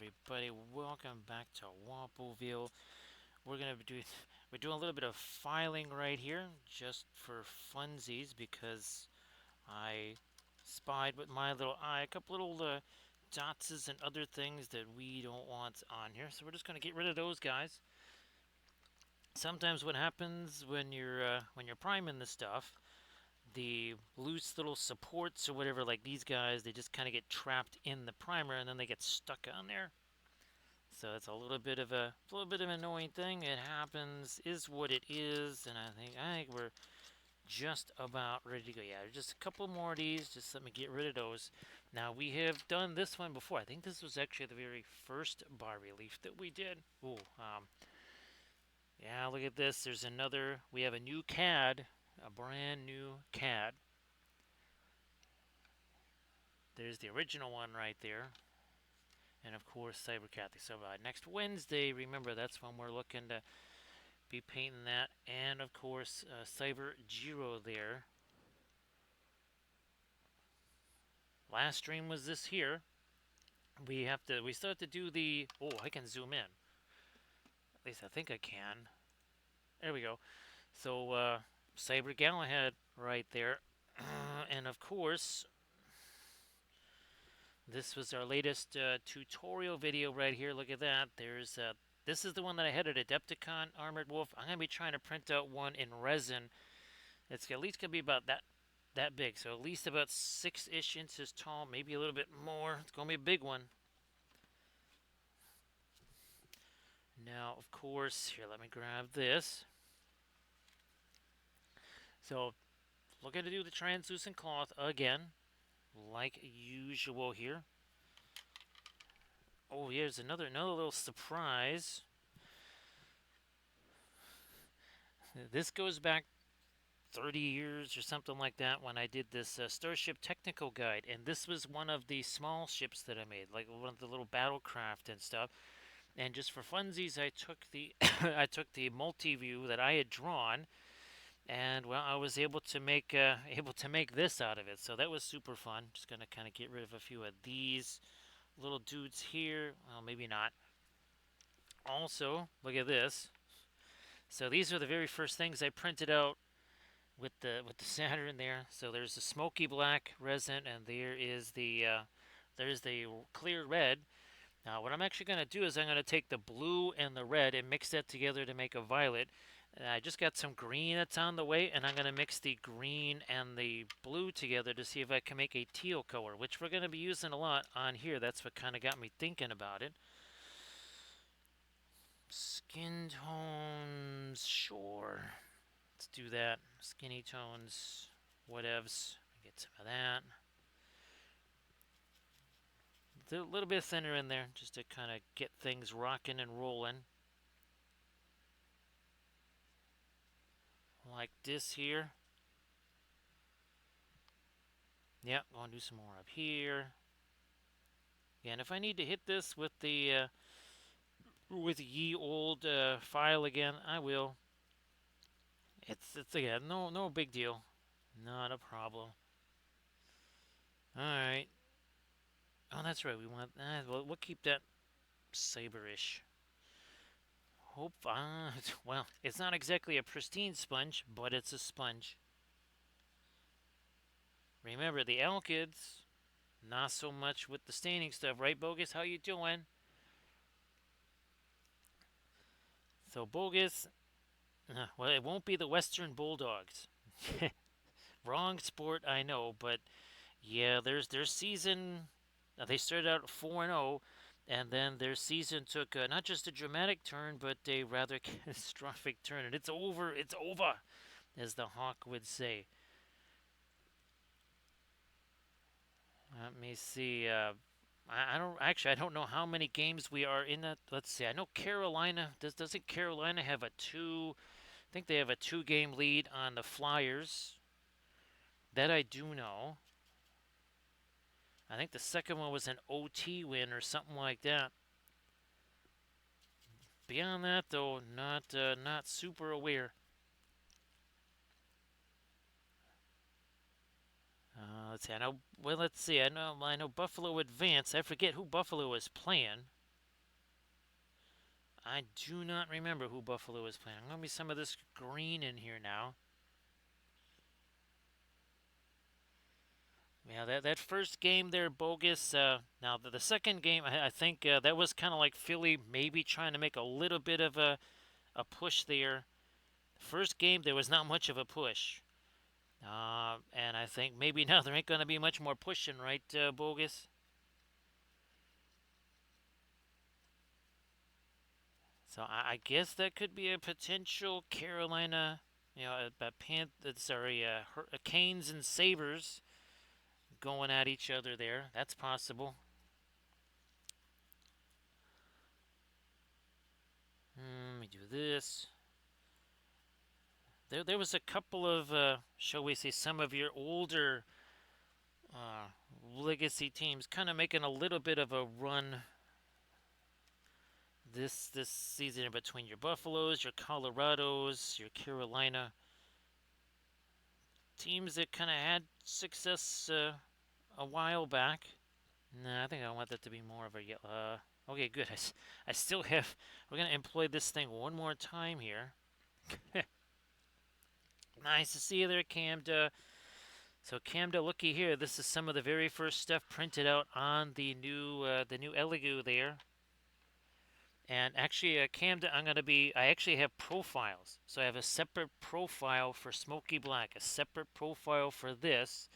everybody? Welcome back to Wampleville. We're doing a little bit of filing right here, just for funsies, because I spied with my little eye a couple little dots and other things that we don't want on here. So we're just gonna get rid of those guys. Sometimes what happens when you're priming the stuff, the loose little supports or whatever, like these guys, they just kind of get trapped in the primer and then they get stuck on there. So it's a little bit of an annoying thing. It happens, is what it is, and I think we're just about ready to go. Yeah, just a couple more of these. Just let me get rid of those. Now we have done this one before. I think this was actually the very first bar relief that we did. Ooh, yeah, look at this. There's another. We have a new CAD, a brand new CAD. There's the original one right there. And of course, Cyber. So next Wednesday, remember that's when we're looking to be painting that, and of course Cyber Giro there. Last stream was this here. We still have to do the. Oh, I can zoom in. At least I think I can. There we go. So Cyber Galahad right there, and of course this was our latest tutorial video right here. Look at that. There's this is the one that I had at Adepticon Armored Wolf. I'm gonna be trying to print out one in resin. It's at least gonna be about that big, so at least about 6-ish inches tall, maybe a little bit more. It's gonna be a big one. Now, of course, here, let me grab this. So, looking to do the translucent cloth again, like usual here. Oh, here's another little surprise. This goes back 30 years or something like that when I did this Starship Technical Guide, and this was one of the small ships that I made, like one of the little battlecraft and stuff. And just for funsies, I took the I took the multi-view that I had drawn, and well, I was able to make this out of it. So that was super fun. Just gonna kind of get rid of a few of these little dudes here. Well, maybe not. Also, look at this. So these are the very first things I printed out with the Saturn there. So there's the smoky black resin, and there's the clear red. Now, what I'm actually going to do is I'm going to take the blue and the red and mix that together to make a violet. And I just got some green that's on the way, and I'm going to mix the green and the blue together to see if I can make a teal color, which we're going to be using a lot on here. That's what kind of got me thinking about it. Skin tones, sure. Let's do that. Skinny tones, whatevs. Get some of that. A little bit thinner in there just to kind of get things rocking and rolling. Like this here. Yep, going to do some more up here. Yeah, and if I need to hit this with the ye old file again, I will. It's again no big deal, not a problem. All right. Oh, that's right. We want that. We'll keep that saberish. Hope. Well, it's not exactly a pristine sponge, but it's a sponge. Remember the alkyds, not so much with the staining stuff, right, Bogus? How you doing? So Bogus, well, it won't be the Western Bulldogs. Wrong sport, I know, but yeah, there's their season. They started out 4-0, and then their season took not just a dramatic turn, but a rather catastrophic turn, and it's over. It's over, as the Hawk would say. Let me see. I don't know how many games we are in that. Let's see. I know Carolina doesn't Carolina have a two? I think they have a 2-game lead on the Flyers. That I do know. I think the second one was an OT win or something like that. Beyond that, though, not super aware. Let's see. I know. Well, let's see. I know Buffalo advanced. I forget who Buffalo is playing. I do not remember who Buffalo is playing. I'm going to be some of this green in here now. Yeah, that first game there, bogus. Now, the second game, I think that was kind of like Philly maybe trying to make a little bit of a push there. First game, there was not much of a push. And I think maybe now there ain't going to be much more pushing, right, bogus? So I guess that could be a potential Carolina, Canes and Sabres going at each other there. That's possible. Let me do this. There was a couple of, shall we say, some of your older uh, legacy teams kind of making a little bit of a run this season in between your Buffaloes, your Colorados, your Carolina teams that kind of had success a while back. Nah, I think I want that to be more of a yellow. Okay, good. I still have. We're gonna employ this thing one more time here. Nice to see you there, Camda. So Camda, looky here. This is some of the very first stuff printed out on the new Elegoo there. And actually, Camda, I actually have profiles. So I have a separate profile for Smoky Black, a separate profile for this.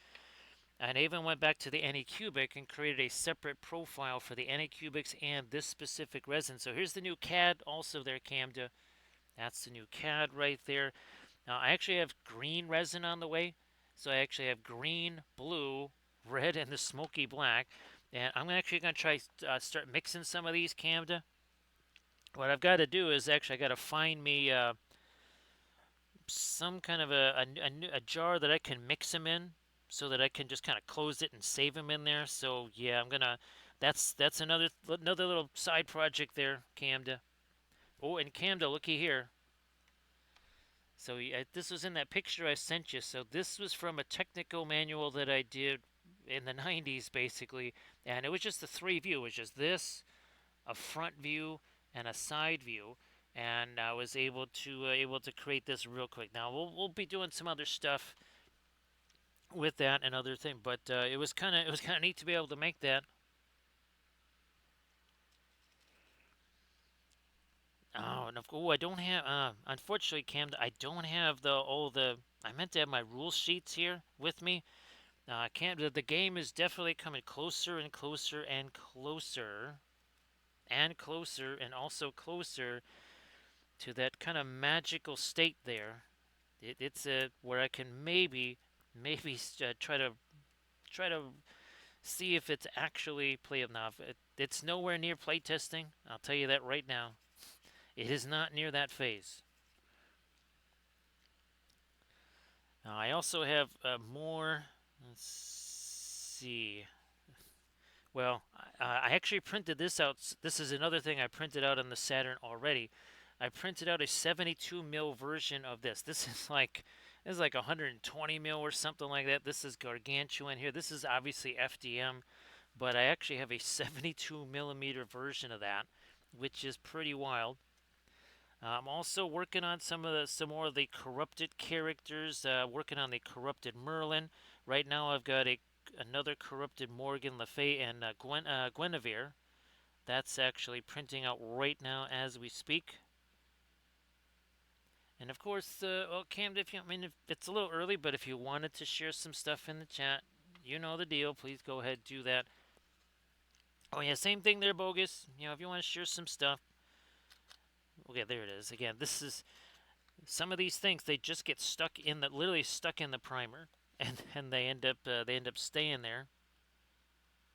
And I even went back to the Anycubic and created a separate profile for the Anycubics and this specific resin. So here's the new CAD also there, Camda. That's the new CAD right there. Now, I actually have green resin on the way. So I actually have green, blue, red, and the Smoky Black. And I'm actually going to try start mixing some of these, Camda. What I've got to do is actually I got to find me some kind of a jar that I can mix them in, so that I can just kind of close it and save them in there. So yeah, I'm gonna. That's another little side project there, Camda. Oh, and Camda, looky here. So this was in that picture I sent you. So this was from a technical manual that I did in the 90s, basically, and it was just the three view. It was just this, a front view, and a side view, and I was able to create this real quick. Now we'll be doing some other stuff with that and other thing, but it was kind of neat to be able to make that. Oh, and I don't have. Unfortunately, Cam, I don't have the all the. I meant to have my rule sheets here with me. Cam, the game is definitely coming closer and closer and closer and closer and also closer to that kind of magical state there. It's where I can maybe try to see if it's actually playable. Now, it's nowhere near playtesting. I'll tell you that right now. It is not near that phase. Now, I also have more. Let's see. Well, I actually printed this out. This is another thing I printed out on the Saturn already. I printed out a 72 mil version of this. This is like 120 mil or something like that. This is gargantuan here. This is obviously FDM, but I actually have a 72 millimeter version of that, which is pretty wild. I'm also working on some more of the corrupted characters. Working on the corrupted Merlin. Right now, I've got another corrupted Morgan Le Fay and Guinevere. That's actually printing out right now as we speak. And of course, well, Cam, if it's a little early, but if you wanted to share some stuff in the chat, you know the deal. Please go ahead, do that. Oh yeah, same thing there, bogus. If you want to share some stuff. Okay, there it is. Again, this is some of these things. They just get stuck in literally stuck in the primer, and they end up staying there.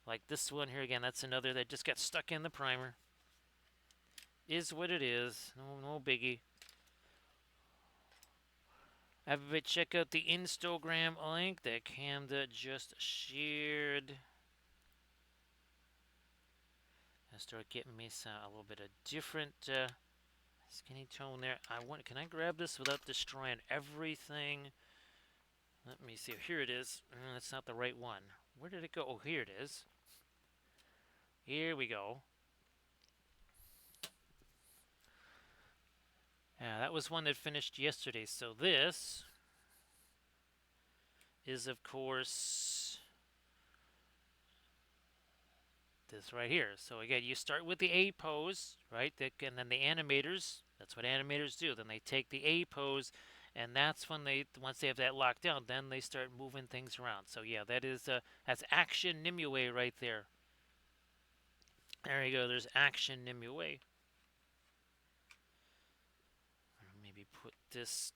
Like this one here again. That's another that just got stuck in the primer. Is what it is. No biggie. Everybody check out the Instagram link that Camda just shared. I start getting me a little bit of different skinny tone there. Can I grab this without destroying everything? Let me see. Here it is. That's not the right one. Where did it go? Oh, here it is. Here we go. That was one that finished yesterday. So this is, of course, this right here. So again, you start with the A pose, right? And then the animators, that's what animators do. Then they take the A pose, and that's when once they have that locked down, then they start moving things around. So yeah, that's Action Nimue right there. There you go. There's Action Nimue. Maybe put this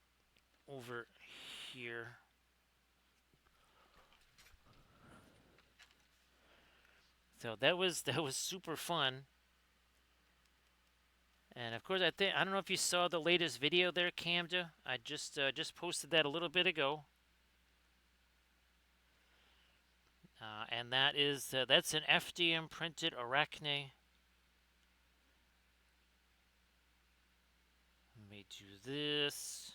over here. So that was super fun. And of course, I don't know if you saw the latest video there, Camda. I just posted that a little bit ago. And that's an FDM printed Arachne. Let me do this.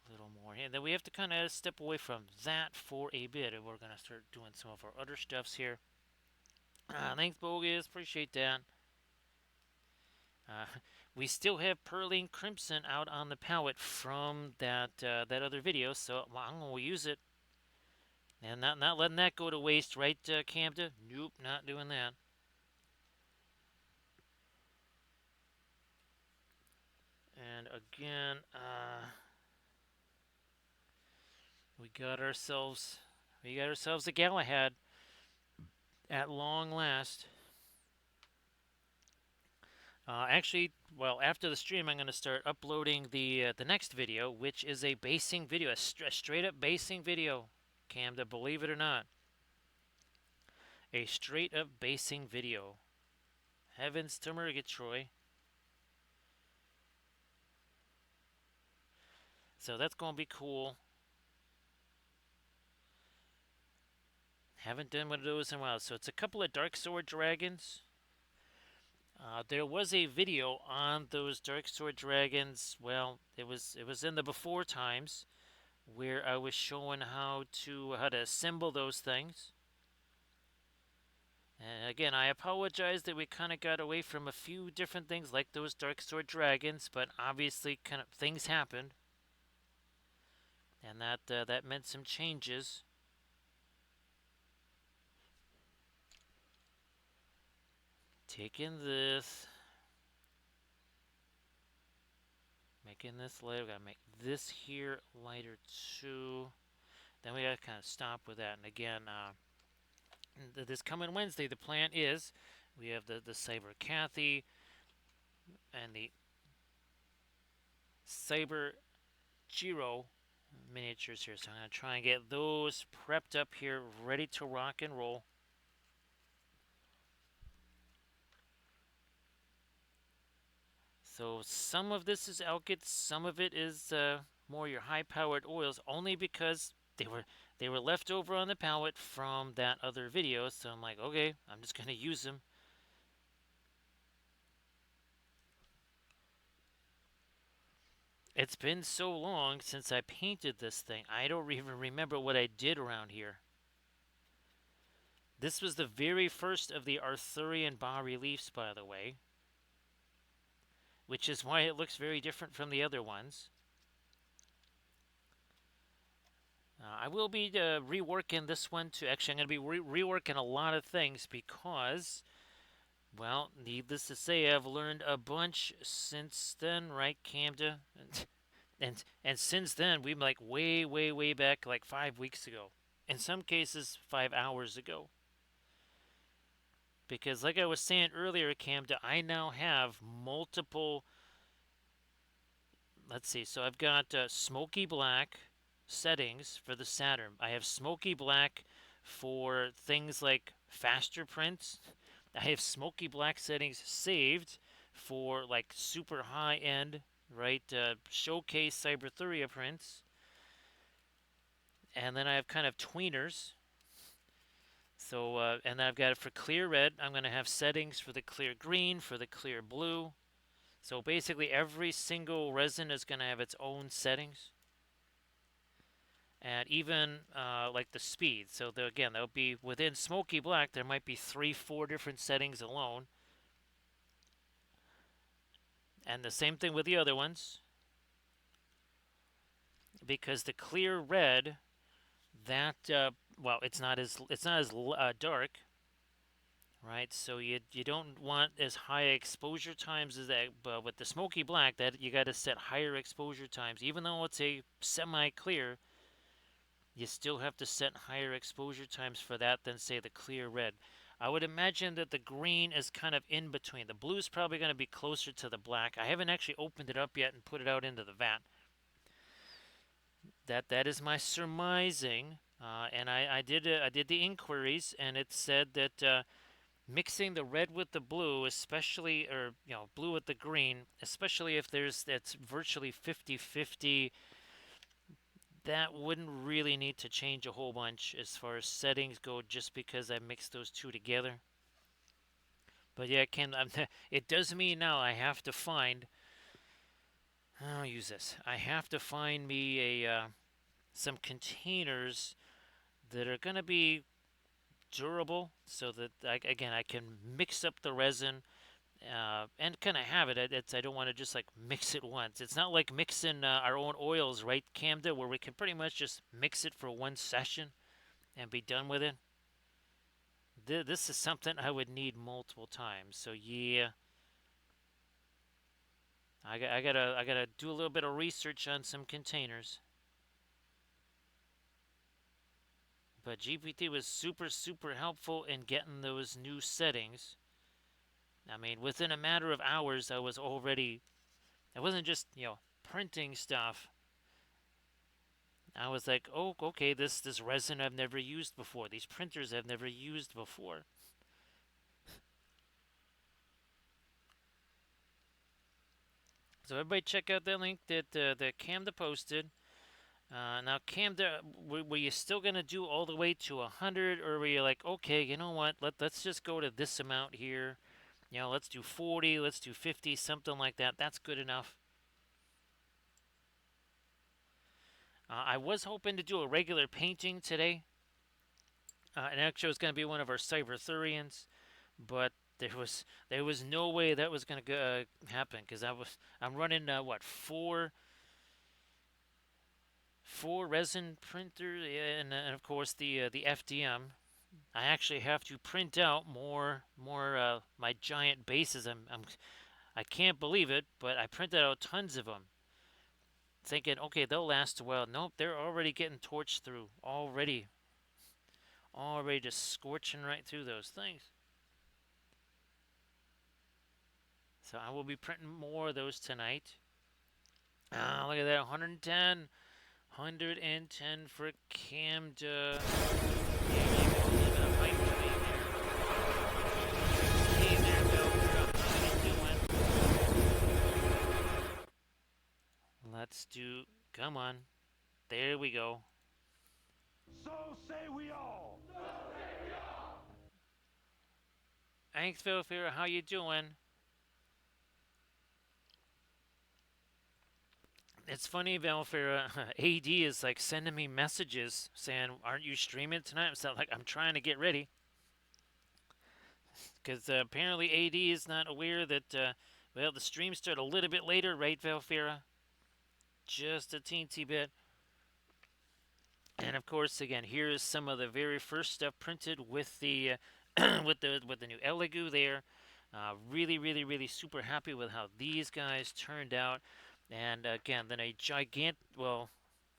A little more here. And then we have to kind of step away from that for a bit, and we're going to start doing some of our other stuffs here. Thanks, Bogus. Appreciate that. We still have Pearline Crimson out on the palette from that other video, so I'm going to use it. And not letting that go to waste, right, Camden? Nope, not doing that. And again, we got ourselves a Galahad at long last. Actually, well, after the stream, I'm going to start uploading the next video, which is a basing video, a straight up basing video. Camda, believe it or not, a straight up basing video. Heavens to Murgatroyd. So that's going to be cool. Haven't done one of those in a while. So it's a couple of Dark Sword dragons. There was a video on those Dark Sword dragons. Well, it was in the before times, where I was showing how to assemble those things. And again, I apologize that we kind of got away from a few different things like those Dark Sword dragons, but obviously kind of things happened, and that meant some changes. Taking this, making this lighter. We gotta make this here lighter too. Then we gotta kind of stop with that. And again, this coming Wednesday, the plan is we have the Cyber Cathy and the Cyber Giro miniatures here. So I'm gonna try and get those prepped up here, ready to rock and roll. So some of this is alkyd, some of it is more your high-powered oils, only because they were left over on the palette from that other video. So I'm like, okay, I'm just gonna use them. It's been so long since I painted this thing. I don't even remember what I did around here. This was the very first of the Arthurian Bas Reliefs, by the way, which is why it looks very different from the other ones. I will be reworking this one too. Actually, I'm going to be reworking a lot of things because, well, needless to say, I've learned a bunch since then, right, Camda? And since then, we've like way back, like 5 weeks ago. In some cases, 5 hours ago. Because like I was saying earlier, Camda, I now have multiple, let's see, so I've got smoky black settings for the Saturn. I have smoky black for things like faster prints. I have smoky black settings saved for like super high-end, right, showcase Cyberthurian prints. And then I have kind of tweeners. So, and then I've got it for clear red. I'm going to have settings for the clear green, for the clear blue. So basically every single resin is going to have its own settings. And even like the speed. So again, that would be within smoky black, there might be 3-4 different settings alone. And the same thing with the other ones, because the clear red, that well, it's not as dark, right? So you don't want as high exposure times as that. But with the smoky black, that you got to set higher exposure times. Even though it's a semi-clear, you still have to set higher exposure times for that than say the clear red. I would imagine that the green is kind of in between. The blue is probably going to be closer to the black. I haven't actually opened it up yet and put it out into the vat. That is my surmising, and I did the inquiries, and it said that mixing the red with the blue, especially, or blue with the green, especially if that's virtually 50-50, that wouldn't really need to change a whole bunch as far as settings go, just because I mixed those two together. But yeah, it does mean now I have to find. I'll use this. I have to find me some containers that are going to be durable, so that I can mix up the resin and kind of have it. I don't want to just like mix it once. It's not like mixing our own oils, right, Camda, where we can pretty much just mix it for one session and be done with it. This is something I would need multiple times. So yeah, I gotta do a little bit of research on some containers. But GPT was super helpful in getting those new settings. I mean, within a matter of hours, I wasn't just, printing stuff. I was like, oh, okay, this resin I've never used before. These printers I've never used before. So everybody check out that link that Camda posted. Now, Camda, were you still going to do all the way to 100, or were you like, okay, you know what, let's just go to this amount here. Let's do 40, let's do 50, something like that. That's good enough. I was hoping to do a regular painting today. And actually, it was going to be one of our Cyberthurians, but there was no way that was going to happen, because I'm running what, four resin printers, and of course the FDM. I actually have to print out more my giant bases. I can't believe it, but I printed out tons of them, thinking, okay, they'll last a while. Nope, they're already getting torched through. Already just scorching right through those things. So I will be printing more of those tonight. Look at that, 110. 110 for Camda. There you go, a little bit of height between there. Hey there, Velcro. How you doing? Let's do, come on. There we go. So say we all. So say we all. Thanks, Velcro. How you doing? It's funny, Velfera. AD is like sending me messages saying, "Aren't you streaming tonight?" So like, I'm trying to get ready, because apparently AD is not aware that well, the streams start a little bit later, right, Velfera? Just a teensy bit. And of course, again, here is some of the very first stuff printed with the with the new Elegoo there. Really super happy with how these guys turned out. And again, then a well,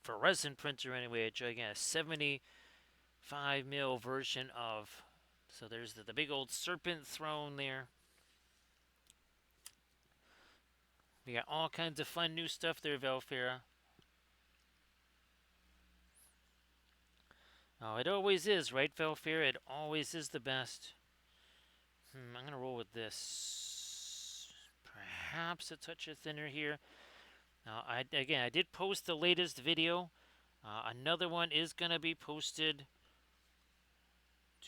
for resin printer anyway, a gigantic 75 mil version of. So there's the big old serpent throne there. We got all kinds of fun new stuff there, Velfera. Oh, it always is, right, Velfera? It always is the best. I'm going to roll with this. Perhaps a touch of thinner here. Now, I did post the latest video. Another one is going to be posted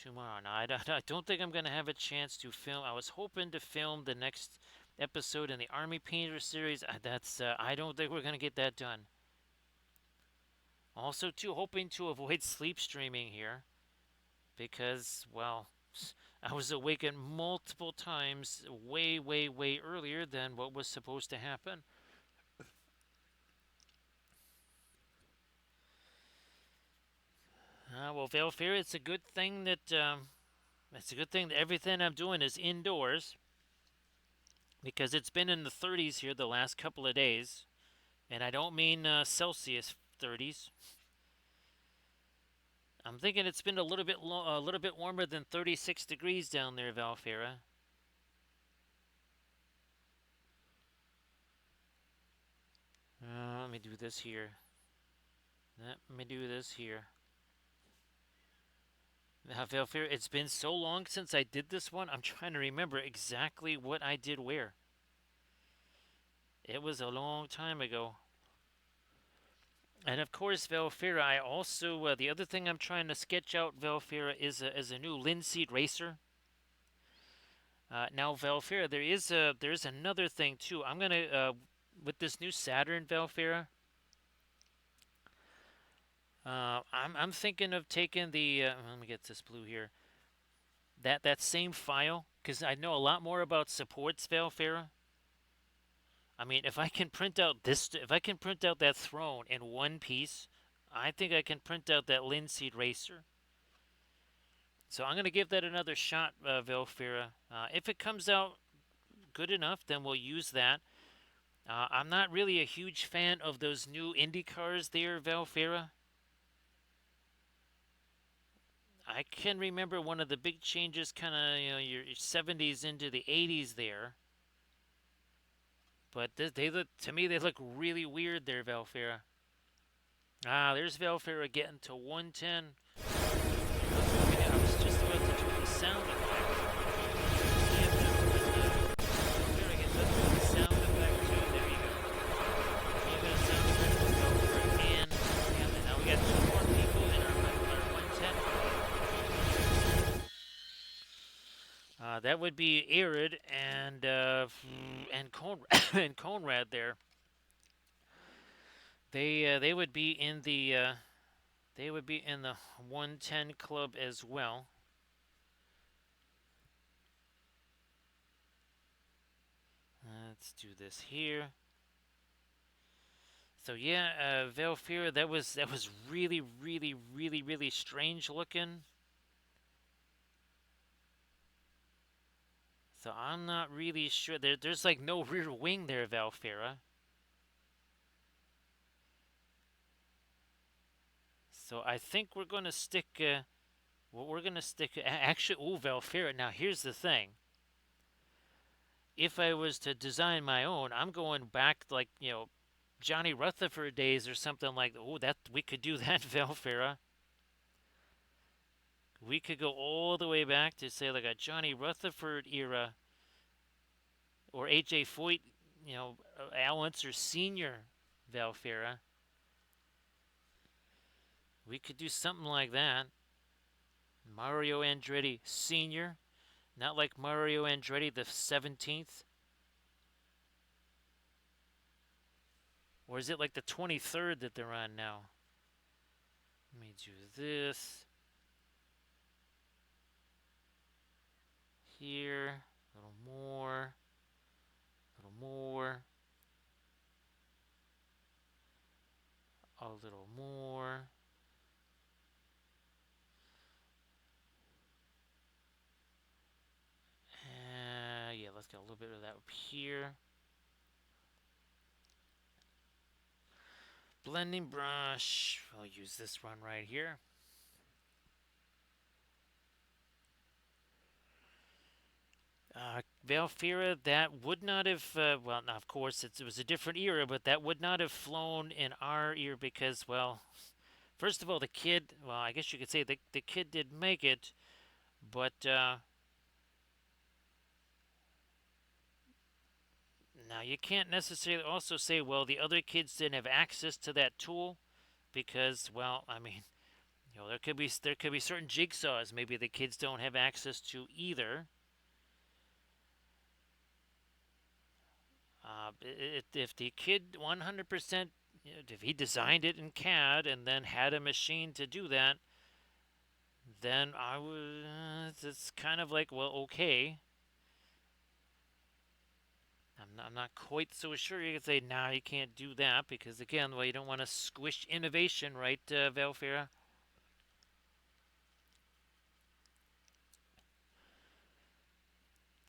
tomorrow. Now, I don't think I'm going to have a chance to film. I was hoping to film the next episode in the Army Painter series. I don't think we're going to get that done. Also, too, hoping to avoid sleep streaming here, because, well, I was awakened multiple times, way, way, way earlier than what was supposed to happen. Well, Valfair, it's a good thing that everything I'm doing is indoors because it's been in the 30s here the last couple of days, and I don't mean Celsius 30s. I'm thinking it's been a little bit warmer than 36 degrees down there, Valfera. Let me do this here. Let me do this here. Now, Valfera, it's been so long since I did this one. I'm trying to remember exactly what I did where. It was a long time ago. And of course, Valfera, I also, the other thing I'm trying to sketch out, Valfera, is a new linseed racer. Now, Valfera, there's another thing too. I'm gonna with this new Saturn, Valfera. I'm thinking of taking the. Let me get this blue here. That same file, because I know a lot more about supports, Valfera. I mean, if I can print out that throne in one piece, I think I can print out that linseed racer. So I'm gonna give that another shot, Valfera. If it comes out good enough, then we'll use that. I'm not really a huge fan of those new Indy cars there, Valfera. I can remember one of the big changes, kind of your 70s into the 80s there. But they look to me they look really weird there, Valfera. There's Valfera getting to 110. I was just about to do the sound effect. See if Valfera gets up to the sound effect too. There you go. You got a sound effect for Valfera and now we got two more people in our 110. That would be Arid and Conrad and Conrad there. They would be in the 110 club as well. Let's do this here. So yeah, Valfira, that was really, really, really, really strange looking. So I'm not really sure. There's like no rear wing there, Valfira. So I think we're gonna stick. We're gonna stick. Actually, oh, Valfira. Now here's the thing. If I was to design my own, I'm going back like Johnny Rutherford days or something like. Oh, that we could do that, Valfira. We could go all the way back to say like a Johnny Rutherford era or AJ Foyt, Al Unser Senior Valfera. We could do something like that. Mario Andretti Senior, not like Mario Andretti the 17th. Or is it like the 23rd that they're on now? Let me do this. Here, a little more, a little more, a little more. Yeah, let's get a little bit of that up here. Blending brush. I'll use this one right here. Valfira, that would not have, well, now of course it was a different era, but that would not have flown in our ear because, well, first of all, I guess you could say the kid did make it, but now you can't necessarily also say, well, the other kids didn't have access to that tool because, well, I mean, there could be certain jigsaws maybe the kids don't have access to either. If the kid 100%, if he designed it in CAD and then had a machine to do that, then I was. It's kind of like, well, okay. I'm not quite so sure you can say, nah, you can't do that because, again, well, you don't want to squish innovation, right, Valfira?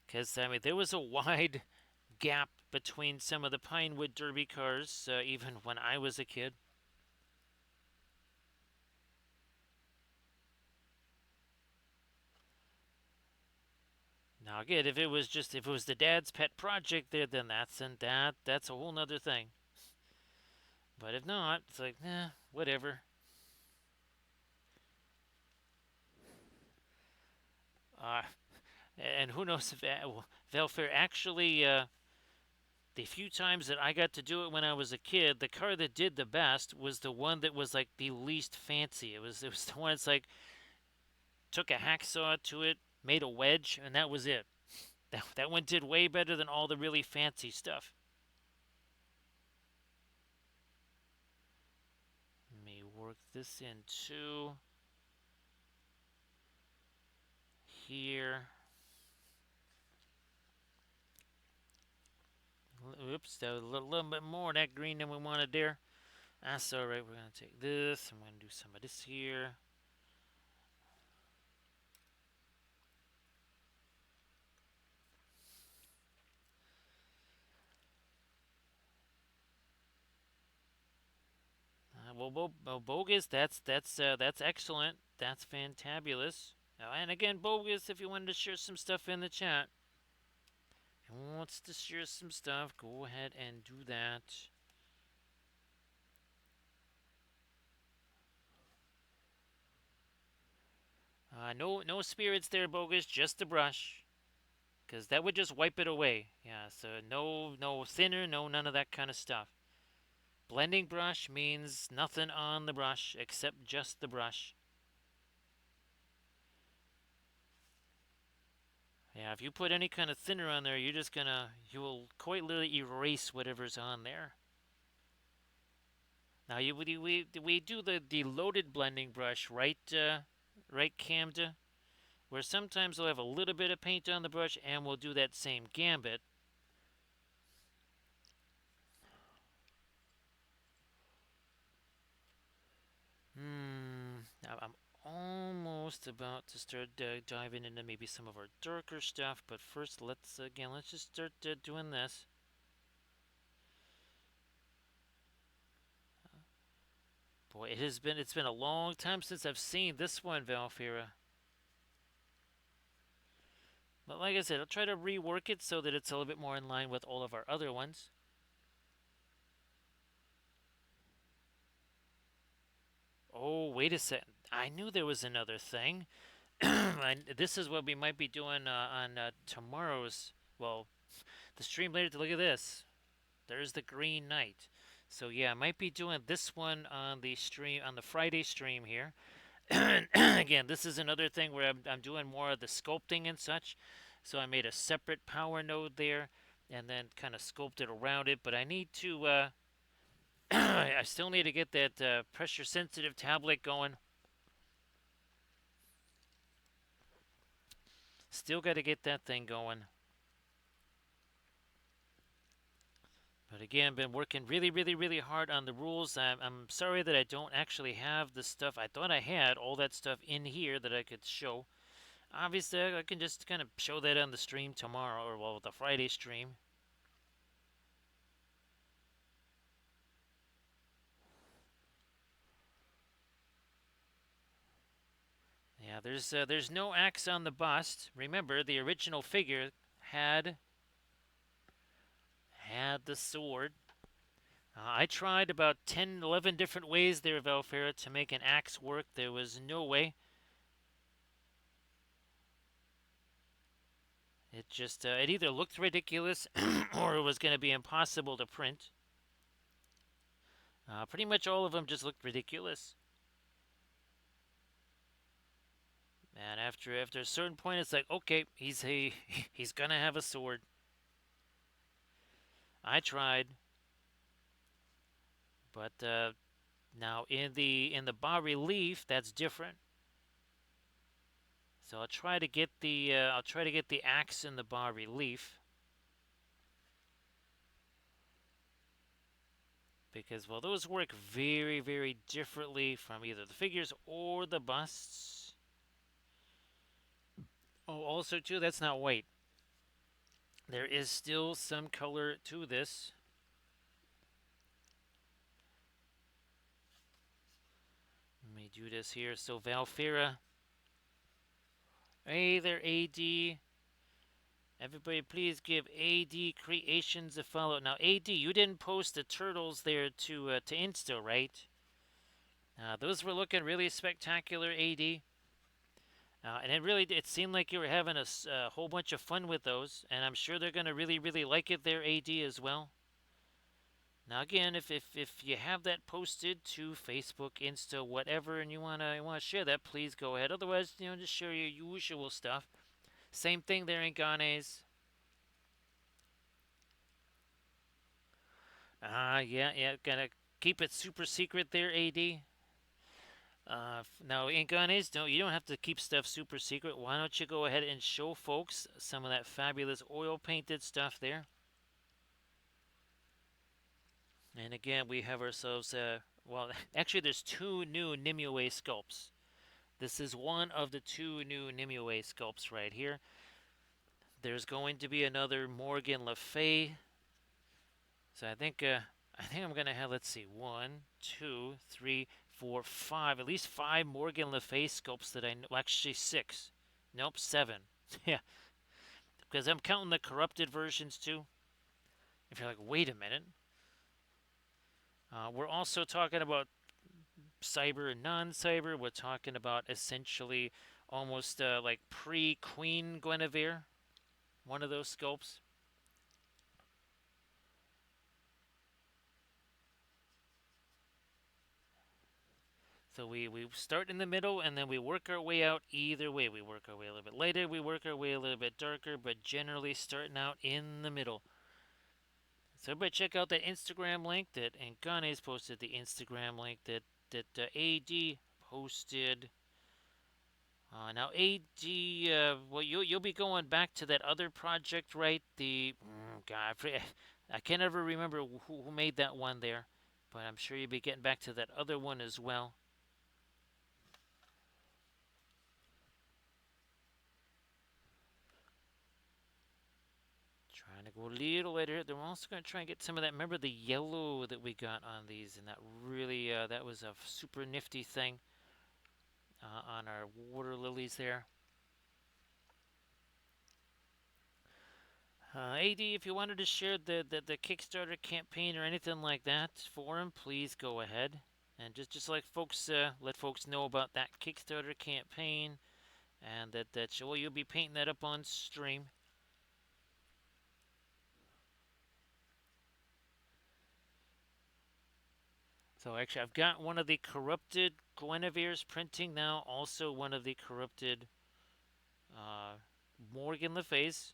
Because, I mean, there was a wide gap between some of the Pinewood Derby cars, even when I was a kid. Now, again, if it was the dad's pet project there, then that's a whole nother thing. But if not, it's like, whatever. Uh, and who knows if Valfair actually, the few times that I got to do it when I was a kid, the car that did the best was the one that was like the least fancy. It was the one that's like took a hacksaw to it, made a wedge, and that was it. That one did way better than all the really fancy stuff. Let me work this in too. Here. Oops, that was a little bit more of that green than we wanted there. That's alright. We're going to take this. I'm going to do some of this here. Well, bogus. That's excellent. That's fantabulous. And again, bogus. If you wanted to share some stuff in the chat, and wants to share some stuff, go ahead and do that. No spirits there, bogus. Just the brush, because that would just wipe it away. Yeah. So no thinner, no none of that kind of stuff. Blending brush means nothing on the brush except just the brush. Yeah, if you put any kind of thinner on there, you will quite literally erase whatever's on there. Now we do the loaded blending brush, right, right, Camda, where sometimes we'll have a little bit of paint on the brush, and we'll do that same gambit. I'm almost about to start diving into maybe some of our darker stuff, but first let's just start doing this. Boy, it's been a long time since I've seen this one, Valfira. But like I said, I'll try to rework it so that it's a little bit more in line with all of our other ones. Oh, wait a second. I knew there was another thing. This is what we might be doing on tomorrow's, well, the stream later. Look at this. There's the Green Knight. So yeah, I might be doing this one on the stream, on the Friday stream here. Again, this is another thing where I'm doing more of the sculpting and such. So I made a separate power node there and then kind of sculpted around it. But I need to, I still need to get that pressure sensitive tablet going. Still got to get that thing going. But again, been working really, really, really hard on the rules. I'm sorry that I don't actually have the stuff. I thought I had all that stuff in here that I could show. Obviously, I can just kind of show that on the stream tomorrow, or well, the Friday stream. Yeah, there's no axe on the bust. Remember, the original figure had the sword. I tried about 10, 11 different ways there, Valfera, to make an axe work. There was no way. It just, it either looked ridiculous or it was going to be impossible to print. Pretty much all of them just looked ridiculous. And after a certain point, it's like, okay, he's gonna have a sword. I tried, but now in the bas relief, that's different. So I'll try to get the axe in the bas relief because well those work very very differently from either the figures or the busts. Oh, also too that's not white. There is still some color to this. Let me do this here. So Valfira, hey there AD. Everybody, please give AD Creations a follow. Now, AD, you didn't post the turtles there to Insta, right? Those were looking really spectacular, AD. And it seemed like you were having a whole bunch of fun with those, and I'm sure they're gonna really really like it there, AD as well. Now again, if you have that posted to Facebook, Insta, whatever, and you wanna share that, please go ahead. Otherwise, just share your usual stuff. Same thing there in Ganes. Yeah, gotta keep it super secret there, AD. Now, in Ganes, no, you don't have to keep stuff super secret. Why don't you go ahead and show folks some of that fabulous oil painted stuff there? And again, we have ourselves, well, actually, there's two new Nimue sculpts. This is one of the two new Nimue sculpts right here. There's going to be another Morgan Le Fay. So I think I'm gonna have, let's see, one, two, three, four, five, at least five Morgan Le Fay sculpts that I know. Well, actually, six. Nope, seven. Yeah, because I'm counting the corrupted versions too. If you're like, wait a minute, we're also talking about cyber and non-cyber. We're talking about essentially almost like pre-Queen Guinevere, one of those sculpts. So we start in the middle and then we work our way out either way. We work our way a little bit lighter, we work our way a little bit darker, but generally starting out in the middle. So everybody check out that Instagram link that Ngane's posted, the Instagram link that AD posted. Now AD, well you'll be going back to that other project, right? God, I can't ever remember who made that one there, but I'm sure you'll be getting back to that other one as well. Trying to go a little later. Then we're also going to try and get some of that. Remember the yellow that we got on these, and that really that was a super nifty thing on our water lilies there. AD, if you wanted to share the Kickstarter campaign or anything like that for him, please go ahead and just like folks let folks know about that Kickstarter campaign and that well, you'll be painting that up on stream. So actually, I've got one of the corrupted Guinevere's printing now. Also, one of the corrupted uh, Morgan Le Fay's.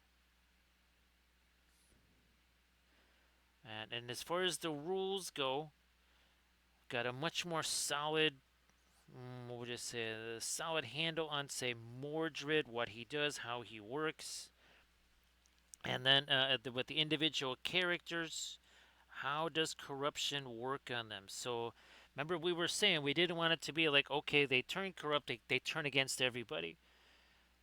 And as far as the rules go, got a much more solid, what would you say, a solid handle on, say, Mordred, what he does, how he works. And then with the individual characters, how does corruption work on them? So remember we were saying we didn't want it to be like, okay, they turn corrupt, they turn against everybody.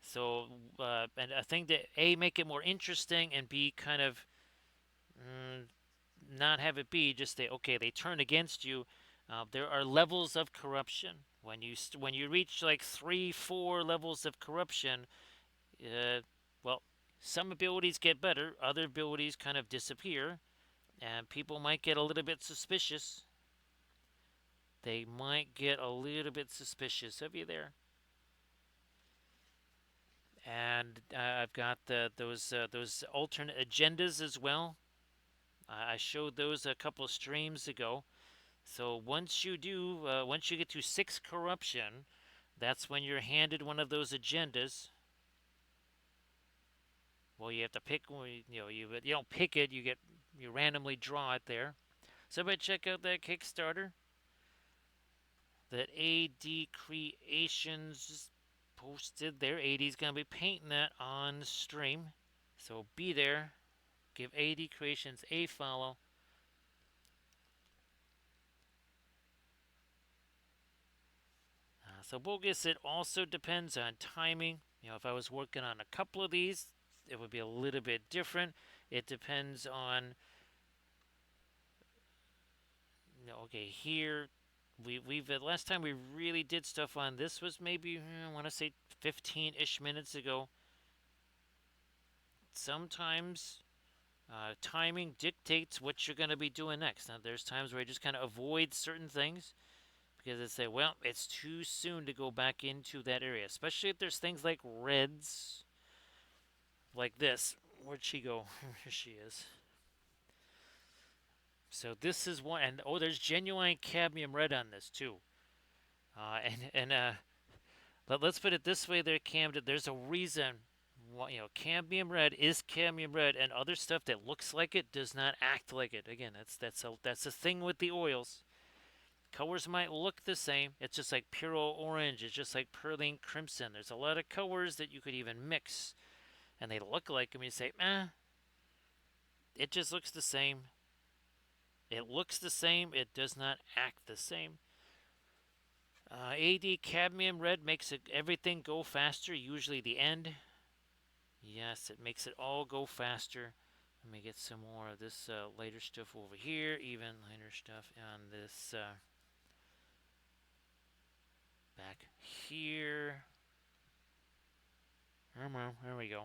So, and I think that A, make it more interesting, and B, kind of mm, not have it be just they, okay, they turn against you. There are levels of corruption. When you reach like 3, 4 levels of corruption, uh, well, some abilities get better, other abilities kind of disappear, and people might get a little bit suspicious. They might get a little bit suspicious of you there. And I've got those alternate agendas as well. I showed those a couple of streams ago. So once you get to 6 corruption, that's when you're handed one of those agendas. Well, you have to pick one. You don't pick it. You randomly draw it there. So everybody check out that Kickstarter that AD Creations posted there. AD's gonna be painting that on the stream, so be there. Give AD Creations a follow. So Bogus, it also depends on timing. If I was working on a couple of these, it would be a little bit different. It depends on, okay, here we've last time we really did stuff on this was maybe I want to say 15-ish minutes ago. Sometimes timing dictates what you're going to be doing next. Now, there's times where I just kind of avoid certain things because I say, well, it's too soon to go back into that area, especially if there's things like reds, like this. Where'd she go? Here she is. So this is one, and oh, there's genuine cadmium red on this too. Let's put it this way, there, Camden. There's a reason, cadmium red is cadmium red, and other stuff that looks like it does not act like it. Again, that's a thing with the oils. Colors might look the same. It's just like Puro Orange. It's just like Perline Crimson. There's a lot of colors that you could even mix, and they look like them. You say, it just looks the same. It looks the same. It does not act the same. AD cadmium red makes everything go faster, usually the end. Yes, it makes it all go faster. Let me get some more of this lighter stuff over here, even lighter stuff on this back here. There we go.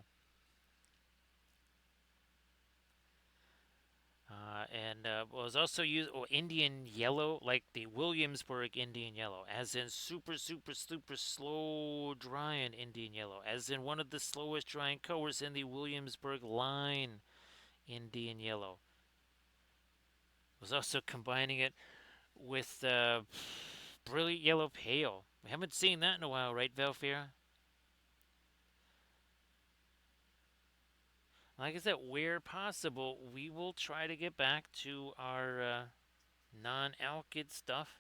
And was also used Indian yellow, like the Williamsburg Indian yellow, as in super, super, super slow drying Indian yellow, as in one of the slowest drying colors in the Williamsburg line Indian yellow. Was also combining it with brilliant yellow pale. We haven't seen that in a while, right, Valfira? Like I said, where possible, we will try to get back to our non-alkyd stuff.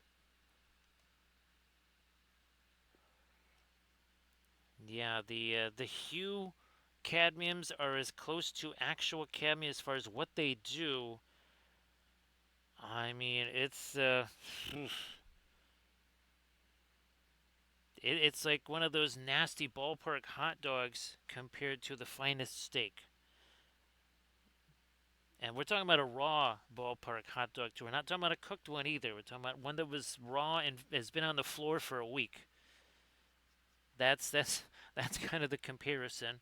Yeah, the hue cadmiums are as close to actual cadmium as far as what they do. I mean, it's like one of those nasty ballpark hot dogs compared to the finest steak. And we're talking about a raw ballpark hot dog too. We're not talking about a cooked one either. We're talking about one that was raw and has been on the floor for a week. That's kind of the comparison.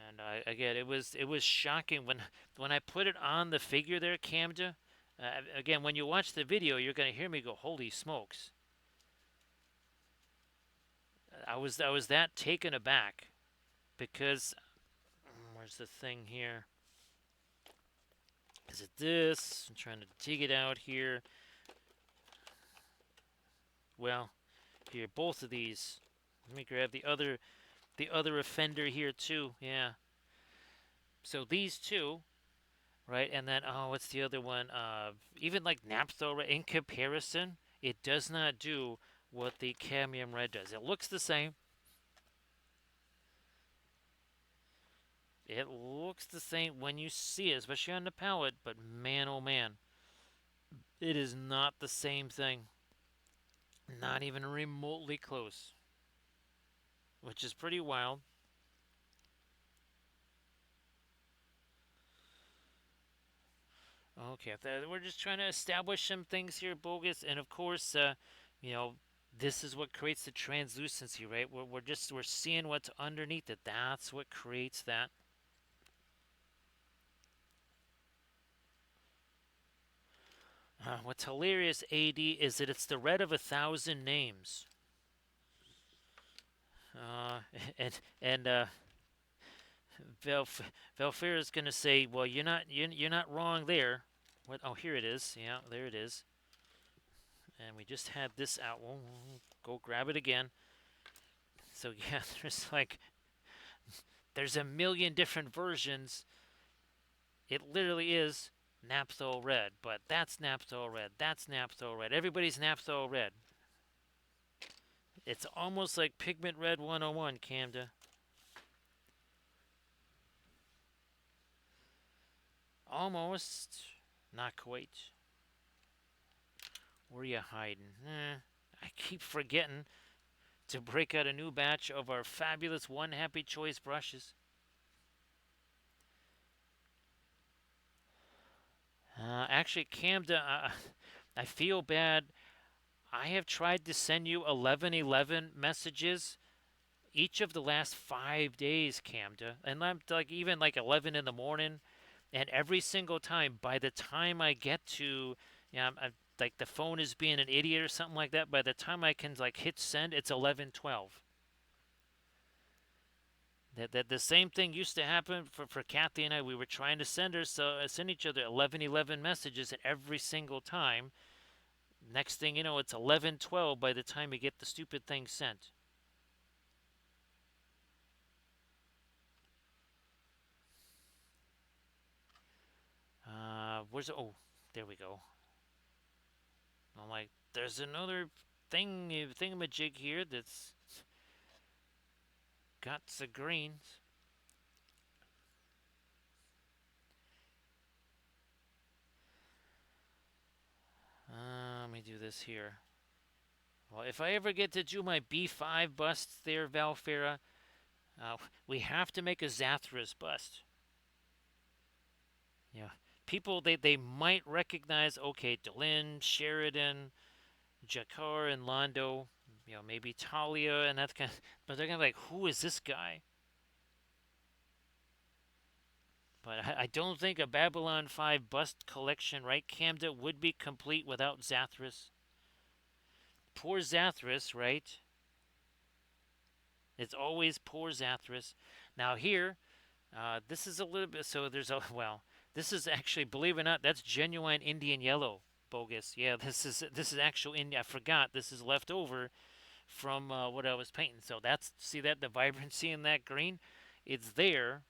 And again, it was shocking when I put it on the figure there, Camda. Again, when you watch the video, you're gonna hear me go, "Holy smokes!" I was that taken aback because where's the thing here? Is it this? I'm trying to dig it out here. Well, here, both of these. Let me grab the other offender here too. Yeah. So these two, right? And then what's the other one? Even like naphtha, right? In comparison, it does not do what the cadmium red does. It looks the same. It looks the same when you see it, especially on the palette. But man, oh man, it is not the same thing. Not even remotely close, which is pretty wild. Okay, we're just trying to establish some things here, Bogus, and of course, you know, this is what creates the translucency, right? We're seeing what's underneath it. That's what creates that. What's hilarious, AD, is that it's the red of 1,000 names. Uh, and Valfair is going to say, well, you're not wrong there. What? Oh, here it is. Yeah, there it is. And we just had this out. We'll go grab it again. So yeah, there's a million different versions. It literally is Naphthol red, but that's Naphthol red, that's Naphthol red. Everybody's Naphthol red. It's almost like Pigment Red 101, Camda. Almost. Not quite. Where you hiding? I keep forgetting to break out a new batch of our fabulous One Happy Choice brushes. Actually, Camda, I feel bad. I have tried to send you 1111 messages each of the last 5 days, Camda, and I'm like even like 11 in the morning, and every single time, by the time I get to, like the phone is being an idiot or something like that. By the time I can like hit send, it's 11:12. That the same thing used to happen for Kathy and I. We were trying to send each other 11:11 messages, and every single time, next thing you know, it's 11:12 by the time we get the stupid thing sent. Where's oh, there we go. I'm like, there's another thingamajig here that's got the greens. Let me do this here. Well, if I ever get to do my B5 busts there, Valfera, we have to make a Zathras bust. Yeah, people they might recognize. Okay, Delin, Sheridan, Jakar, and Londo. Maybe Talia and that kind. But they're gonna be like, who is this guy? But I don't think a Babylon 5 bust collection, right, Camda, would be complete without Zathras. Poor Zathras, right? It's always poor Zathras. Now here, this is a little bit. So there's a well. This is actually, believe it or not, that's genuine Indian yellow. Bogus. Yeah, this is actual Indian. I forgot. This is left over from what I was painting. So that's see that the vibrancy in that green, it's there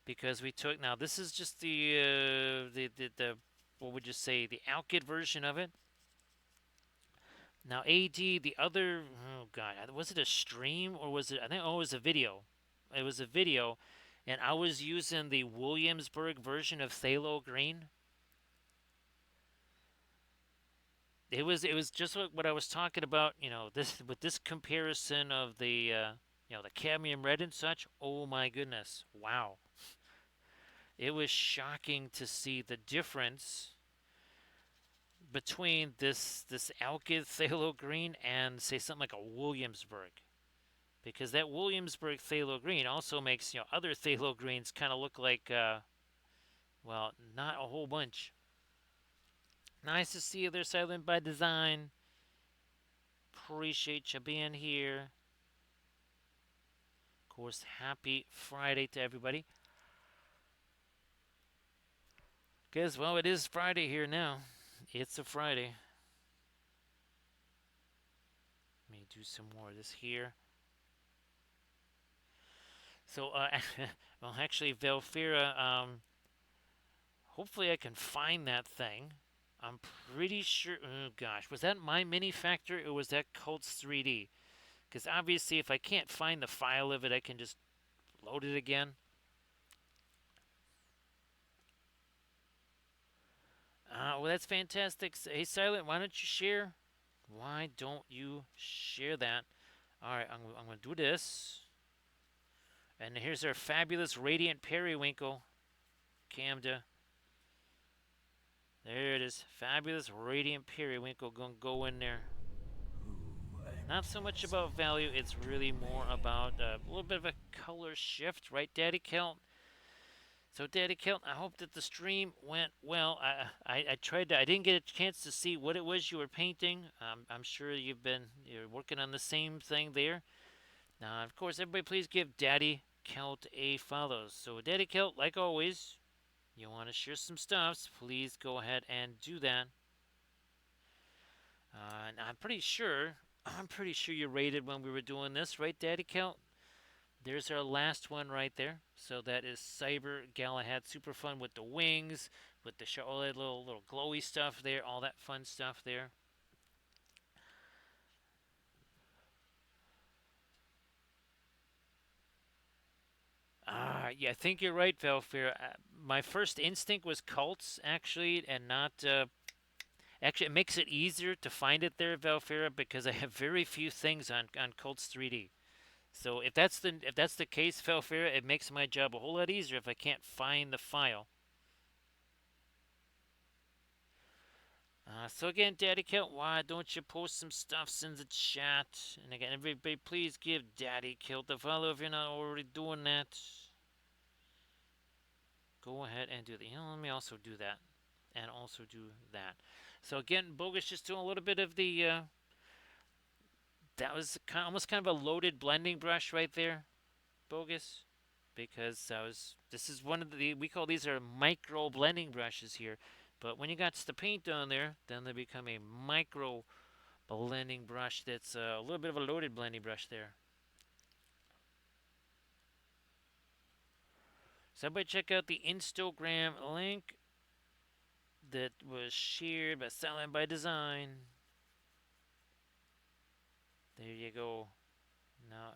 because we took. Now this is just the what would you say, the Alkyd version of it. Now AD, the other, oh god, was it a stream or was it? I think it was a video. It was a video, and I was using the Williamsburg version of Phthalo Green. It was just what I was talking about. This with this comparison of the cadmium red and such. Oh my goodness, wow! It was shocking to see the difference between this Alkyd Phthalo Green and say something like a Williamsburg. Because that Williamsburg phthalo green also makes other phthalo greens kind of look like well, not a whole bunch. Nice to see you there, Silent by Design. Appreciate you being here. Of course, happy Friday to everybody. Because, well, it is Friday here now. It's a Friday. Let me do some more of this here. So, well, actually, Velfira, hopefully I can find that thing. I'm pretty sure. Oh gosh, was that my mini factor or was that Cults 3D? Because obviously, if I can't find the file of it, I can just load it again. Well, that's fantastic. Hey, Silent, why don't you share? Why don't you share that? All right, I'm going to do this. And here's our fabulous Radiant Periwinkle, Camda. There it is. Fabulous Radiant Periwinkle going to go in there. Not so much about value, it's really more about a little bit of a color shift, right, Daddy Kelt? So, Daddy Kelt, I hope that the stream went well. I tried to, I didn't get a chance to see what it was you were painting. I'm sure you're working on the same thing there. Now, of course, everybody please give Daddy Kelt a follow. So, Daddy Kelt, like always, you want to share some stuffs, please go ahead and do that. And I'm pretty sure you rated when we were doing this, right, Daddy Kelt? There's our last one right there. So that is Cyber Galahad. Super fun with the wings, with the show, all that little glowy stuff there, all that fun stuff there. Yeah, I think you're right, Valfair. My first instinct was cults, actually, and not. Actually, it makes it easier to find it there, Valfera, because I have very few things on Cults 3D. So if that's the case, Valfera, it makes my job a whole lot easier if I can't find the file. So again, Daddy Kilt, why don't you post some stuffs in the chat? And again, everybody, please give Daddy Kilt a follow if you're not already doing that. Go ahead and do that. Let me also do that, and also do that. So again, Bogus just doing a little bit of the. That was almost kind of a loaded blending brush right there, Bogus, because I was. This is one of the we call these are micro blending brushes here, but when you got the paint on there, then they become a micro blending brush. That's a little bit of a loaded blending brush there. So everybody check out the Instagram link that was shared by Silent by Design. There you go. Now,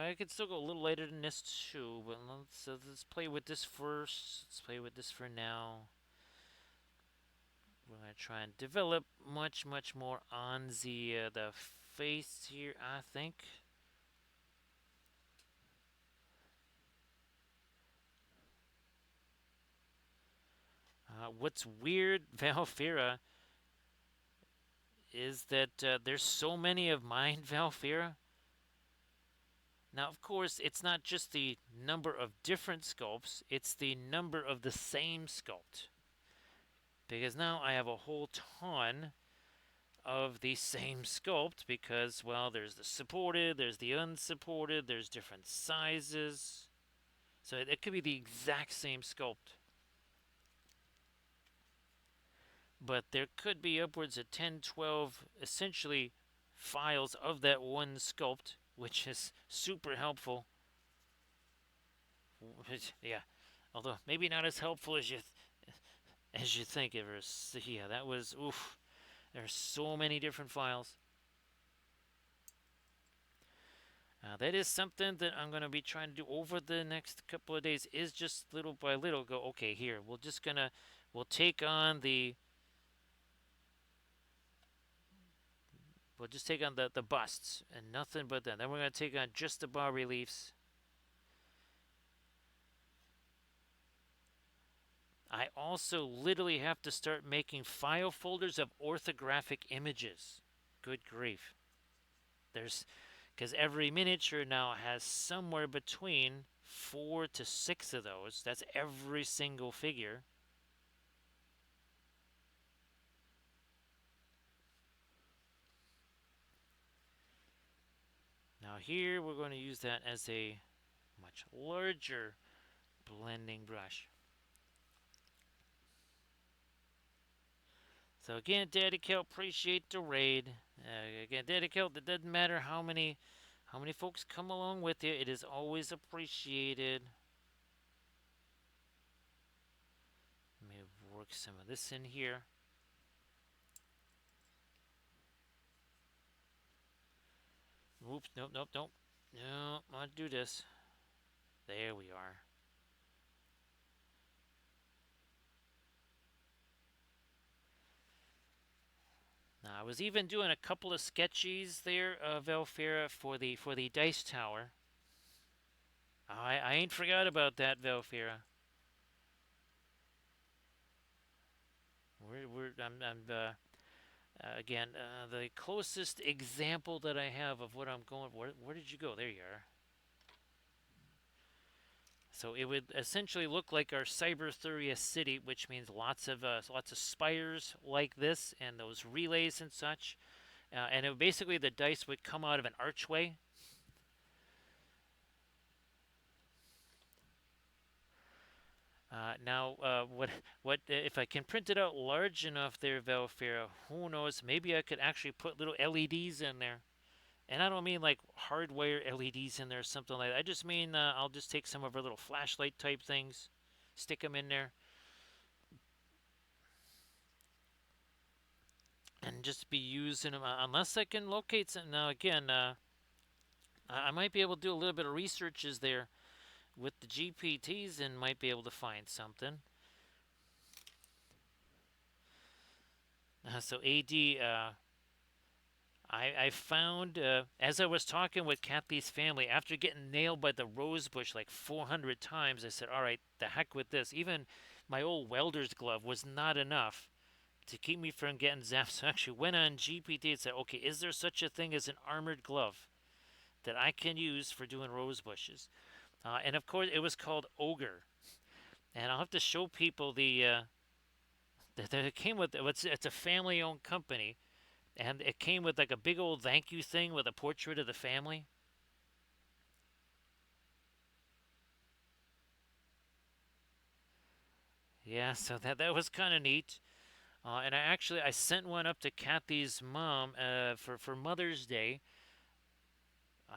I could still go a little later than this too, but let's play with this first. Let's play with this for now. We're gonna try and develop much more on the face here. I think. What's weird, Valfira, is that there's so many of mine, Valfira. Now, of course, it's not just the number of different sculpts; it's the number of the same sculpt. Because now I have a whole ton of the same sculpt because, well, there's the supported, there's the unsupported, there's different sizes. So it could be the exact same sculpt. But there could be upwards of 10, 12 essentially files of that one sculpt, which is super helpful. Yeah, although maybe not as helpful as you think. Ever, yeah, that was oof. There are so many different files. That is something that I'm going to be trying to do over the next couple of days. Is just little by little go. Okay, here we'll take on the we'll just take on the busts and nothing but that. Then we're going to take on just the bas reliefs. I also literally have to start making file folders of orthographic images. Good grief. There's because every miniature now has somewhere between 4 to 6 of those. That's every single figure. Now here we're going to use that as a much larger blending brush. So again, Daddy Kelp, appreciate the raid. Again, Daddy Kelp, it doesn't matter how many folks come along with you. It is always appreciated. Let me work some of this in here. Oops, nope. No, I want to do this. There we are. Now, I was even doing a couple of sketches there, Velfera, for the dice tower. I ain't forgot about that, Velfera. Again, the closest example that I have of what I'm going. Where did you go? There you are. So it would essentially look like our Cyberthurian city, which means lots of spires like this, and those relays and such. And basically the dice would come out of an archway. Now, what if I can print it out large enough there, Velfera? Who knows? Maybe I could actually put little LEDs in there. And I don't mean like hardwire LEDs in there or something like that. I just mean I'll just take some of our little flashlight type things, stick them in there, and just be using them unless I can locate some. Now again, I might be able to do a little bit of researches there with the GPTs and might be able to find something. So AD, I found as I was talking with Kathy's family after getting nailed by the rose bush like 400 times, I said, "All right, the heck with this." Even my old welder's glove was not enough to keep me from getting zapped. So I actually went on GPT and said, "Okay, is there such a thing as an armored glove that I can use for doing rose bushes?" And of course, it was called Ogre. And I'll have to show people that it came with it's a family-owned company, and it came with like a big old thank you thing with a portrait of the family. Yeah, so that was kind of neat. And I sent one up to Kathy's mom for Mother's Day.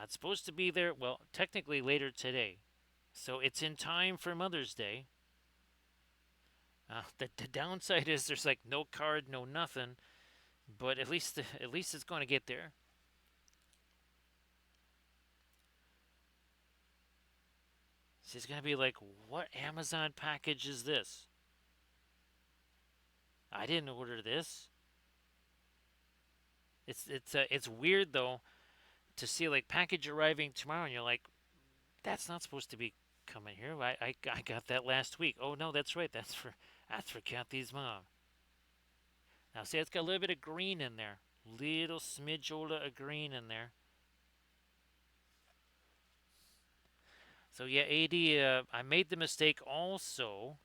It's supposed to be there, well, technically later today, so it's in time for Mother's Day. The downside is there's like no card, no nothing, but at least it's going to get there. She's going to be like, "What Amazon package is this? I didn't order this." It's weird though to see like package arriving tomorrow, and you're like, "That's not supposed to be coming here. I got that last week." Oh no, that's right. That's for Kathy's mom. Now see, it's got a little bit of green in there, little smidge of green in there. So yeah, AD. I made the mistake also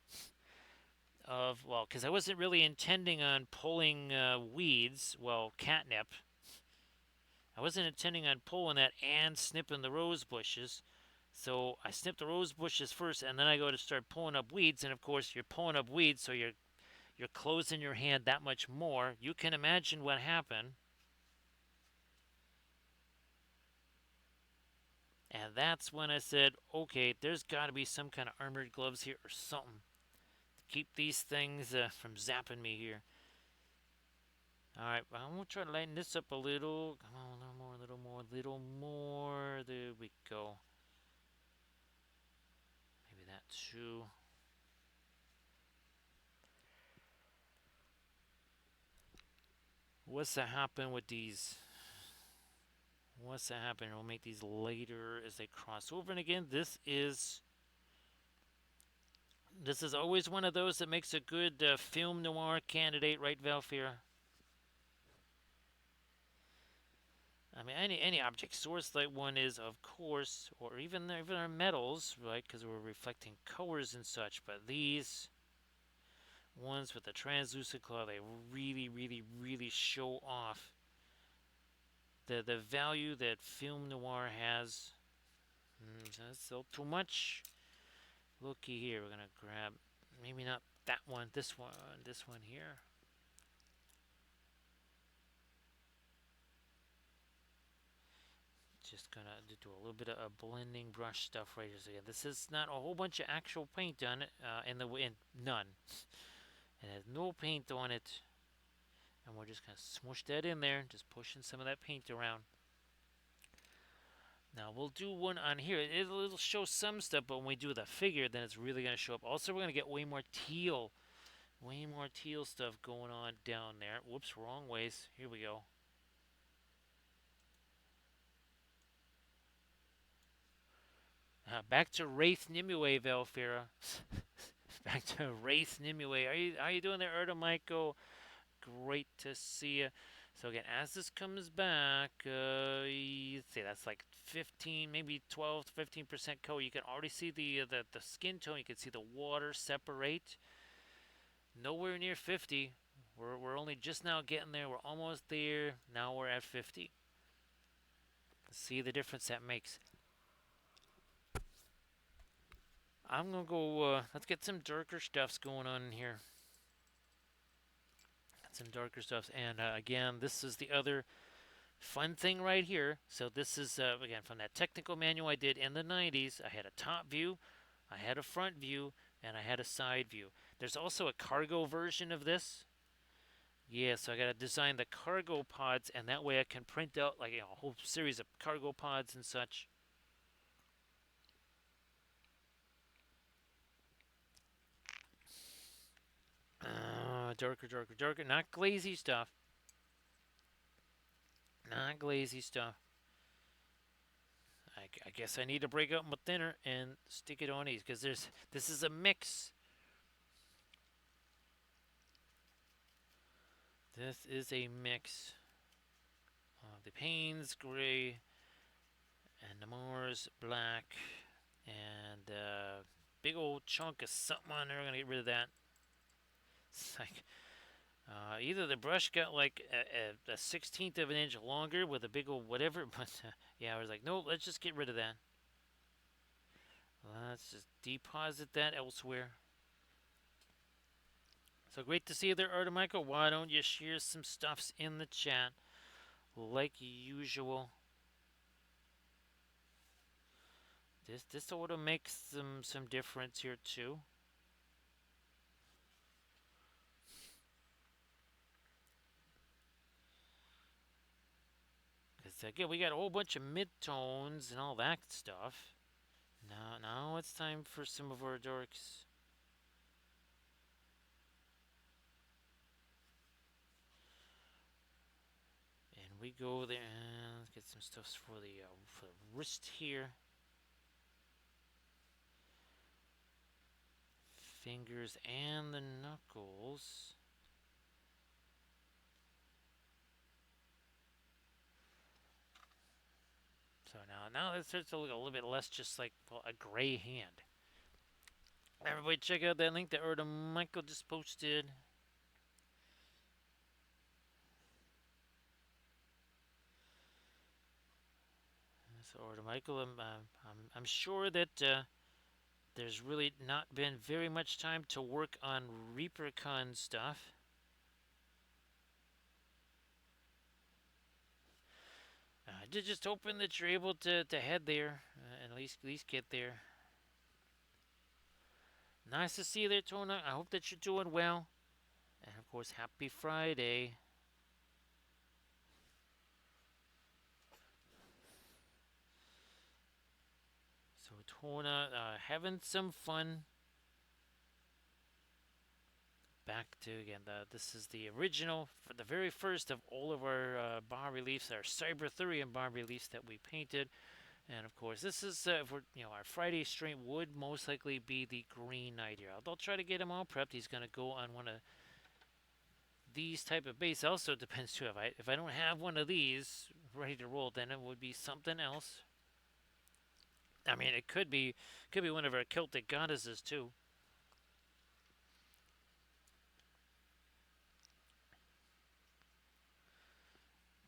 of, well, because I wasn't really intending on pulling weeds, well, catnip. I wasn't intending on pulling that and snipping the rose bushes. So I snipped the rose bushes first, and then I go to start pulling up weeds. And of course, you're pulling up weeds, so you're closing your hand that much more. You can imagine what happened. And that's when I said, okay, there's got to be some kind of armored gloves here or something to keep these things from zapping me here. All right, I'm gonna try to lighten this up a little. Come on, a little more, a little more, a little more. There we go. Maybe that too. What's that happen with these? What's that happen? We'll make these later as they cross over. And again, this is always one of those that makes a good film noir candidate, right, Valfira? I mean, any object source like one is, of course, or even our metals, right? Because we're reflecting colors and such. But these ones with the translucent color, they really, really, really show off the value that film noir has. That's still too much. Looky here, we're gonna grab maybe not that one, this one here. Just gonna do a little bit of blending brush stuff right here. So again, this is not a whole bunch of actual paint on it, none. It has no paint on it, and we're just gonna smush that in there, just pushing some of that paint around. Now we'll do one on here. It'll show some stuff, but when we do the figure, then it's really gonna show up. Also, we're gonna get way more teal stuff going on down there. Whoops, wrong ways. Here we go. Back to Wraith Nimue, Velfira. Back to Wraith Nimue. Are you doing there, Erda Michael? Great to see you. So again, as this comes back, you'd say that's like 15, maybe 12 to 15% color. You can already see the skin tone. You can see the water separate. Nowhere near 50. We're only just now getting there. We're almost there. Now we're at 50. See the difference that makes. I'm gonna go. Let's get some darker stuffs going on in here. Some darker stuffs, and again, this is the other Fun thing right here. So this is again from that technical manual I did in the 90s. I had a top view, I had a front view, and I had a side view. There's also a cargo version of this. Yeah, so I got to design the cargo pods, and that way I can print out like a whole series of cargo pods and such. Darker, darker, darker. Not glazy stuff. Not glazy stuff. I guess I need to break up my thinner and stick it on these because this is a mix. This is a mix of the Payne's gray and the Moore's black and big old chunk of something on there. I'm gonna get rid of that. It's like either the brush got like a 16th of an inch longer with a big old whatever, but yeah, I was like, no, let's just get rid of that. Let's just deposit that elsewhere. So great to see you there, Artemichael. Why don't you share some stuffs in the chat like usual? This ought to make some difference here too. Because again, we got a whole bunch of midtones and all that stuff. Now it's time for some of our darks. And we go there. Let's get some stuffs for the wrist here. Fingers and the knuckles. So now it starts to look a little bit less just like a gray hand. Everybody check out that link that Michael just posted. So Michael, I'm sure that there's really not been very much time to work on ReaperCon stuff. I did just hoping that you're able to head there and at least get there. Nice to see you there, Tona. I hope that you're doing well. And of course, happy Friday. So Tona, having some fun. Back to again, this is the original, for the very first of all of our bas reliefs, our Cyberthurian Bas Reliefs that we painted. And of course, this is for our Friday stream would most likely be the Green Knight here. I'll try to get him all prepped. He's going to go on one of these type of base. Also depends too if I don't have one of these ready to roll, then it would be something else. I mean, it could be one of our Celtic goddesses too.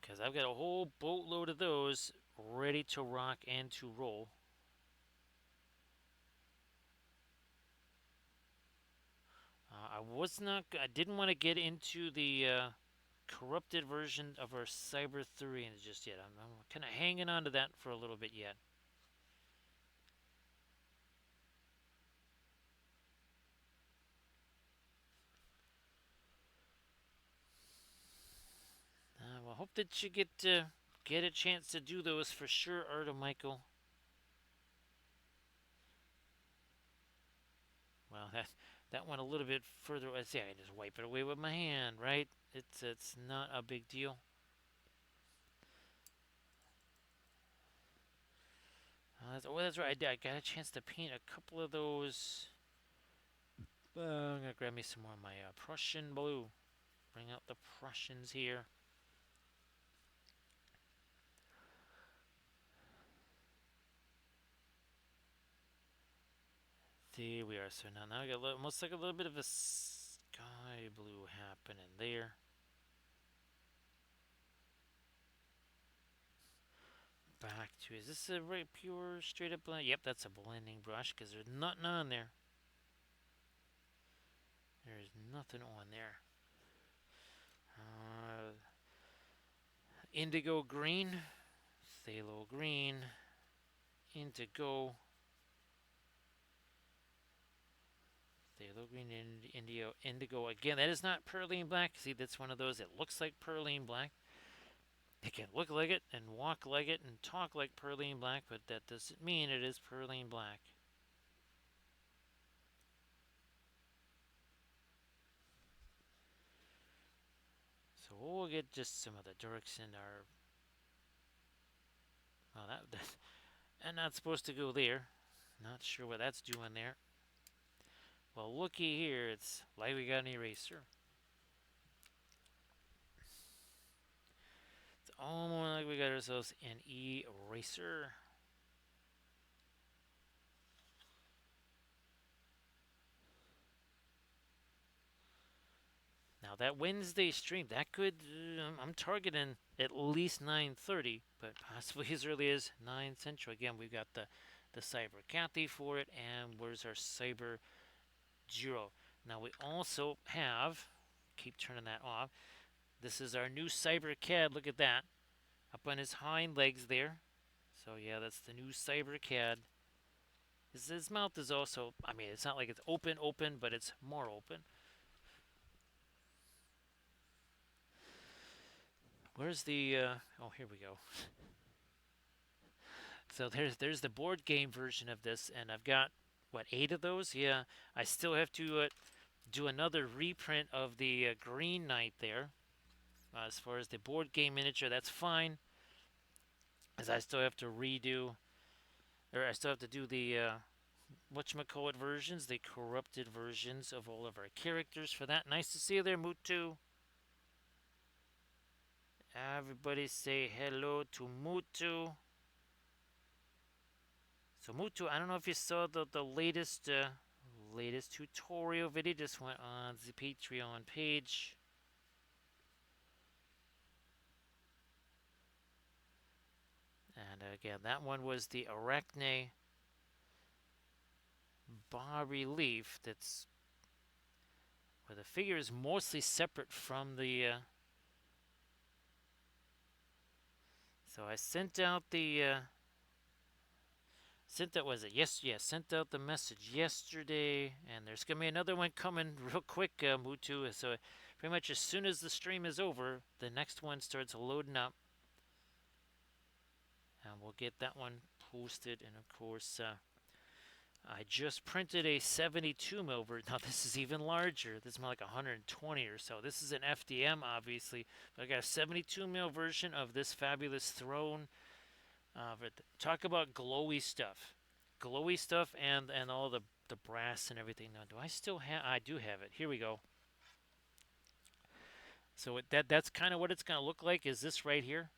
Because I've got a whole boatload of those ready to rock and to roll. I didn't want to get into the corrupted version of our Cyberthurians just yet. I'm kind of hanging on to that for a little bit yet. Well, I hope that you get a chance to do those for sure, Michael. Well, that went a little bit further. I say I can just wipe it away with my hand, right? It's not a big deal. That's right. I got a chance to paint a couple of those. I'm gonna grab me some more of my Prussian blue. Bring out the Prussians here. There we are. So now I got almost like a little bit of a sky blue happening there. Back to, is this a right pure straight up blend? Yep, that's a blending brush because there's nothing on there. There's nothing on there. indigo green, phthalo green, indigo, phthalo green, indigo again. That is not perylene black. See, that's one of those that looks like perylene black. It can look like it and walk like it and talk like perylene black, but that doesn't mean it is perylene black. So we'll get just some of the dorks in our. Well, that and not supposed to go there. Not sure what that's doing there. Well, looky here. It's like we got an eraser. It's almost like we got ourselves an eraser. Now that Wednesday stream, that could I'm targeting at least 9:30, but possibly as early as 9 Central. Again, we've got the Cyber Kathy for it, and where's our Cyber Giro? Now we also have, keep turning that off. This is our new Cyber Cad. Look at that, up on his hind legs there. So yeah, that's the new Cyber Cad. His mouth is also, I mean, it's not like it's open, but it's more open. Where's the? Oh, here we go. So there's the board game version of this, and I've got what 8 of those. Yeah, I still have to do another reprint of the Green Knight there. As far as the board game miniature, that's fine, as I still have to redo, or I still have to do the whatchamacallit versions, the corrupted versions of all of our characters for that. Nice to see you there, Mutu. Everybody say hello to Mutu. So Mutu, I don't know if you saw the latest tutorial video. Just went on the Patreon page. And again, that one was the Arachne Bas Relief. That's where the figure is mostly separate from the. So I sent out the. Sent out, was it? Yes, sent out the message yesterday, and there's gonna be another one coming real quick, Mutu. So pretty much as soon as the stream is over, the next one starts loading up, and we'll get that one posted. And of course, I just printed a 72 mil version. Now this is even larger. This is more like 120 or so. This is an FDM, obviously, but I got a 72 mil version of this fabulous throne. But talk about glowy stuff, and all the brass and everything. Now, do I still have? I do have it. Here we go. So that's kind of what it's gonna look like. Is this right here?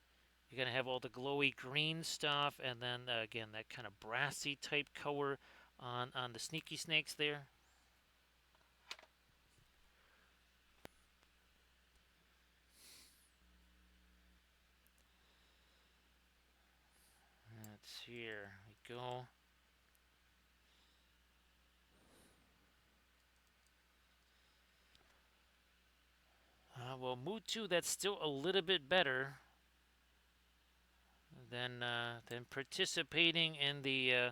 You're gonna have all the glowy green stuff, and then again that kind of brassy type color on the sneaky snakes there. That's here we go. Well, Mutu, that's still a little bit better than participating in the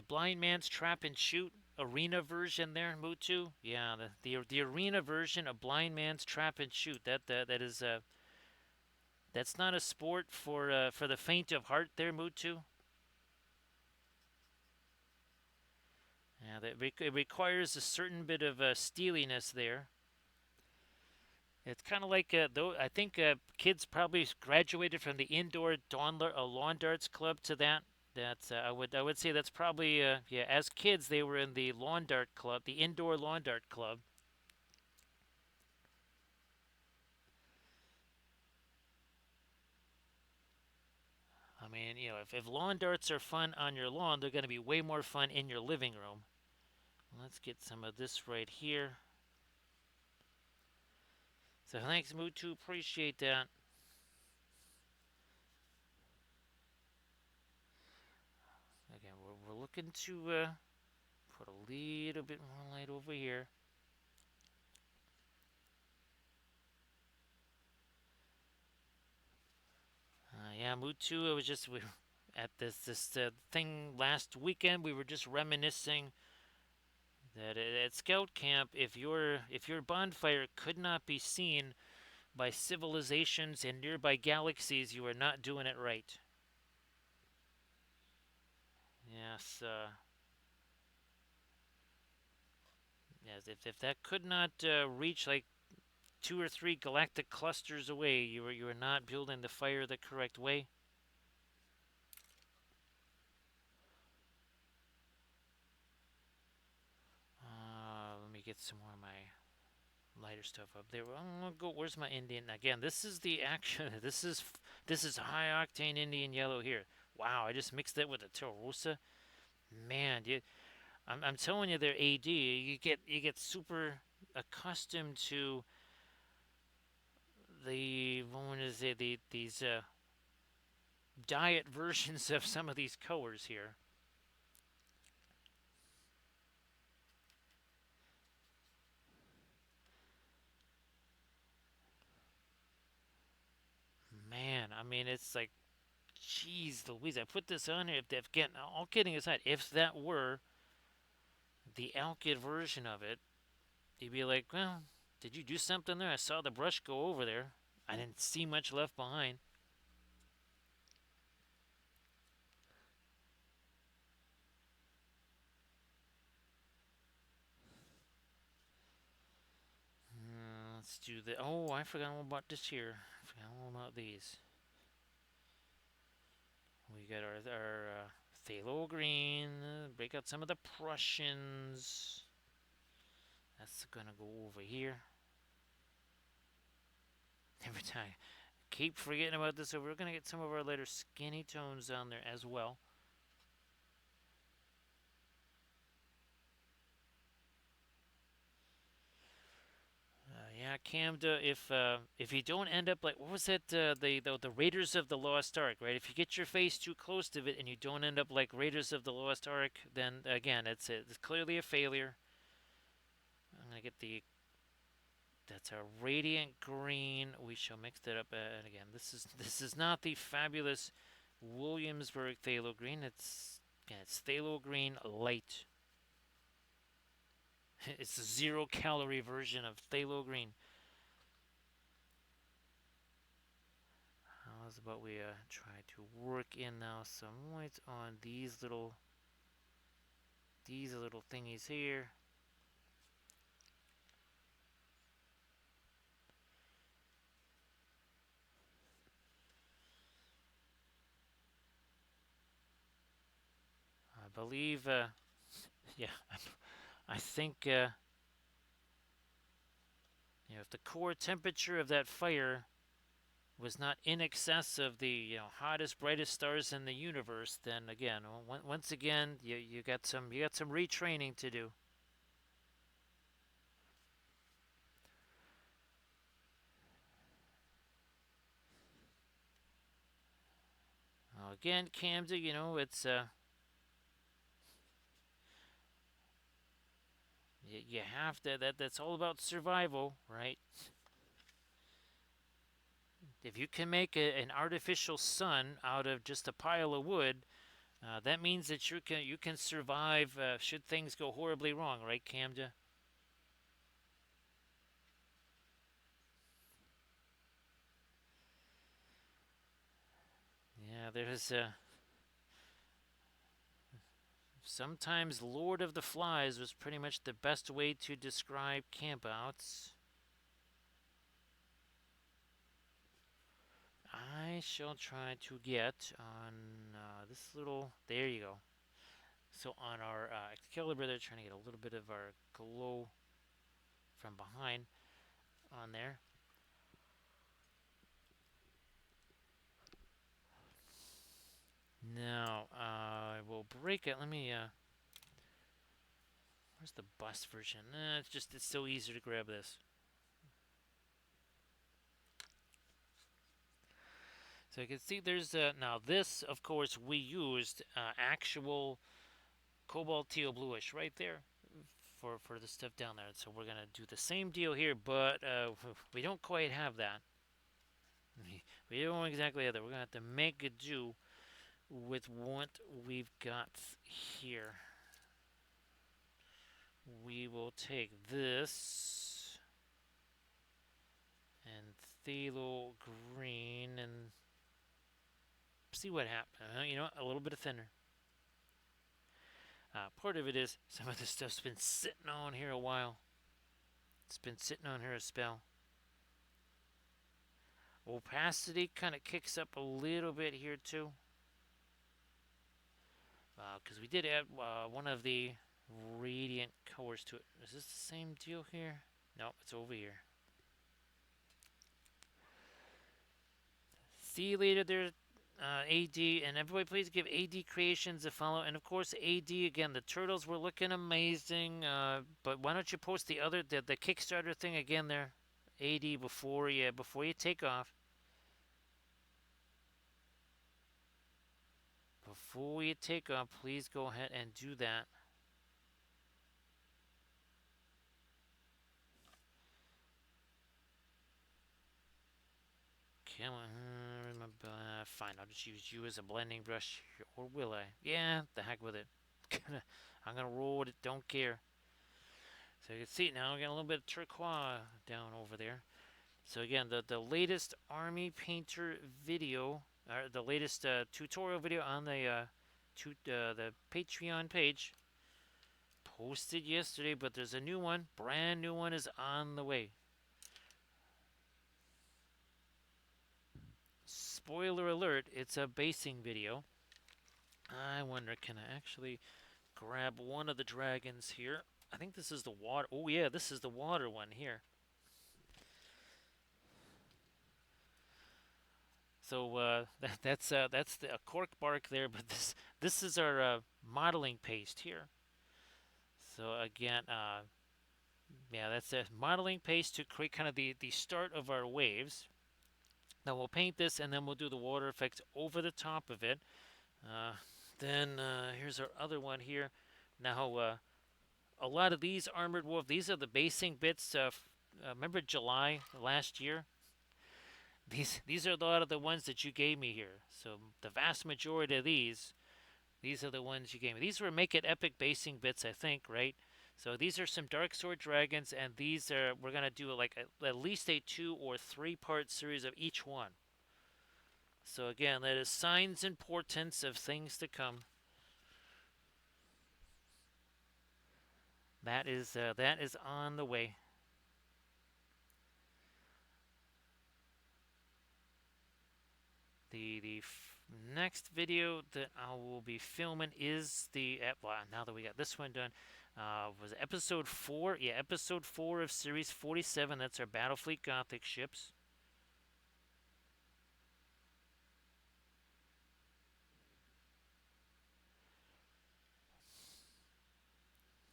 blind man's trap and shoot arena version there, Mutu. Yeah, the arena version of blind man's trap and shoot. That is that's not a sport for the faint of heart there, Mutu. Yeah, it requires a certain bit of steeliness there. It's kind of like, though I think kids probably graduated from the indoor lawn darts club to that. That's I would say that's probably yeah. As kids, they were in the lawn dart club, the indoor lawn dart club. I mean, if lawn darts are fun on your lawn, they're going to be way more fun in your living room. Let's get some of this right here. So thanks, Mutu. Appreciate that. Again, we're looking to put a little bit more light over here. Yeah, Mutu. It was just we at this thing last weekend. We were just reminiscing that at scout camp, if your bonfire could not be seen by civilizations in nearby galaxies, you are not doing it right. Yes, yes. If that could not reach like 2 or 3 galactic clusters away, you are not building the fire the correct way. Let me get some more of my lighter stuff up there. I'm gonna go. Where's my Indian again? This is the action. This is high octane Indian yellow here. Wow, I just mixed that with the Torosa. Man, I'm telling you, there, AD. You get super accustomed to the what is it? These diet versions of some of these colors here. Man, I mean, it's like, jeez Louise, I put this on here. If again, all kidding aside, if that were the Alkyd version of it, you'd be like, well, did you do something there? I saw the brush go over there. I didn't see much left behind. Let's do the. Oh, I forgot all about this here. I forgot all about these. We got our phthalo green. Break out some of the Prussians. That's gonna go over here. Every time, keep forgetting about this. So we're gonna get some of our lighter skinny tones on there as well. Yeah, Camda. If you don't end up like what was it? The Raiders of the Lost Ark, right? If you get your face too close to it and you don't end up like Raiders of the Lost Ark, then again, it's clearly a failure. I'm gonna get the. That's a radiant green. We shall mix that up. And again, this is not the fabulous Williamsburg phthalo green. It's phthalo green light. It's a 0 calorie version of phthalo green. How's about we try to work in now some whites on these little thingies here. I believe, yeah, I think, if the core temperature of that fire was not in excess of the hottest, brightest stars in the universe, then again, once again, you got some retraining to do. Now, again, Camden, it's you have to that's all about survival, right? If you can make an artificial sun out of just a pile of wood, that means that you can survive should things go horribly wrong, right, Camda? Yeah, there's sometimes Lord of the Flies was pretty much the best way to describe campouts. I shall try to get on this little. There you go. So on our Excalibur, they're trying to get a little bit of our glow from behind on there. Now, I will break it. Let me, where's the bus version? It's so easy to grab this. So you can see there's, now this, of course, we used actual cobalt teal bluish right there for the stuff down there. So we're going to do the same deal here, but we don't quite have that. We don't exactly have that. We're gonna have to make a do with what we've got here. We will take this and phthalo green and see what happens. You know, a little bit of thinner. Part of it is some of this stuff's been sitting on here a while. It's been sitting on here a spell. Opacity kind of kicks up a little bit here too. Because we did add one of the radiant colors to it. Is this the same deal here? No, it's over here. See you later there, AD. And everybody please give AD Creations a follow. And of course, AD, again, the turtles were looking amazing. But why don't you post the Kickstarter thing again there, AD, before you take off. Before you take off, please go ahead and do that. Come on, remember, fine, I'll just use you as a blending brush, or will I? Yeah, the heck with it. I'm gonna roll with it, don't care. So you can see now we got a little bit of turquoise down over there. So again, the latest Army Painter video, or the latest tutorial video on the Patreon page, posted yesterday, but there's a new one, brand new one is on the way. Spoiler alert, it's a basing video. I wonder, can I actually grab one of the dragons here? I think this is the water. Oh yeah, this is the water one here. So that's the cork bark there, but this is our modeling paste here. So again, yeah, that's a modeling paste to create kind of the start of our waves. Now we'll paint this, and then we'll do the water effects over the top of it. Then here's our other one here. Now a lot of these armored wolf, these are the basing bits. Remember July last year? These are a lot of the ones that you gave me here. So the vast majority of these are the ones you gave me. These were Make It Epic basing bits, I think, right? So these are some Dark Sword dragons, and these are, we're gonna do like at least a 2 or 3 part series of each one. So again, that is signs and portents of things to come. That is on the way. The next video that I will be filming is well, now that we got this one done, was episode 4. Yeah, episode 4 of series 47. That's our Battlefleet Gothic ships.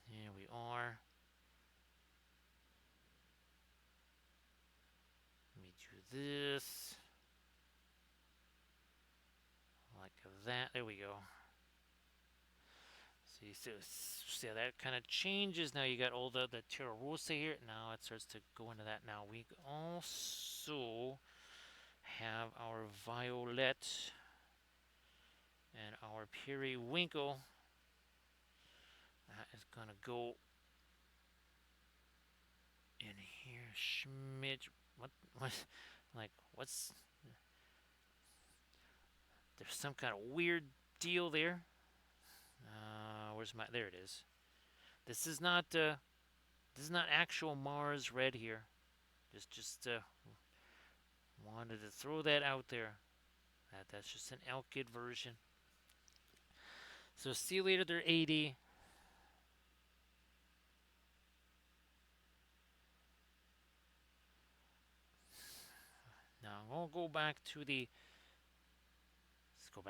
Here we are. Let me do this. Like that. There we go. See how that kind of changes. Now you got all the Terra Rosa here. Now it starts to go into that. Now we also have our Violet and our Periwinkle. That is gonna go in here. Schmidt. What? Like, what's. There's some kind of weird deal there. Where's my? There it is. This is not actual Mars red here. Just wanted to throw that out there. That's just an Alkyd version. So see you later there, 80. Now I'm gonna go back to the. Let's go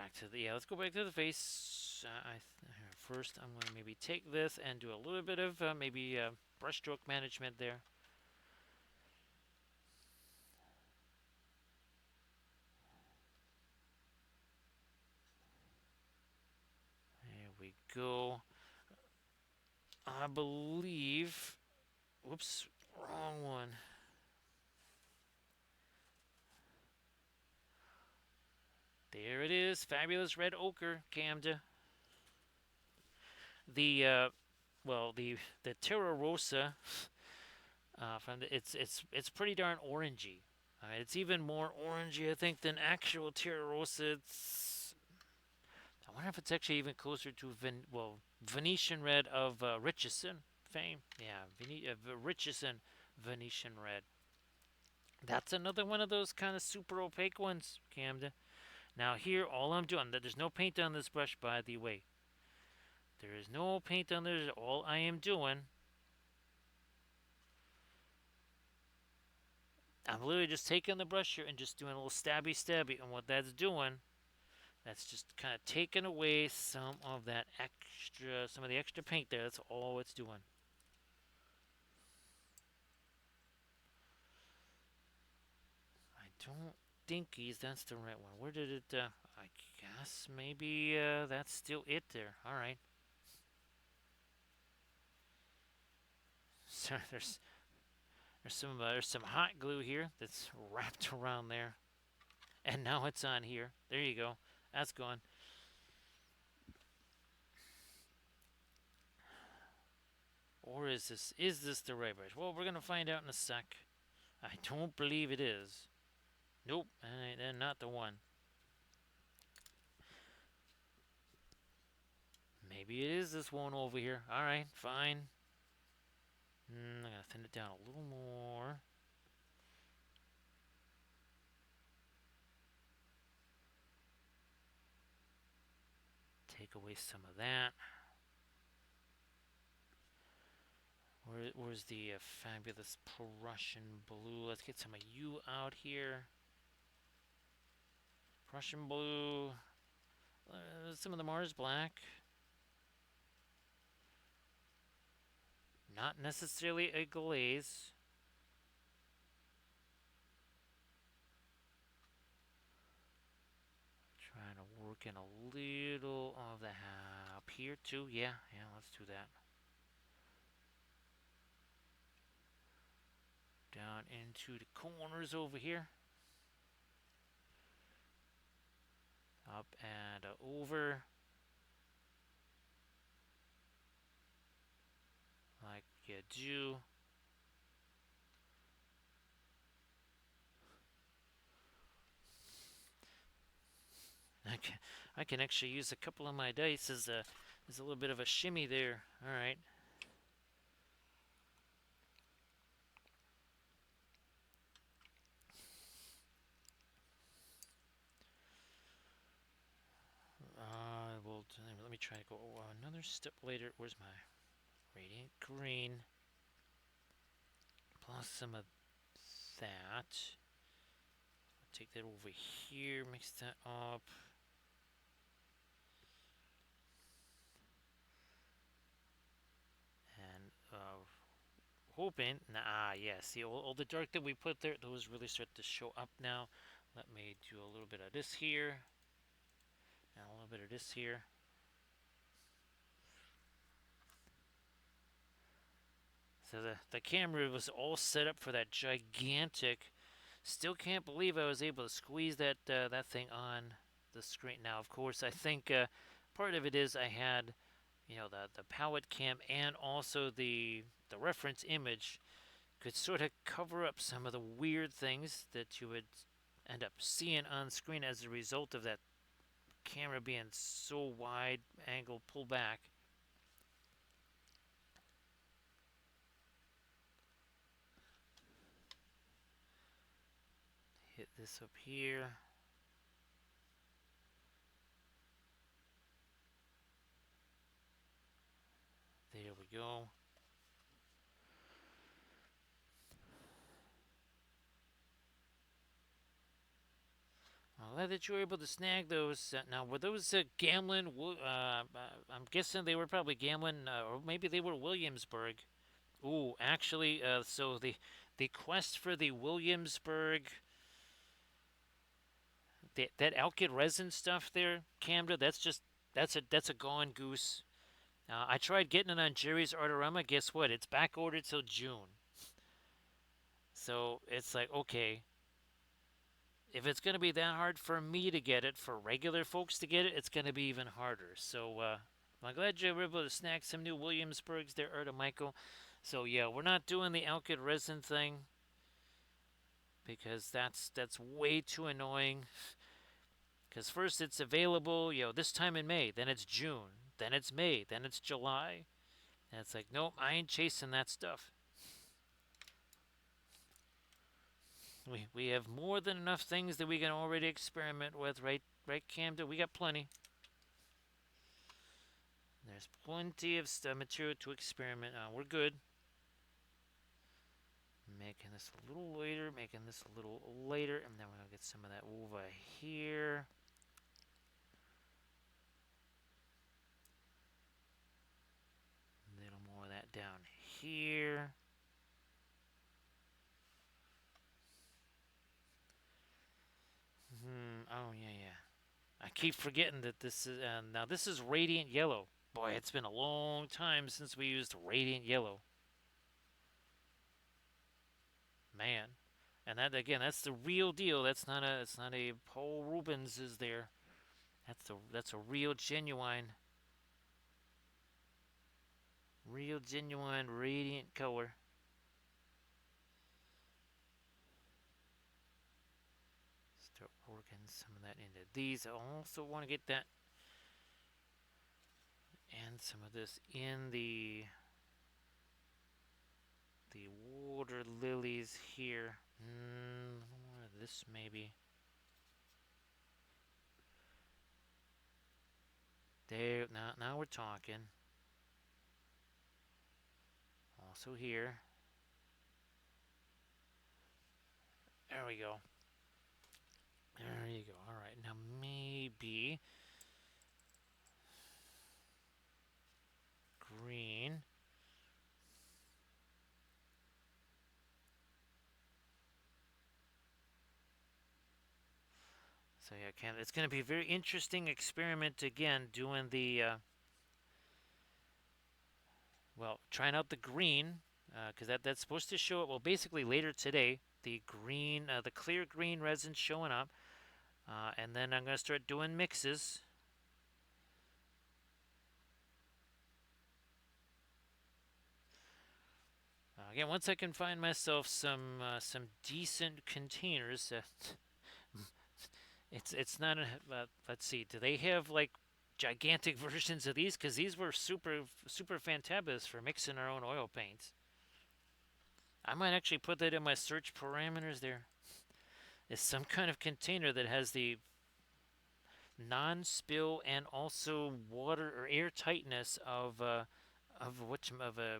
back to the face. First, I'm going to maybe take this and do a little bit of maybe brushstroke management there. There we go. I believe. Whoops, wrong one. There it is, fabulous red ochre, Camda. The the Terra Rosa from it's pretty darn orangey. It's even more orangey, I think, than actual Terra Rosa. I wonder if it's actually even closer to Venetian red of Richardson fame. Yeah, Richardson Venetian red. That's another one of those kind of super opaque ones, Camden. Now here, all I'm doing, there's no paint on this brush, by the way. There is no paint on there. All I am doing, I'm literally just taking the brush here and just doing a little stabby. And what that's doing, that's just kind of taking away some of that extra, some of the extra paint there. That's all it's doing. I don't think that's the right one. Where did it, I guess maybe that's still it there. All right. So there's some hot glue here that's wrapped around there, and now it's on here. There you go. That's gone. Or is this the right brush? Well, we're gonna find out in a sec. I don't believe it is. Nope, and not the one. Maybe it is this one over here. All right, fine. I'm gonna thin it down a little more. Take away some of that. Where's the fabulous Prussian blue? Let's get some of you out here. Prussian blue. Some of the Mars black. Not necessarily a glaze. Trying to work in a little of the up here too. Yeah, let's do that. Down into the corners over here. Up and over. Like you do. I can actually use a couple of my dice as a little bit of a shimmy there. All right. Let me try to go another step later. Where's my radiant green? Plus some of that. Take that over here, mix that up. And hoping, yeah, see all the dark that we put there, those really start to show up now. Let me do a little bit of this here, and a little bit of this here. So the camera was all set up for that gigantic. Still can't believe I was able to squeeze that thing on the screen. Now, of course, I think part of it is I had, the palette cam and also the reference image could sort of cover up some of the weird things that you would end up seeing on screen as a result of that camera being so wide angle pull back. Hit this up here. There we go. I'm glad that you were able to snag those. Now, were those Gamlin? I'm guessing they were probably Gamlin, or maybe they were Williamsburg. Ooh, actually, so the quest for the Williamsburg, that alkyd resin stuff there, Camda, that's a gone goose. I tried getting it on Jerry's Artorama. Guess what? It's back ordered till June. So it's like, okay, if it's going to be that hard for me to get it, for regular folks to get it, it's going to be even harder. So I'm glad you were able to snag some new Williamsburgs there, Erda Michael. So yeah, we're not doing the alkyd resin thing because that's way too annoying. Because first it's available, this time in May, then it's June, then it's May, then it's July, and it's like, nope, I ain't chasing that stuff. We have more than enough things that we can already experiment with, right, Camden? We got plenty. There's plenty of material to experiment on. We're good. Making this a little later, making this a little later, and then we're going to get some of that over here. A little more of that down here. Oh, yeah. I keep forgetting that this is, now this is radiant yellow. Boy, it's been a long time since we used radiant yellow. Man. And that again, that's the real deal. It's not a Paul Rubens is there. That's a real genuine radiant color. Start working some of that into these. I also want to get that and some of this in the water lilies here. This maybe. There, now we're talking. Also here. There we go. There you go. All right, now maybe green. So yeah, it's going to be a very interesting experiment again, doing the trying out the green, because that's supposed to show up. Well, basically later today, the green, the clear green resin showing up, and then I'm going to start doing mixes. Again, once I can find myself some decent containers, it's not a. Let's see, do they have like gigantic versions of these? Because these were super fantabulous for mixing our own oil paints. I might actually put that in my search parameters there. Is some kind of container that has the non-spill and also water or air tightness of a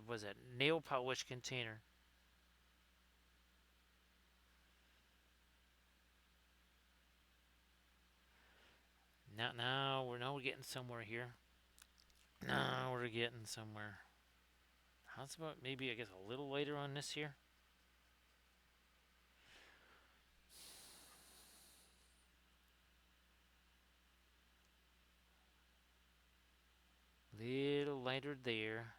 was it nail polish container. Now we're getting somewhere here. Now we're getting somewhere. How's about maybe I guess a little later on this here? Little lighter there.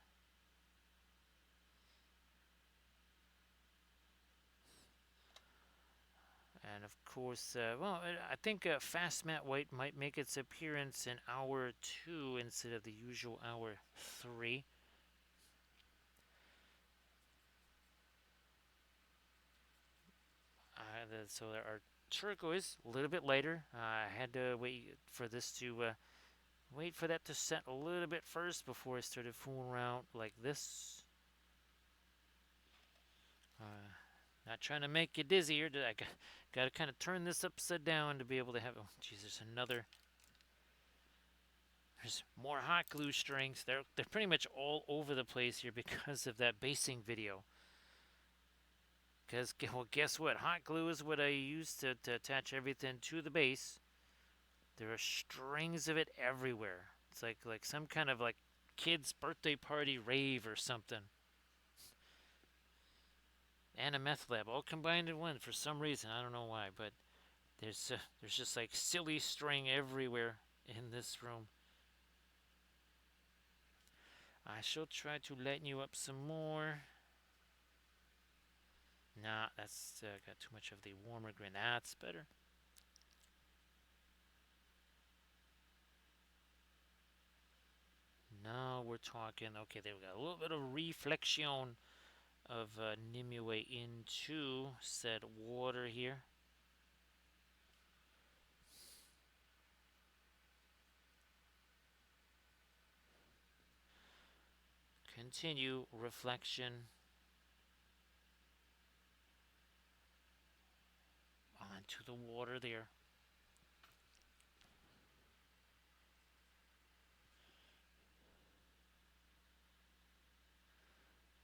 And of course, I think Fast Matte White might make its appearance in hour 2 instead of the usual hour 3. So there are turquoise a little bit later. I had to wait for that to set a little bit first before I started fooling around like this. Not trying to make you dizzy here. I got to kind of turn this upside down to be able to have. Oh, jeez, there's another. There's more hot glue strings. They're pretty much all over the place here because of that basing video. Because, well, guess what? Hot glue is what I use to attach everything to the base. There are strings of it everywhere. It's like some kind of like kid's birthday party rave or something. And a meth lab all combined in one for some reason. I don't know why, but there's just like silly string everywhere in this room. I shall try to lighten you up some more. Nah, that's got too much of the warmer green. That's better. Now we're talking. Okay, there we go. A little bit of reflection of Nimue into said water here. Continue reflection onto the water there.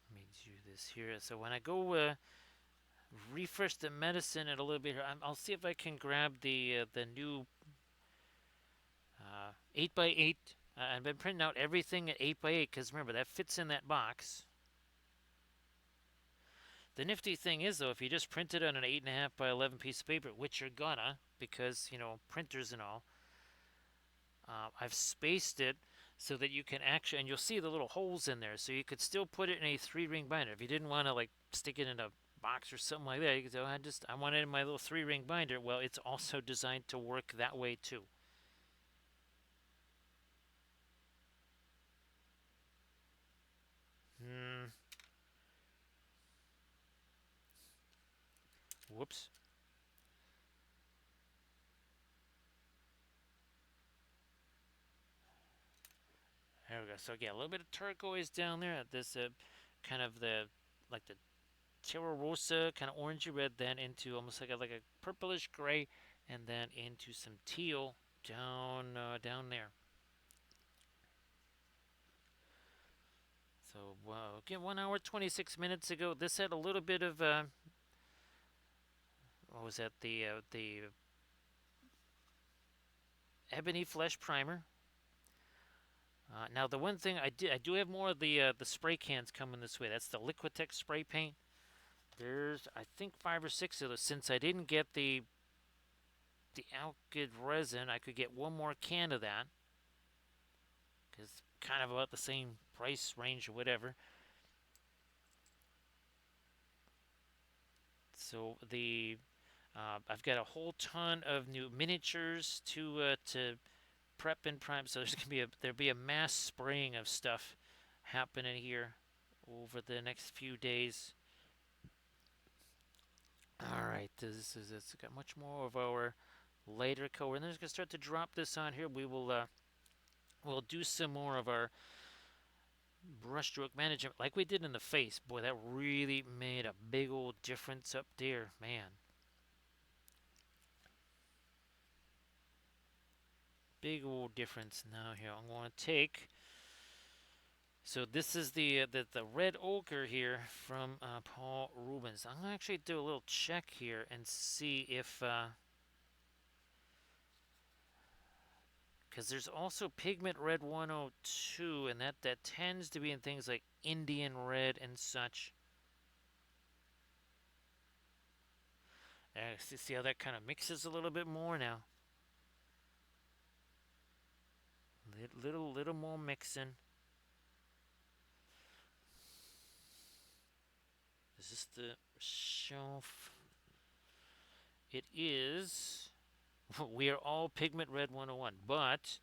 Let me do this here. So when I go refresh the medicine in a little bit here, I'll see if I can grab the new 8 by 8. I've been printing out everything at 8 by 8 because remember that fits in that box. The nifty thing is, though, if you just print it on an 8.5 by 11 piece of paper, which you're gonna, because, you know, printers and all, I've spaced it so that you can actually, and you'll see the little holes in there, so you could still put it in a 3-ring binder. If you didn't want to, like, stick it in a box or something like that, you could say, oh, I want it in my little 3-ring binder. Well, it's also designed to work that way, too. Hmm. Whoops. There we go. So yeah, a little bit of turquoise down there. This kind of the like the terra rosa, kind of orangey red, then into almost like a purplish gray, and then into some teal down there. So again, 1 hour 26 minutes ago, this had a little bit of what was that? The ebony flesh primer. Now the one thing I do have more of the spray cans coming this way. That's the Liquitex spray paint. There's I think 5 or 6 of those. Since I didn't get the alkyd resin, I could get one more can of that because kind of about the same price range or whatever. So I've got a whole ton of new miniatures to prep and prime. So there'll be a mass spraying of stuff happening here over the next few days. All right, it's got much more of our lighter color, and then just gonna start to drop this on here. We'll do some more of our brushstroke management like we did in the face. Boy, that really made a big old difference up there, man. Big old difference. Now here, I'm going to take. So this is the red ochre here from Paul Rubens. I'm gonna actually do a little check here and see if because there's also pigment red 102, and that tends to be in things like Indian red and such. See how that kind of mixes a little bit more now. Little more mixing. Is this the shelf? It is. We are all pigment red 101, but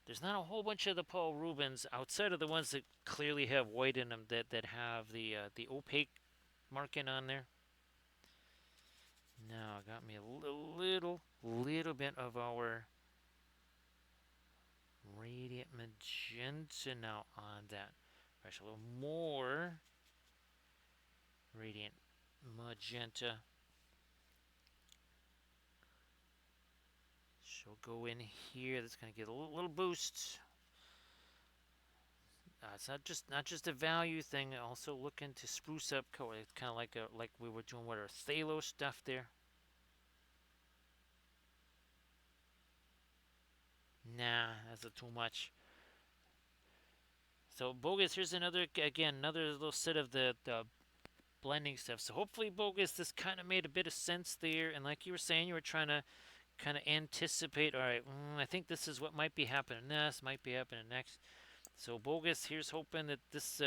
there's not a whole bunch of the Paul Rubens outside of the ones that clearly have white in them that have the opaque marking on there. Now got me a little bit of our radiant magenta now on that. Actually, a little more radiant magenta. So go in here. That's gonna get a little boost. It's not just a value thing. Also looking to spruce up color. It's kind of like we were doing with our phthalo stuff there. Nah, that's too much. So Bogus, here's another little set of the blending stuff. So hopefully Bogus, this kind of made a bit of sense there. And like you were saying, you were trying to kind of anticipate. All right, I think this is what might be happening next, might be happening next. So Bogus, here's hoping that this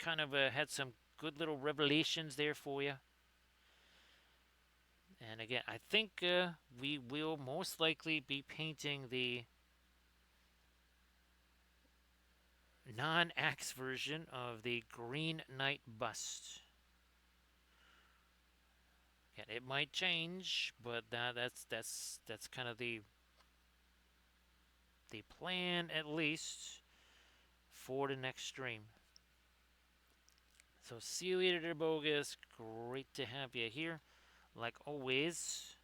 kind of had some good little revelations there for you. And again, I think we will most likely be painting the non-axe version of the Green Knight bust. Yeah, it might change, but that's kind of the plan, at least for the next stream. So see you later, Bogus. Great to have you here, like always.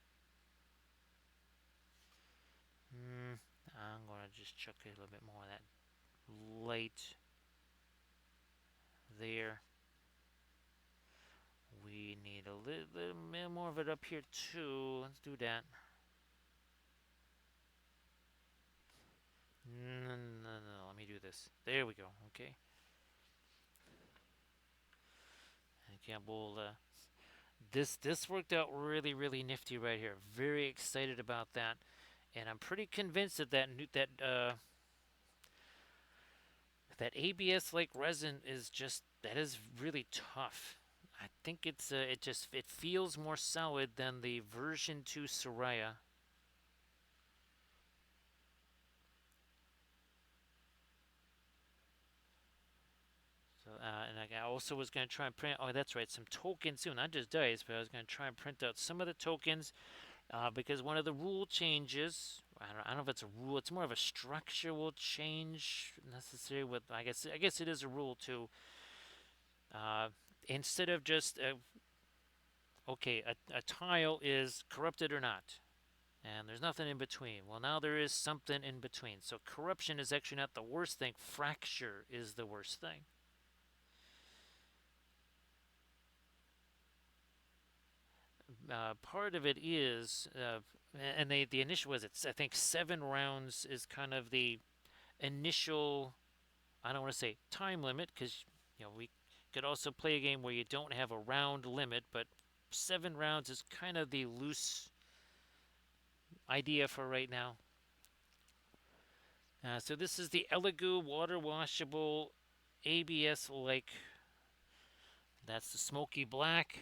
I'm gonna just chuck a little bit more of that light there. We need a little bit more of it up here too. Let's do that. No. Let me do this. There we go. Okay. Okay, this worked out really nifty right here. Very excited about that, and I'm pretty convinced that that ABS like resin is really tough. I think it feels more solid than the version 2 Soraya. So and I also was going to try and print. Oh, that's right, some tokens too, not just dice, but I was going to try and print out some of the tokens because one of the rule changes. I don't know if it's a rule. It's more of a structural change necessary. With I guess it is a rule too. Instead of just okay, a tile is corrupted or not, and there's nothing in between. Well, now there is something in between. So corruption is actually not the worst thing. Fracture is the worst thing. Part of it is, and the initial was it's I think 7 rounds is kind of the initial. I don't want to say time limit because we could also play a game where you don't have a round limit, but 7 rounds is kind of the loose idea for right now. So this is the Elegoo water washable ABS like. That's the smoky black.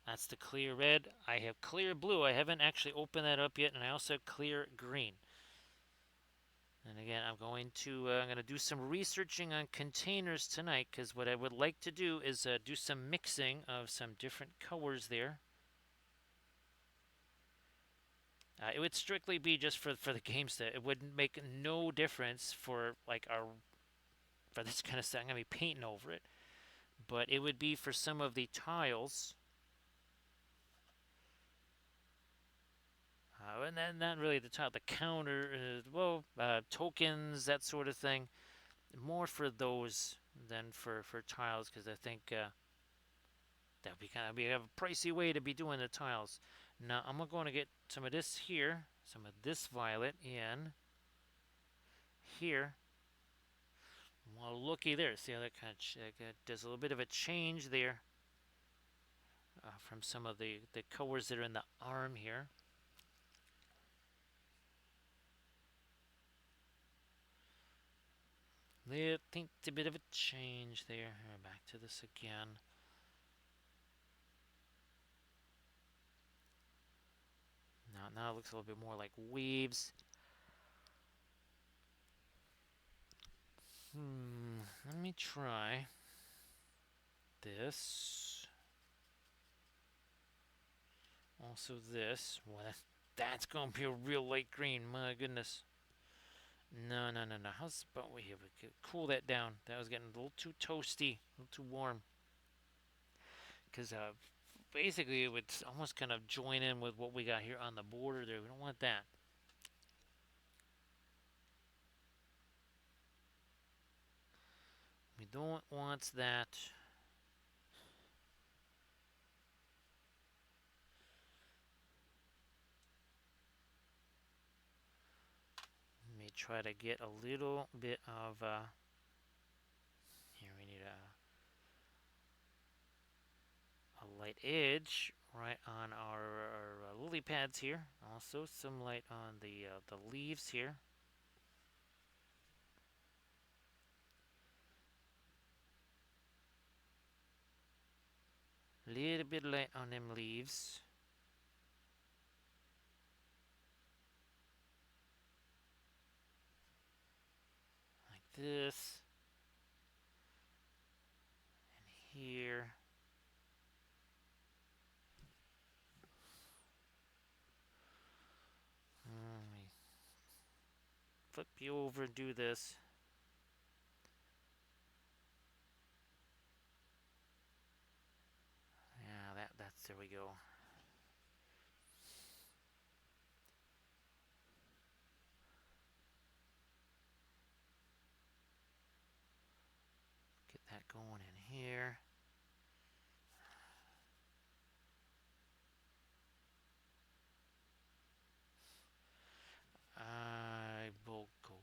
That's the clear red. I have clear blue. I haven't actually opened that up yet, and I also have clear green. And again, I'm going to do some researching on containers tonight because what I would like to do is do some mixing of some different colors there. It would strictly be just for the game set. It would make no difference for for this kind of stuff. I'm gonna be painting over it, but it would be for some of the tiles. And then not really the tile, the counter, tokens, that sort of thing. More for those than for tiles because I think that would be kind of a pricey way to be doing the tiles. Now I'm going to get some of this here, some of this violet in here. Well, looky there. See how that kind of does a little bit of a change there from some of the colors that are in the arm here. I think it's a bit of a change there. Back to this again. Now it looks a little bit more like waves. Let me try this. Also this. Well, that's going to be a real light green. My goodness. No. How's about we could cool that down? That was getting a little too toasty, a little too warm. Because basically it would almost kind of join in with what we got here on the border there. We don't want that. We don't want that. Let me try to get a little bit of here we need a light edge right on our lily pads here. Also some light on the leaves here. Little bit light on them leaves. Like this and here. Let me flip you over and do this. Yeah, that's there we go. Get that going in here. I will go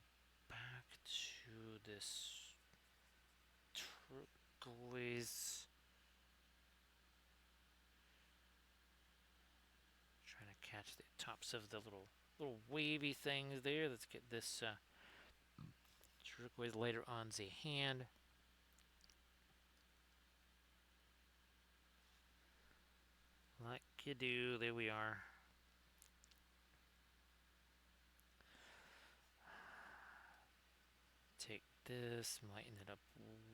back to this turquoise. Trying to catch the tops of the little wavy things there. Let's get this turquoise later on the hand. Like you do. There we are. Take this, lighten it up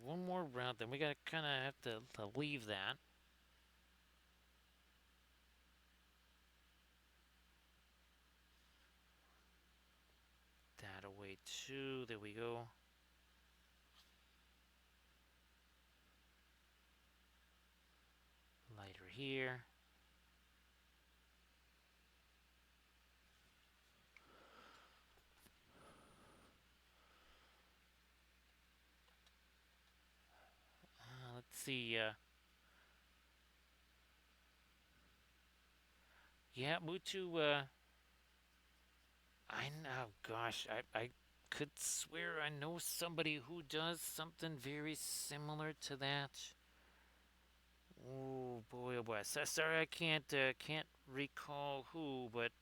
one more round. Then we gotta kind of have to leave that. That away too. There we go. Lighter here. Let's see. Yeah, Mutu. I know. Gosh, I could swear I know somebody who does something very similar to that. Oh boy, oh boy. Sorry, I can't recall who, but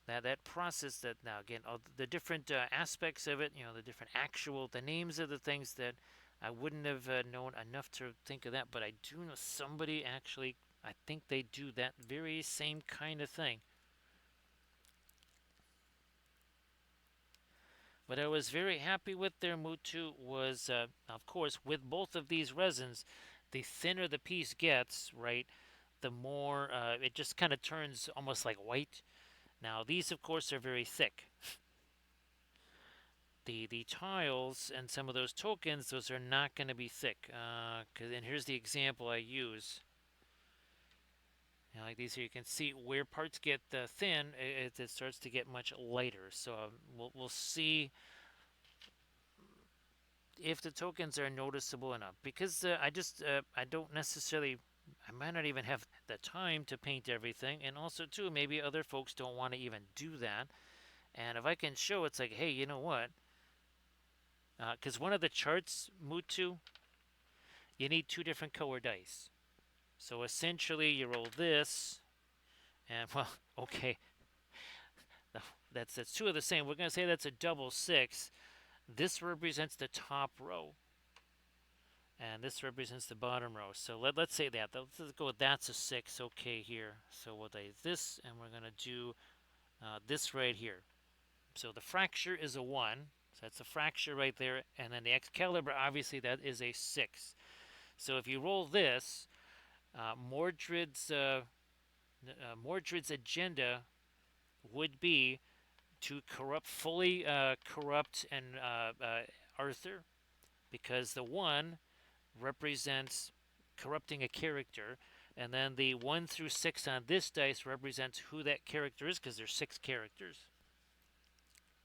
that process that now again all the different aspects of it, the different the names of the things that I wouldn't have known enough to think of that, but I do know somebody actually. I think they do that very same kind of thing. What I was very happy with their Mutu was, of course, with both of these resins, the thinner the piece gets, right, the more it just kind of turns almost like white. Now, these, of course, are very thick. The tiles and some of those tokens, those are not going to be thick. And here's the example I use. Like these here, you can see where parts get thin, it starts to get much lighter. So we'll see if the tokens are noticeable enough, because I don't necessarily, I might not even have the time to paint everything, and also too maybe other folks don't want to even do that. And if I can show, it's like, hey, you know what, because one of the charts, Mutu, you need two different color dice. So essentially you roll this, and well, okay, that's two of the same. We're going to say that's a double six. This represents the top row, and this represents the bottom row. So let's say that. Let's go with that's a 6, okay, here. So we'll do this, and we're going to do this right here. So the fracture is a 1, so that's a fracture right there, and then the Excalibur, obviously, that is a 6. So if you roll this, Mordred's agenda would be to fully corrupt and Arthur, because the 1 represents corrupting a character, and then the 1 through 6 on this dice represents who that character is, because there's 6 characters.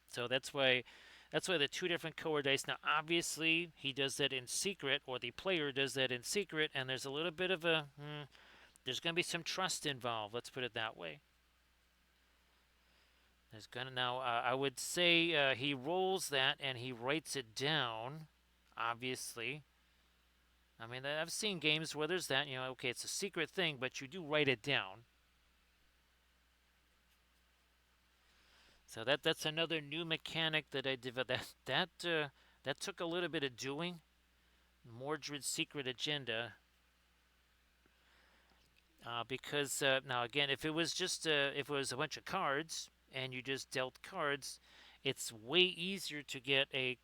So that's why the two different color dice. Now, obviously, he does that in secret, or the player does that in secret, and there's a little bit of there's going to be some trust involved. Let's put it that way. There's gonna now. I would say he rolls that and he writes it down. Obviously, I mean, I've seen games where there's that. Okay, it's a secret thing, but you do write it down. So that's another new mechanic that I developed. That took a little bit of doing. Mordred's secret agenda. Because now again, if it was just if it was a bunch of cards and you just dealt cards, it's way easier to get a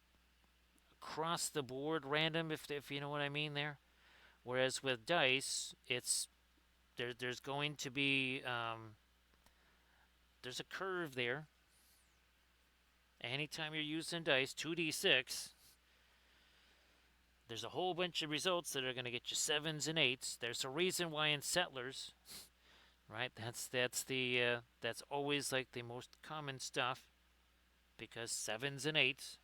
across the board random, if you know what I mean there. Whereas with dice, it's there's going to be there's a curve there. Anytime you're using dice, 2d6, there's a whole bunch of results that are going to get you sevens and eights. There's a reason why in settlers, right? That's always like the most common stuff because sevens and eights,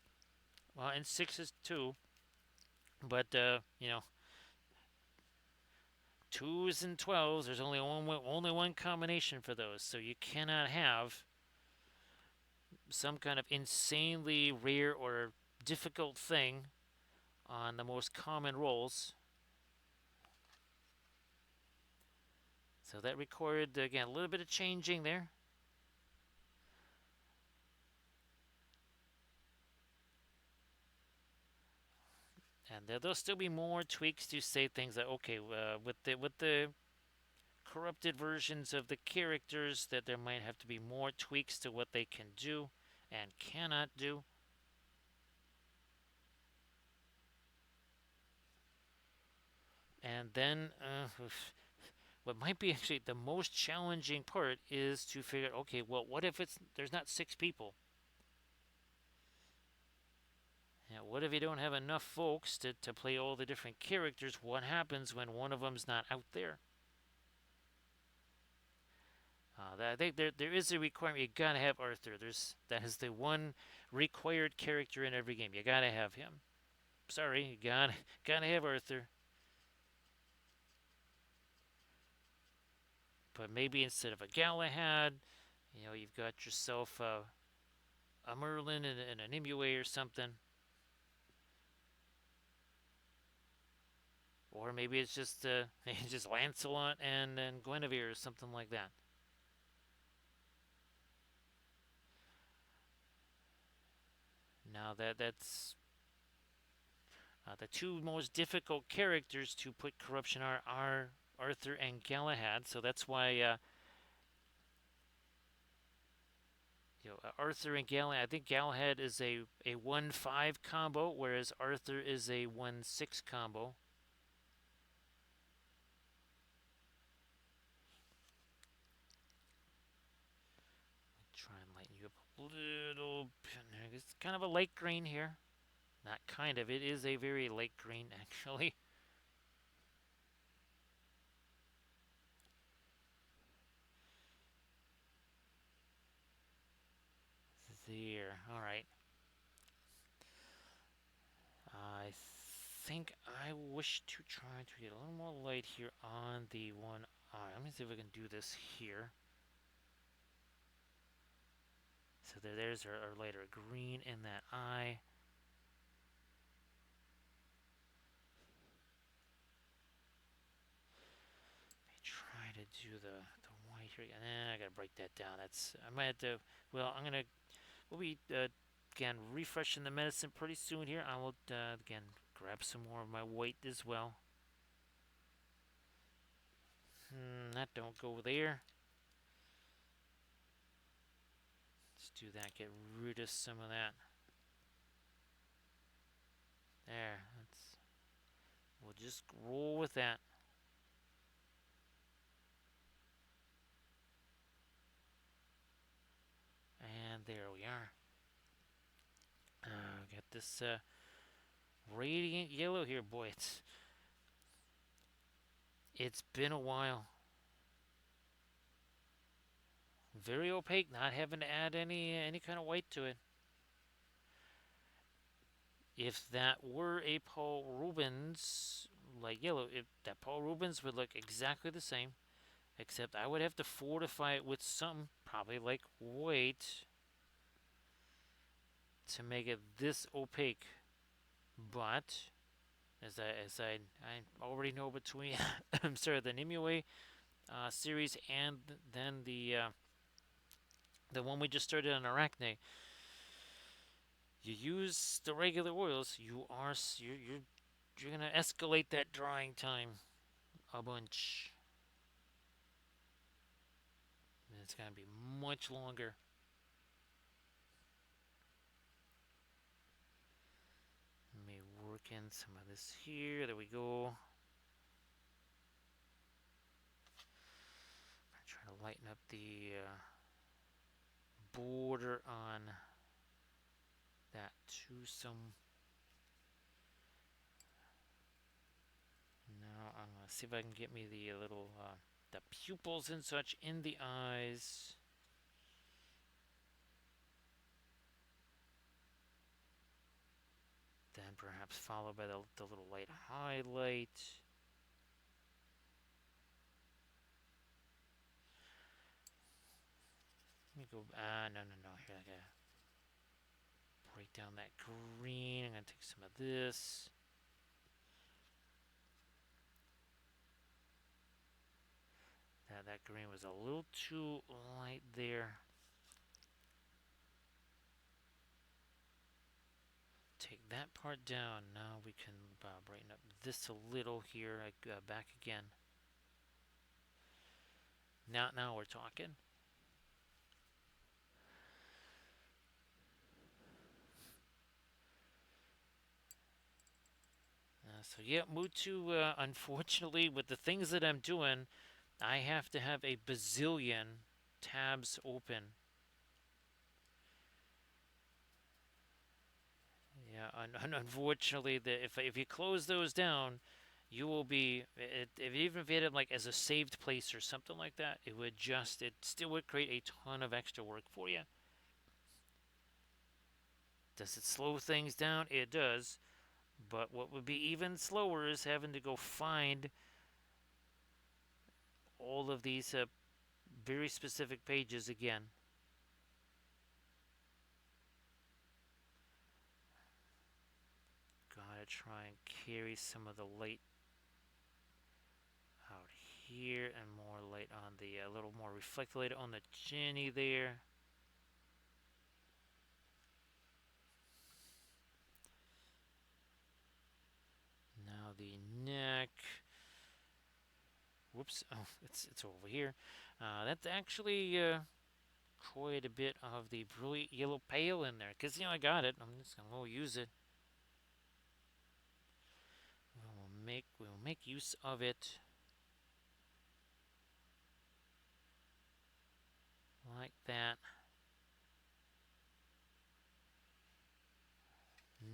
well, and sixes too. But twos and 12s. There's only one combination for those, so you cannot have some kind of insanely rare or difficult thing on the most common rolls. So that required, again, a little bit of changing there. And there'll still be more tweaks to say things like, okay, with the corrupted versions of the characters, that there might have to be more tweaks to what they can do and cannot do. And then, what might be actually the most challenging part is to figure, okay, well, what if there's not 6 people? What if you don't have enough folks to play all the different characters? What happens when one of them's not out there? I think there is a requirement. You gotta have Arthur. That is the one required character in every game. You gotta have him. Sorry, you gotta have Arthur. But maybe instead of a Galahad, you've got yourself a Merlin and a Nimue or something. Or maybe it's just just Lancelot and Guinevere or something like that. Now that's the two most difficult characters to put corruption are Arthur and Galahad. So that's why Arthur and Galahad. I think Galahad is a 1-5 combo, whereas Arthur is a 1-6 combo. Try and lighten you up a little bit. It's kind of a light green here. Not kind of. It is a very light green, actually. There. All right. I think I wish to try to get a little more light here on the one eye. Let me see if I can do this here. So there's our lighter green in that eye. Let me try to do the white here. I gotta break that down. I might have to. Well, we'll be again refreshing the medicine pretty soon here. I will again grab some more of my white as well. That don't go there. Let's do that. Get rid of some of that. There. We'll just roll with that. And there we are. Got this radiant yellow here, boy. It's been a while. Very opaque, not having to add any kind of white to it. If that were a Paul Rubens like yellow, that Paul Rubens would look exactly the same, except I would have to fortify it with something, probably like white, to make it this opaque. But as I already know, between I'm sorry, the Nimue series and then the one we just started on Arachne, you use the regular oils, you're gonna escalate that drying time a bunch. And it's gonna be much longer. work in some of this here. There we go. I'm trying to lighten up the border on that too. Now I'm gonna see if I can get me the little the pupils and such in the eyes. Then perhaps followed by the little light highlight. Let me go. No. Here, I gotta break down that green. I'm gonna take some of this. That green was a little too light there. Take that part down. Now we can brighten up this a little here. Back again. Now we're talking. So yeah, Mutu, unfortunately, with the things that I'm doing, I have to have a bazillion tabs open. Yeah, unfortunately, if you close those down, you will be even if you had it like as a saved place or something like that, it still would create a ton of extra work for you. Does it slow things down? It does. But what would be even slower is having to go find all of these very specific pages again. Gotta try and carry some of the light out here and more light on the a little more reflected light on the chinny there. Now the neck. Whoops! Oh, it's over here. That's actually quite a bit of the brilliant yellow pale in there, because I got it. I'm just gonna go use it. We'll make use of it like that.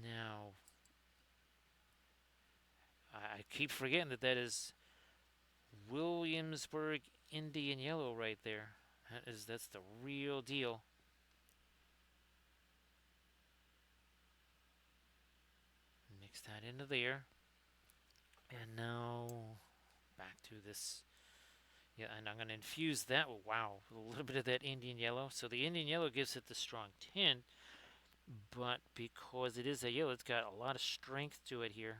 Now I keep forgetting that is Williamsburg Indian yellow right there. That's the real deal. Mix that into there. And now back to this. Yeah, and I'm going to infuse that. Wow, a little bit of that Indian yellow. So the Indian yellow gives it the strong tint, but because it is a yellow, it's got a lot of strength to it here.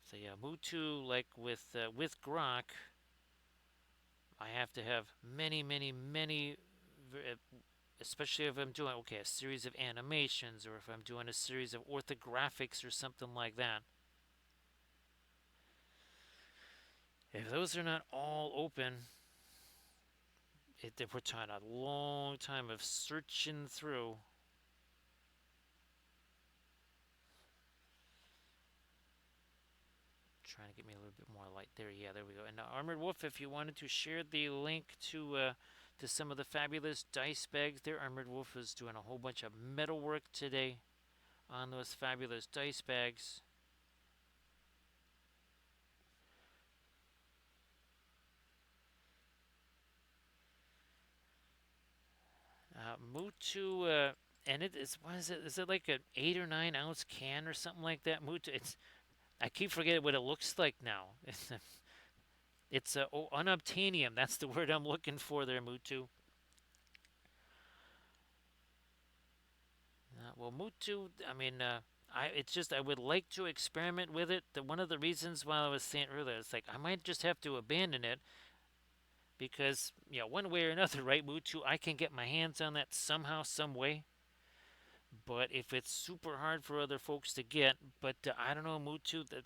So yeah, Mutu, like with Grok, I have to have many, especially if I'm doing a series of animations or if I'm doing a series of orthographics or something like that. If those are not all open, we're talking a long time of searching through. Trying to get me a little bit more light there. Yeah, there we go. And now, Armored Wolf, if you wanted to share the link to some of the fabulous dice bags there, Armored Wolf is doing a whole bunch of metal work today on those fabulous dice bags. Mutu, and it is, what is it? Is it like an 8 or 9 ounce can or something like that? Mutu, I keep forgetting what it looks like now. It's unobtainium. That's the word I'm looking for there, Mutu. Well, Mutu, I mean, it's just I would like to experiment with it. One of the reasons why I was saying earlier, it's like I might just have to abandon it because one way or another, right, Mutu, I can get my hands on that somehow, some way. But if it's super hard for other folks to get, but I don't know, Mutu, that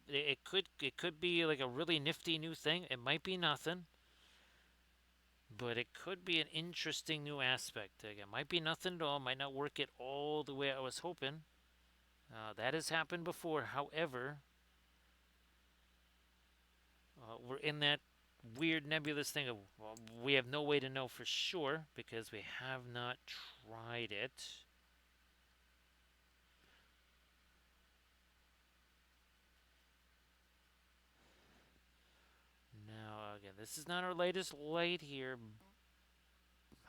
it could be like a really nifty new thing. It might be nothing, but it could be an interesting new aspect. Again, it might be nothing at all. Might not work it all the way I was hoping. That has happened before. However, we're in that weird nebulous thing of, well, we have no way to know for sure because we have not tried it. Now, again, this is not our latest light here.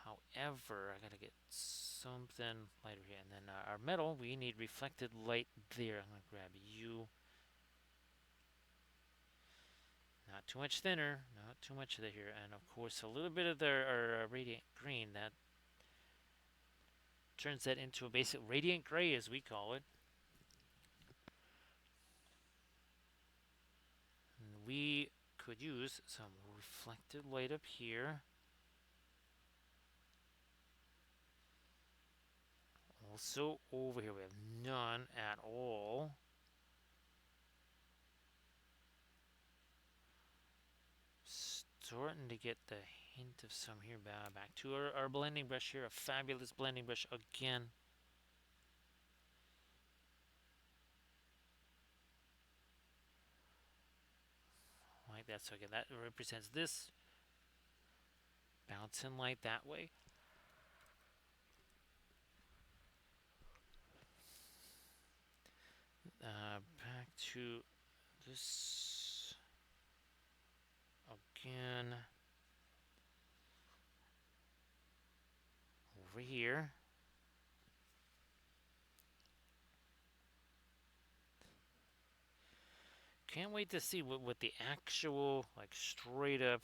However, I gotta get something lighter here. And then our metal, we need reflected light there. I'm gonna grab you. Not too much thinner, not too much of the here. And of course, a little bit of our radiant green. That turns that into a basic radiant gray, as we call it. And we could use some reflected light up here. Also, over here, we have none at all. Starting to get the hint of some here. Back to our blending brush here. A fabulous blending brush again. Like that. So again, that represents this. Bouncing light that way. Back to this again. Over here. Can't wait to see what the actual, like, straight up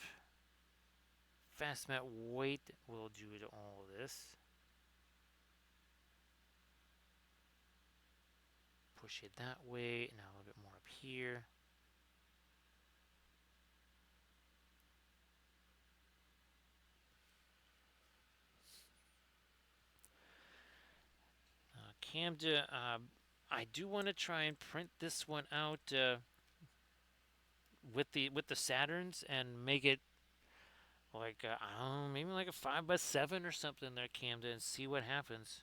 fast mat weight will do to all of this. Push it that way. Now a little bit more up here. Camden, I do want to try and print this one out with the Saturns and make it like I don't know, maybe like a 5x7 or something there, Camden, and see what happens.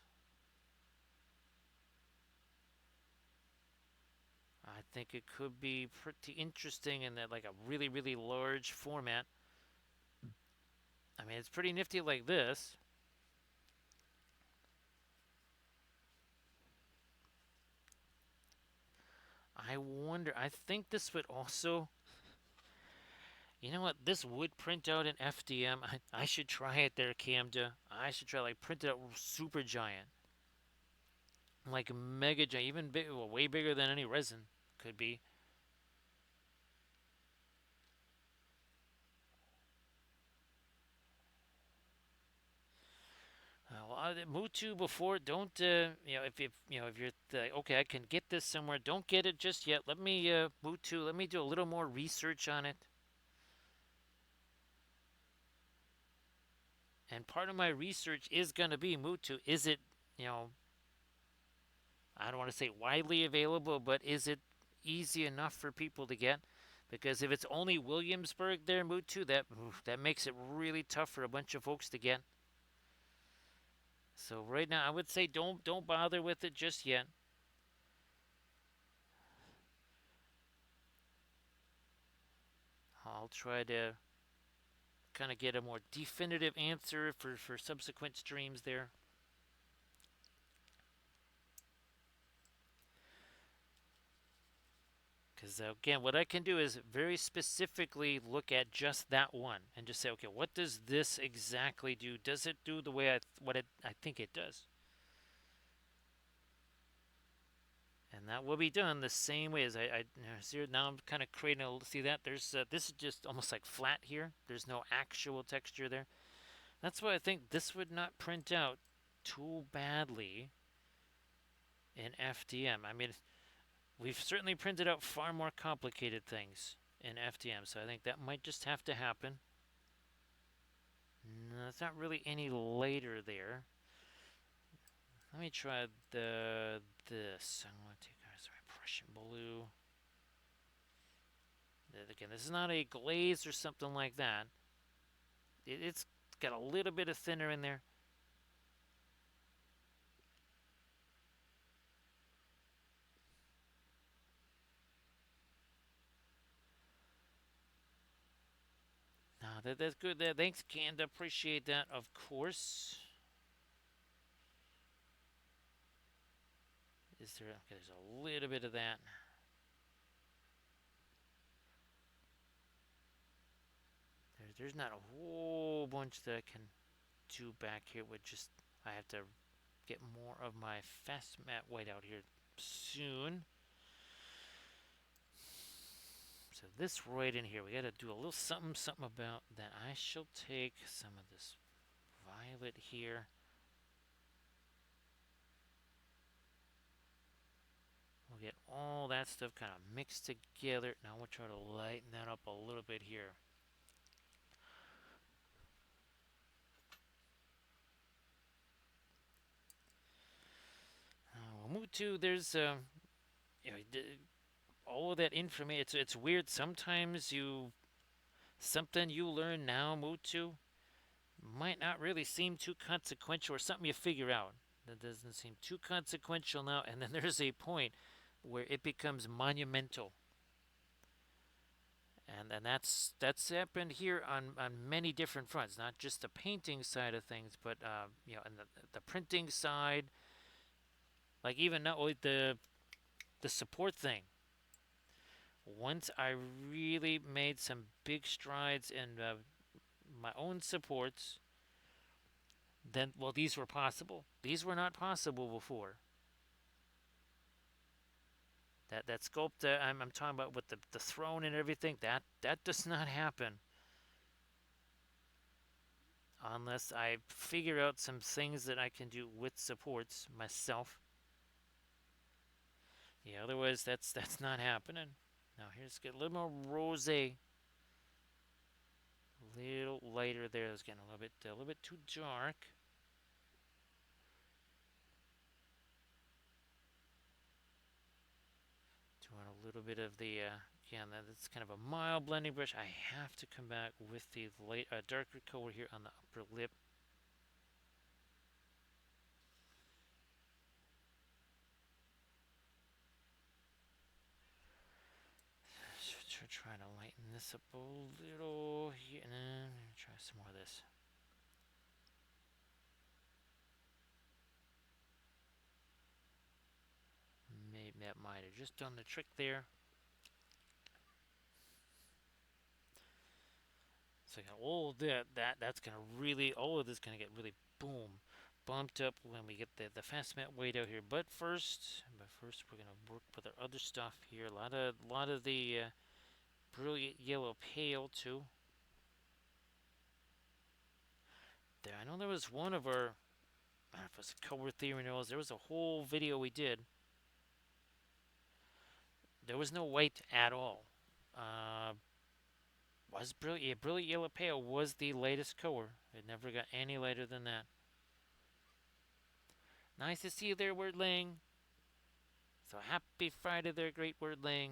I think it could be pretty interesting in that, like, a really really large format. I mean, it's pretty nifty like this. I wonder. I think this would also. You know what? This would print out in FDM. I should try it there, Camda. I should try, like, print it out super giant, like mega giant, even big, well, way bigger than any resin could be. Well, Mutu before. Don't if you're okay, I can get this somewhere. Don't get it just yet. Let me Mutu. Let me do a little more research on it. And part of my research is gonna be Mutu. Is it you know I don't want to say widely available, but is it easy enough for people to get? Because if it's only Williamsburg there, Mutu, that makes it really tough for a bunch of folks to get. So right now, I would say don't bother with it just yet. I'll try to kind of get a more definitive answer for subsequent streams there. Because again, what I can do is very specifically look at just that one and just say, okay, what does this exactly do? Does it do the way I think it does? And that will be done the same way as I see. Now I'm kind of creating a, see that there's this is just almost like flat here. There's no actual texture there. That's why I think this would not print out too badly in FDM. I mean, we've certainly printed out far more complicated things in FDM, so I think that might just have to happen. No, it's not really any later there. Let me try this. I'm going to take, sorry, Prussian blue. Again, this is not a glaze or something like that. It's got a little bit of thinner in there. No, that's good. Thanks, Canada. Appreciate that, of course. Is there? Okay, there's a little bit of that. There's not a whole bunch that I can do back here. With just I have to get more of my fast mat white out here soon. So this right in here, we got to do a little something about that. I shall take some of this violet here. We'll get all that stuff kind of mixed together. Now we'll try to lighten that up a little bit here. We'll move to, there's you know, all of that information. It's weird. Sometimes something you learn now, Mutu, might not really seem too consequential, or something you figure out that doesn't seem too consequential now, and then there's a point where it becomes monumental. And that's happened here on many different fronts, not just the painting side of things, but and the printing side, like even now with the support thing. Once I really made some big strides in my own supports, then well, these were possible. These were not possible before. That sculpt I'm talking about with the throne and everything, that does not happen unless I figure out some things that I can do with supports myself. Yeah, otherwise that's not happening. Now here's get a little more rose, a little lighter there. It's getting a little bit too dark. Doing a little bit of the again, that's kind of a mild blending brush. I have to come back with the light darker color here on the upper lip. Try to lighten this up a little here. Try some more of this. Maybe that might have just done the trick there. So all that's gonna really, all of this is gonna get really boom bumped up when we get the fast mat weight out here. But first we're gonna work with our other stuff here. A lot of the brilliant yellow pale too. There, I know there was one of our, I don't know if it was color theory knows, there was a whole video we did. There was no white at all. Was brilliant, yeah, brilliant yellow pale was the latest color. It never got any lighter than that. Nice to see you there, Wordling. So happy Friday there, great Wordling.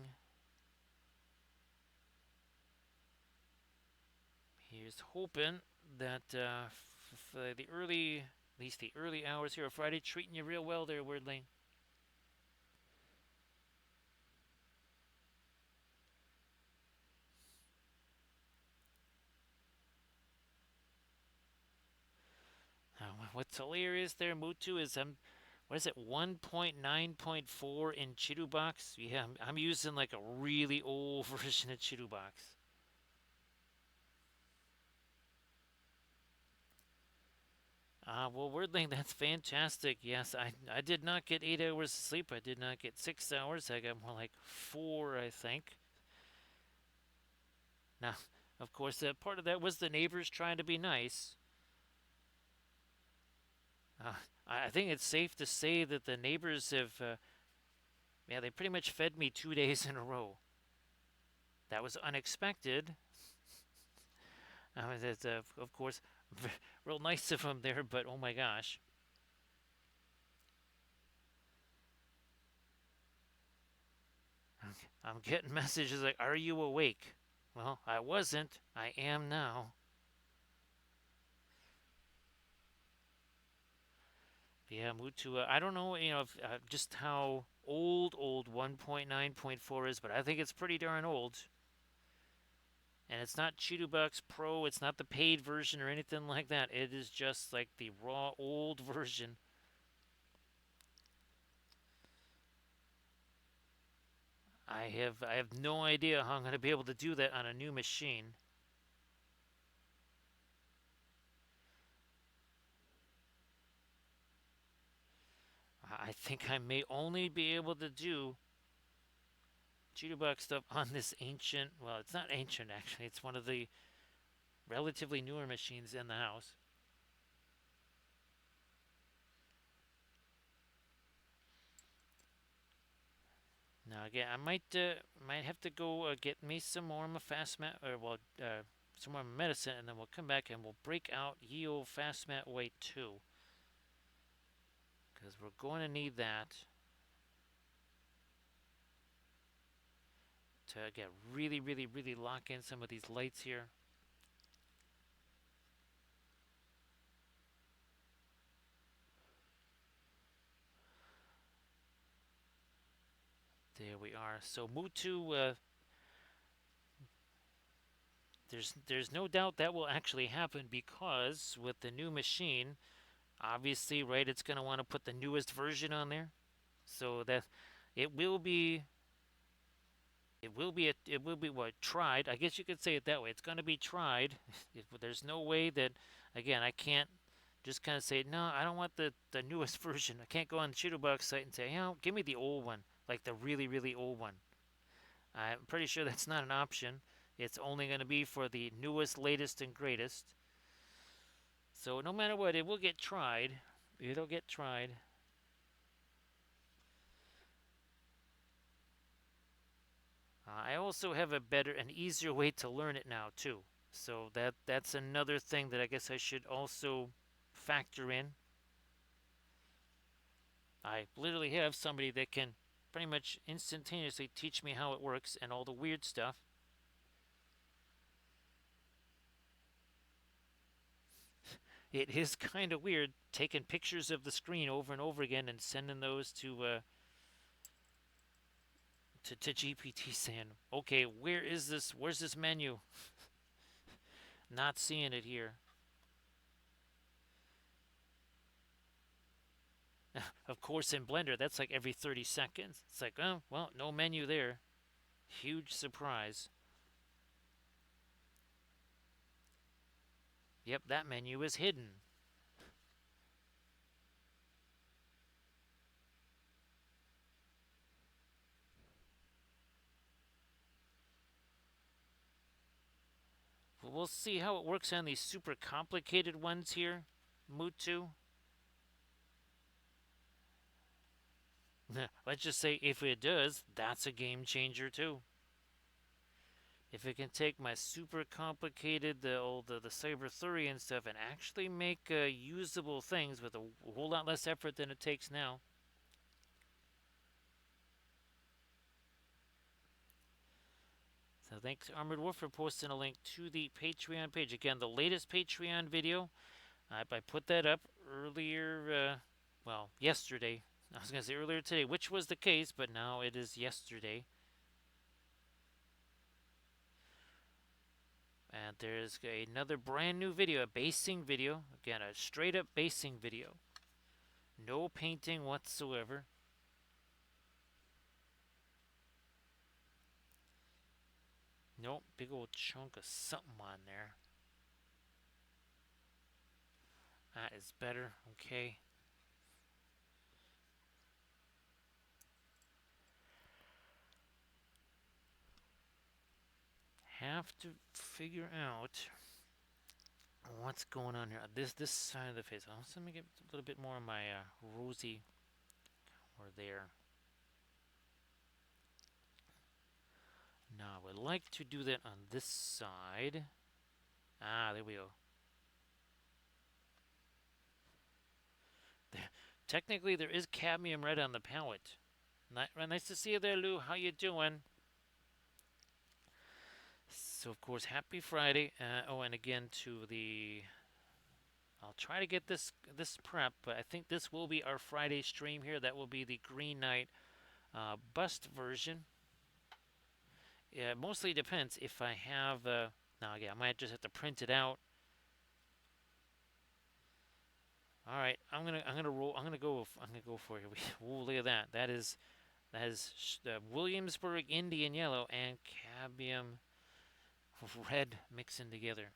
Here's hoping that for the early, at least the early hours here of Friday, treating you real well there, Wordling. What's hilarious there, Mutu, is what is it, 1.9.4 in Chirubox? Yeah, I'm using like a really old version of Chirubox. Well, Wordling, that's fantastic. Yes, I did not get 8 hours of sleep. I did not get 6 hours. I got more like 4, I think. Now, of course, part of that was the neighbors trying to be nice. I think it's safe to say that the neighbors have, yeah, they pretty much fed me 2 days in a row. That was unexpected. That's, of course, real nice of them there, but oh my gosh. I'm getting messages like, "Are you awake?" Well, I wasn't. I am now. Yeah, Mutu. I don't know, if, just how old 1.9.4 is, but I think it's pretty darn old. And it's not Chidubox Pro. It's not the paid version or anything like that. It is just like the raw old version. I have no idea how I'm going to be able to do that on a new machine. I think I may only be able to do Chidubox stuff on this ancient. Well, it's not ancient actually. It's one of the relatively newer machines in the house. Now again, I might have to go get me some more of my fast mat, or well, some more medicine, and then we'll come back and we'll break out Yeo Fast Mat Weight 2, because we're going to need that to get really, really, really lock in some of these lights here. There we are. So Mutu, there's no doubt that will actually happen, because with the new machine, obviously, right, it's going to want to put the newest version on there. So that it will be it will be what tried. I guess you could say it that way. It's going to be tried. There's no way that, again, I can't just kind of say no. I don't want the newest version. I can't go on the Shooterbox site and say, give me the old one, like the really really old one. I'm pretty sure that's not an option. It's only going to be for the newest, latest, and greatest. So no matter what, it will get tried. It'll get tried. I also have a better and easier way to learn it now too. So that's another thing that I guess I should also factor in. I literally have somebody that can pretty much instantaneously teach me how it works and all the weird stuff. It is kind of weird taking pictures of the screen over and over again and sending those to GPT saying, "Okay, where is this? Where's this menu?" Not seeing it here. Of course, in Blender, that's like every 30 seconds. It's like, oh, well, no menu there. Huge surprise. Yep, that menu is hidden. We'll see how it works on these super complicated ones here. Mutu. Let's just say if it does, that's a game changer too. If it can take my super complicated, the Cyberthurian stuff and actually make usable things with a whole lot less effort than it takes now. So thanks Armored Wolf for posting a link to the Patreon page. Again, the latest Patreon video, I put that up earlier, well, yesterday. I was going to say earlier today, which was the case, but now it is yesterday. And there's another brand new video, a basing video. Again, a straight up basing video. No painting whatsoever. Nope, big old chunk of something on there. That is better, okay. Have to figure out what's going on here. This side of the face. Let me get a little bit more of my rosy or there. Now I would like to do that on this side. There we go. Technically, there is cadmium red on the palette. Nice to see you there, Lou. How you doing? So of course, happy Friday. Oh, and again to the. I'll try to get this prep, but I think this will be our Friday stream here. That will be the Green Knight bust version. Yeah, mostly depends if I have. Now, yeah, I might just have to print it out. All right, I'm gonna roll. I'm gonna go for it. Ooh, look at that. That is Williamsburg Indian yellow and cadmium red mixing together.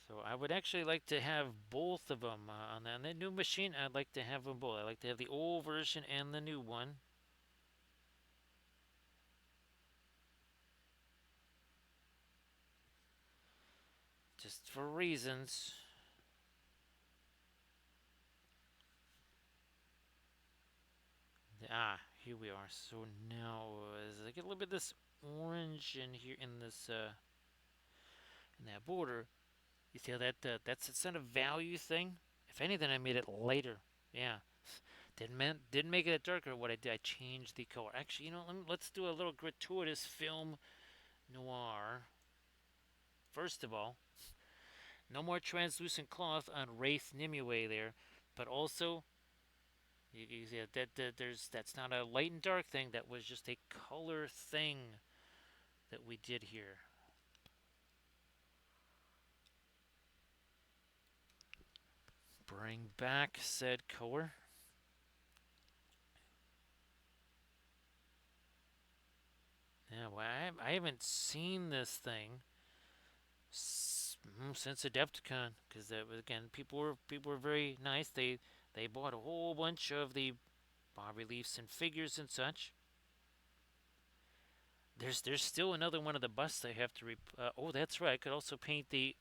So I would actually like to have both of them on the new machine. I'd like to have them both. I'd like to have the old version and the new one, just for reasons. Here we are. So now, as I get a little bit of this orange in here in this in that border, you see how that's it's not a value thing. If anything, I made it lighter. Yeah, didn't make it darker. What I did, I changed the color. Actually, let's do a little gratuitous film noir. First of all, no more translucent cloth on Wraith Nimue there, but also you see that's not a light and dark thing. That was just a color thing that we did here. Bring back said color. Yeah, well, I haven't seen this thing since Adepticon, because again, people were very nice. They bought a whole bunch of the bas reliefs and figures and such. There's still another one of the busts I have to. Oh, that's right. I could also paint the.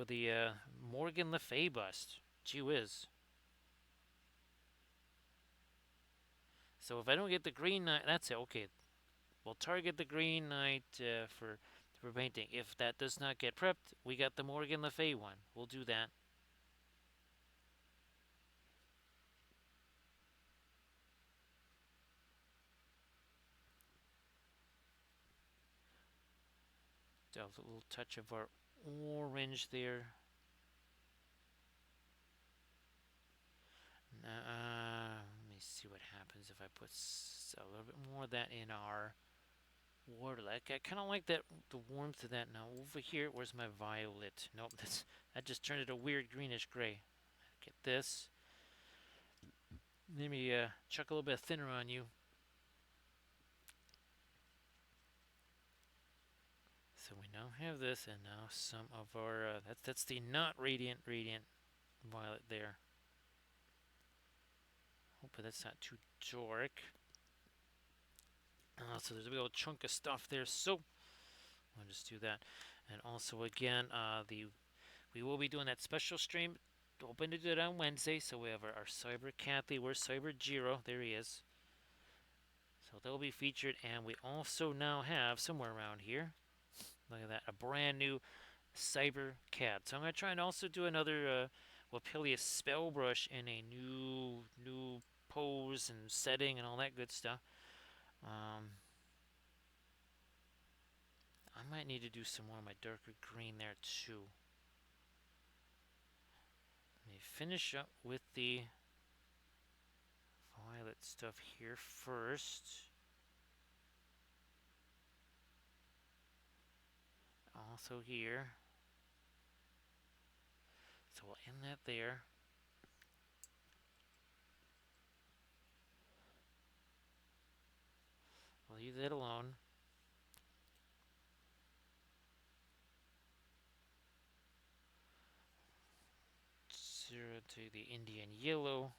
The Morgan Le Fay bust. Gee whiz. So if I don't get the Green Knight, that's it. Okay, we'll target the Green Knight for painting. If that does not get prepped, we got the Morgan Le Fay one. We'll do that. A little touch of our orange there. Let me see what happens if I put a little bit more of that in our water. Like I kind of like that, the warmth of that. Now over here, where's my violet? Nope, that just turned it a weird greenish gray. Get this. Let me chuck a little bit thinner on you. So we now have this, and now some of our that's the not radiant violet there. Hopefully that's not too dark. So there's a little chunk of stuff there. So I'll just do that. And also again, we will be doing that special stream. Hoping to do it on Wednesday. So we have our Cyber Kathy. We're Cyber Jiro. There he is. So they'll be featured, and we also now have somewhere around here. Look at that, a brand new Cyber Cat. So I'm gonna try and also do another Wapilius spell brush in a new pose and setting and all that good stuff. I might need to do some more of my darker green there too. Let me finish up with the violet stuff here first. Also here. So we'll end that there. We'll leave that alone. Zero to the Indian yellow.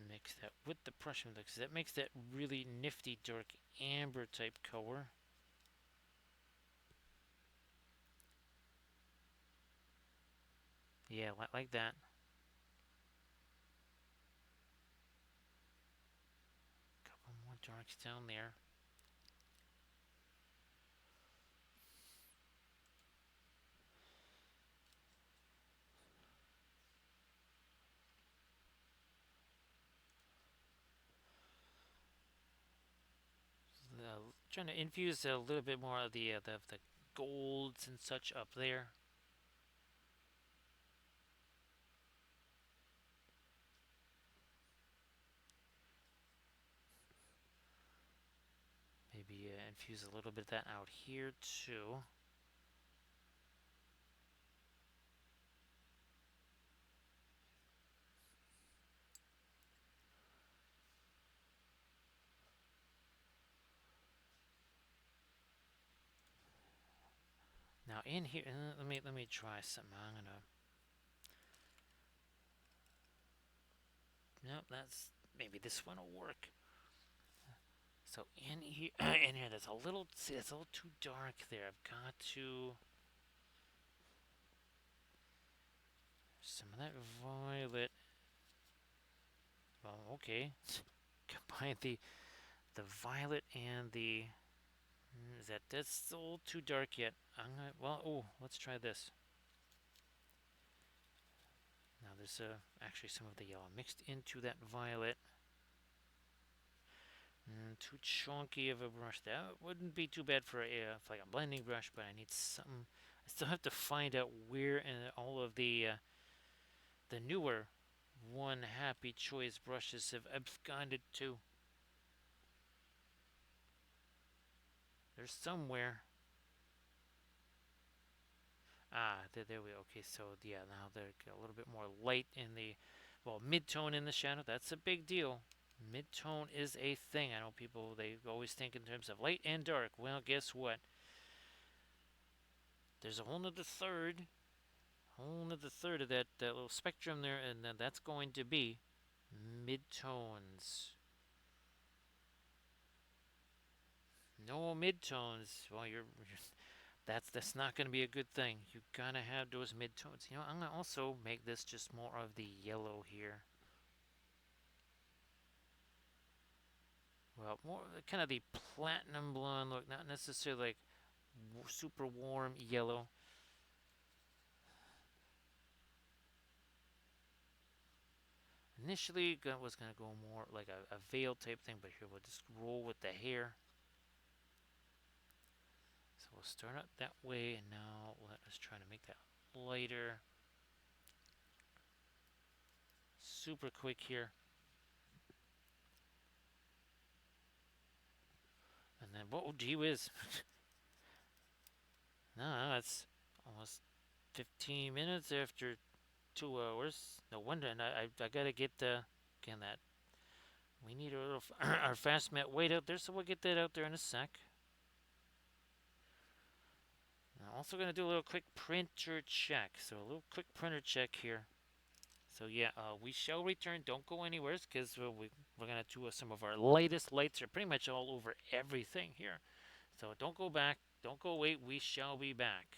Mix that with the Prussian because that makes that really nifty dark amber type color. Yeah, like that. Couple more darks down there. Trying to infuse a little bit more of the golds and such up there. Maybe infuse a little bit of that out here too. Now in here, let me try something. I'm gonna. Nope, that's maybe this one will work. So in here, in here, that's a little. See, that's a little too dark there. I've got to some of that violet. Well, okay. Combine the violet and the. Is that's a little too dark yet? I'm gonna. Well, oh, let's try this. Now there's actually some of the yellow mixed into that violet. Too chunky of a brush. That wouldn't be too bad for like a blending brush, but I need something. I still have to find out where in all of the newer One Happy Choice brushes have absconded to. They're somewhere. Ah, there we go. Okay, so yeah, now they're a little bit more light in the, well, mid-tone in the shadow. That's a big deal. Mid-tone is a thing. I know people, they always think in terms of light and dark. Well, guess what? There's a whole nother third of that little spectrum there, and then that's going to be mid-tones. No mid-tones. Well, that's not going to be a good thing. You gotta have those mid-tones. You know, I'm gonna also make this just more of the yellow here. Well, more kind of the platinum blonde look, not necessarily like super warm yellow. Initially, was gonna go more like a veil type thing, but here we'll just roll with the hair. So we'll start out that way, and now let us try to make that lighter. Super quick here. And then, whoa, gee whiz. No, that's almost 15 minutes after 2 hours. No wonder, and I gotta get again, that we need a little our fast mat weight out there, so we'll get that out there in a sec. I'm also gonna do a little quick printer check. So a little quick printer check here. So yeah, we shall return. Don't go anywhere, because we're gonna do some of our lightest lights are pretty much all over everything here. So don't go back. Don't go away. We shall be back.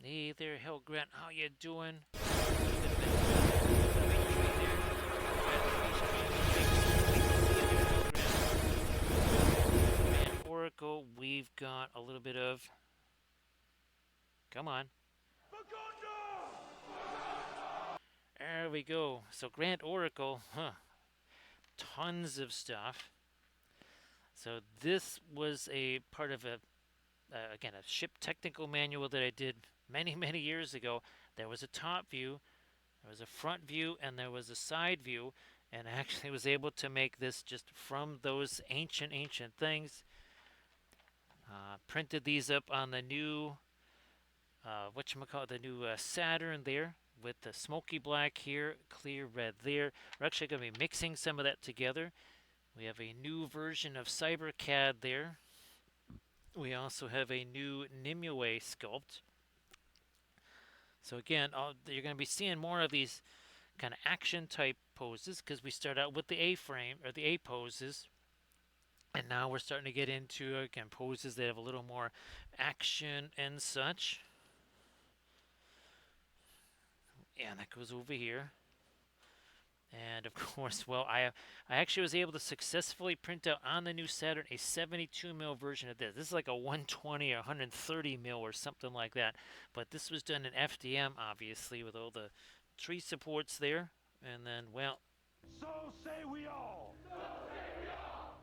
Hey there, Hell Grant. How you doing? Been a minute since I saw the green tree there. Grand Oracle. We've got a little bit of. Come on. There we go. So Grand Oracle, huh? Tons of stuff. So this was a part of again a ship technical manual that I did many years ago. There was a top view, there was a front view, and there was a side view, and I actually was able to make this just from those ancient things. Printed these up on the new whatchamacallit, the new Saturn there with the smoky black here, clear red there. We're actually going to be mixing some of that together. We have a new version of CyberCAD there. We also have a new Nimue sculpt. So again, you're going to be seeing more of these kind of action type poses because we start out with the A-frame or the A poses. And now we're starting to get into, again, poses that have a little more action and such. And that goes over here. And of course, well, I actually was able to successfully print out on the new Saturn a 72 mil version of this. This is like a 120 or 130 mil or something like that. But this was done in FDM, obviously, with all the tree supports there. And then, well, So say we all.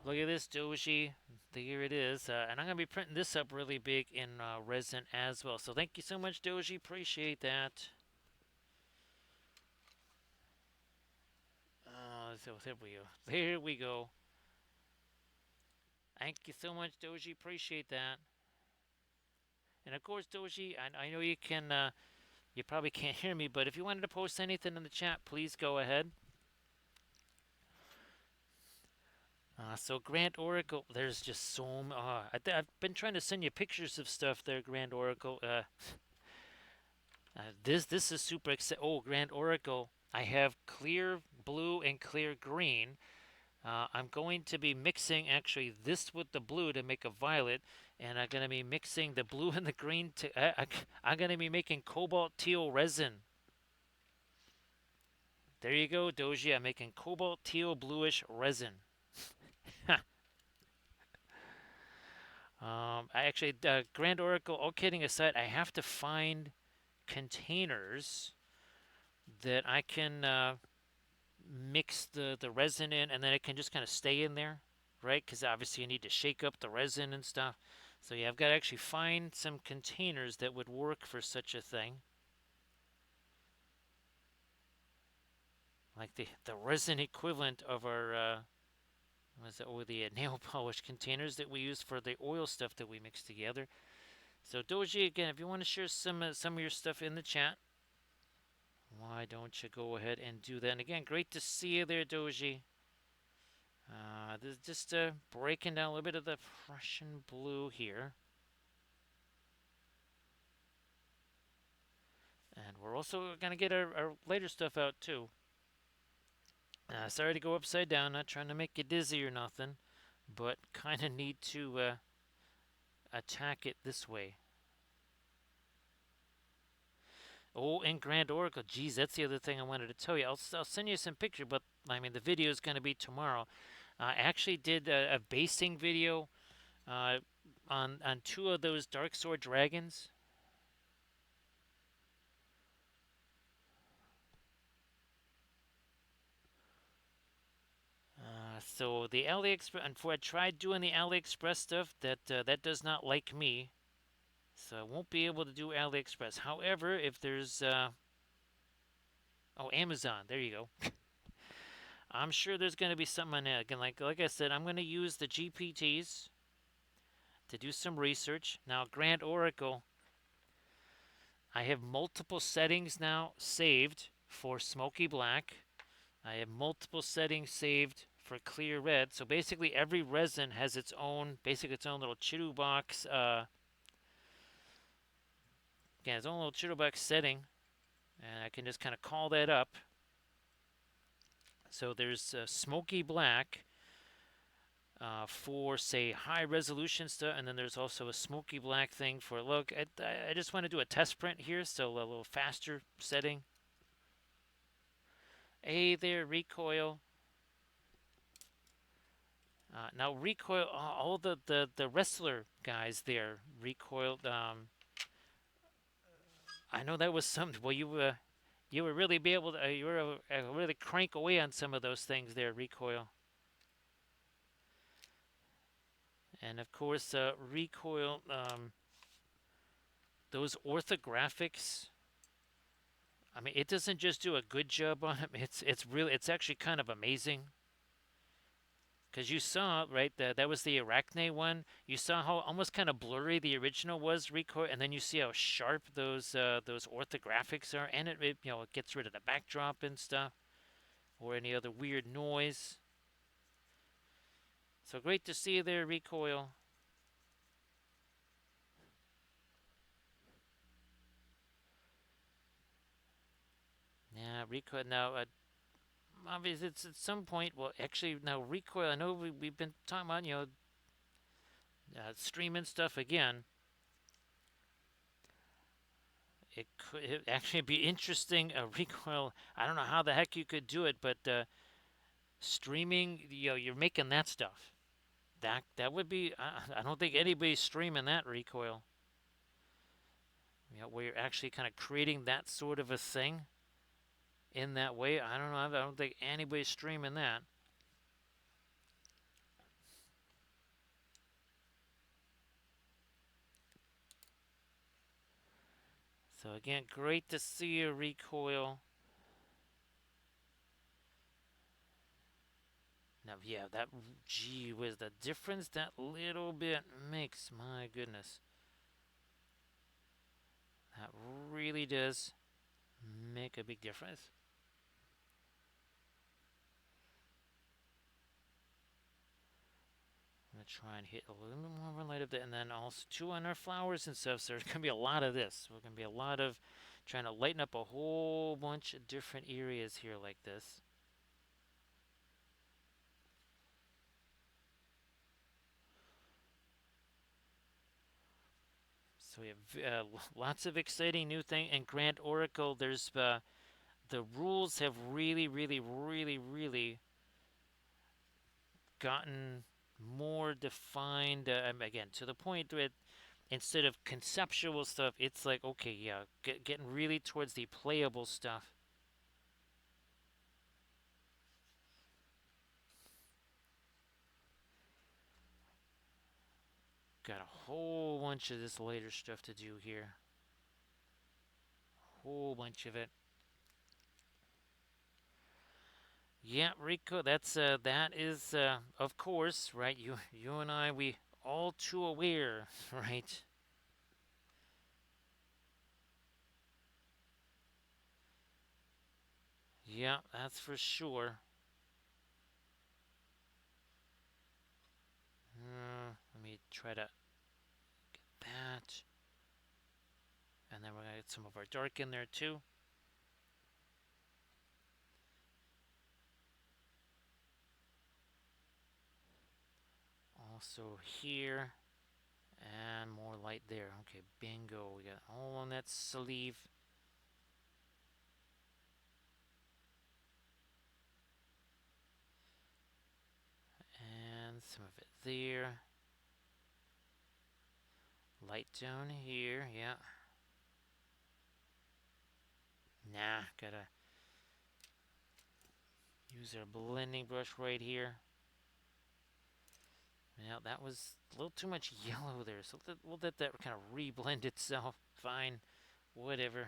look at this Doji. Here it is. And I'm going to be printing this up really big in resin as well. So thank you so much, Doji. Appreciate that. So there we go. There we go. Thank you so much, Doji. Appreciate that. And of course, Doji, I know you can. You probably can't hear me, but if you wanted to post anything in the chat, please go ahead. So Grand Oracle, there's just so. I've been trying to send you pictures of stuff there, Grand Oracle. This is super exciting. Oh, Grand Oracle. I have clear blue and clear green. I'm going to be mixing actually this with the blue to make a violet, and I'm going to be mixing the blue and the green to. I'm going to be making cobalt teal resin. There you go, Doji. I'm making cobalt teal bluish resin. I actually, Grand Oracle. All kidding aside, I have to find containers that I can mix the resin in, and then it can just kind of stay in there, right? Because obviously you need to shake up the resin and stuff. So yeah, I've got to actually find some containers that would work for such a thing. Like the resin equivalent of our the nail polish containers that we use for the oil stuff that we mix together. So Doji, again, if you want to share some of your stuff in the chat, why don't you go ahead and do that? And again, great to see you there, Doji. This just breaking down a little bit of the Prussian blue here. And we're also going to get our later stuff out, too. Sorry to go upside down, not trying to make you dizzy or nothing, but kind of need to attack it this way. Oh, and Grand Oracle. Geez, that's the other thing I wanted to tell you. I'll send you some picture, but I mean, the video is going to be tomorrow. I actually did a basing video on two of those Dark Sword dragons. So the AliExpress, and I tried doing the AliExpress stuff, that does not like me. So I won't be able to do AliExpress. However, if there's Amazon, there you go. I'm sure there's going to be something on that. Again, like I said, I'm going to use the GPTs to do some research. Now, Grand Oracle, I have multiple settings now saved for smoky black. I have multiple settings saved for clear red. So basically, every resin has its own little Chiru box. Its own little Chiru box setting, and I can just kind of call that up. So there's smoky black. for say high resolution stuff, and then there's also a smoky black thing for look. I just want to do a test print here, so a little faster setting. Hey there, recoil. Now recoil, all the wrestler guys there recoiled. I know that was some. Well, you were really be able to you were really crank away on some of those things there, recoil. And of course, recoil. Those orthographics. I mean, it doesn't just do a good job on them. It's actually kind of amazing. Because you saw, right, that was the Arachne one. You saw how almost kind of blurry the original was, recoil, and then you see how sharp those orthographics are, and it it gets rid of the backdrop and stuff, or any other weird noise. So great to see you there, recoil. Yeah, recoil now. Obviously, it's at some point. Well, actually, now recoil. I know we've been talking about streaming stuff again. It could actually be interesting. Recoil. I don't know how the heck you could do it, but streaming. You're making that stuff. That would be. I don't think anybody's streaming that recoil. Where you're actually kind of creating that sort of a thing in that way. I don't know. I don't think anybody's streaming that. So again, great to see you, recoil. Now, yeah, that, gee whiz, the difference that little bit makes, my goodness. That really does make a big difference. I'm going to try and hit a little bit more light of that, and then also too on our flowers and stuff, so there's going to be a lot of this. We're going to be a lot of trying to lighten up a whole bunch of different areas here like this. So we have lots of exciting new thing. And Grand Oracle, there's the rules have really, really, really, really gotten more defined. Again, to the point that instead of conceptual stuff, it's like, okay, yeah, getting really towards the playable stuff. Got a whole bunch of this later stuff to do here. Whole bunch of it. Yeah, Rico, that is of course, right? You and I, we all too aware, right? Yeah, that's for sure. Let me try to get that. And then we're going to get some of our dark in there too. Also here. And more light there. Okay, bingo. We got all on that sleeve. And some of it there. Light down here, yeah. Nah, gotta use our blending brush right here. Now that was a little too much yellow there, so we'll let that kind of reblend itself. Fine, whatever.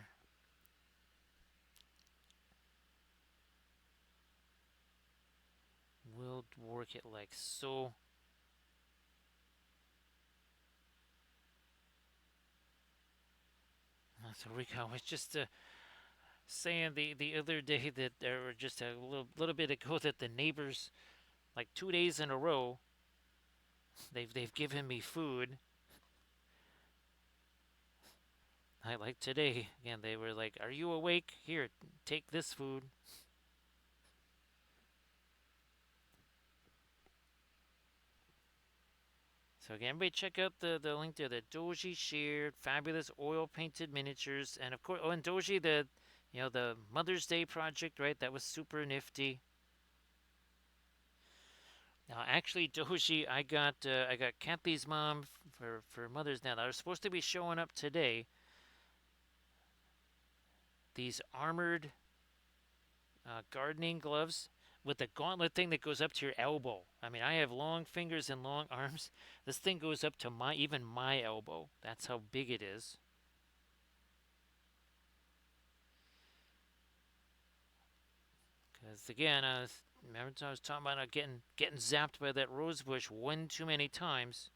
We'll work it like so. So Rick, I was just saying the other day that there were just a little bit ago that the neighbors, like 2 days in a row, they've given me food. I like today again. They were like, "Are you awake? Here, take this food." So again, everybody check out the link there that Doji shared. Fabulous oil painted miniatures, and of course, oh, and Doji the Mother's Day project, right? That was super nifty. Now, actually, Doji, I got Kathy's mom for Mother's Day. They were supposed to be showing up today. These armored gardening gloves with the gauntlet thing that goes up to your elbow. I mean, I have long fingers and long arms. This thing goes up to even my elbow. That's how big it is. Because again, remember I was talking about getting zapped by that rose bush one too many times.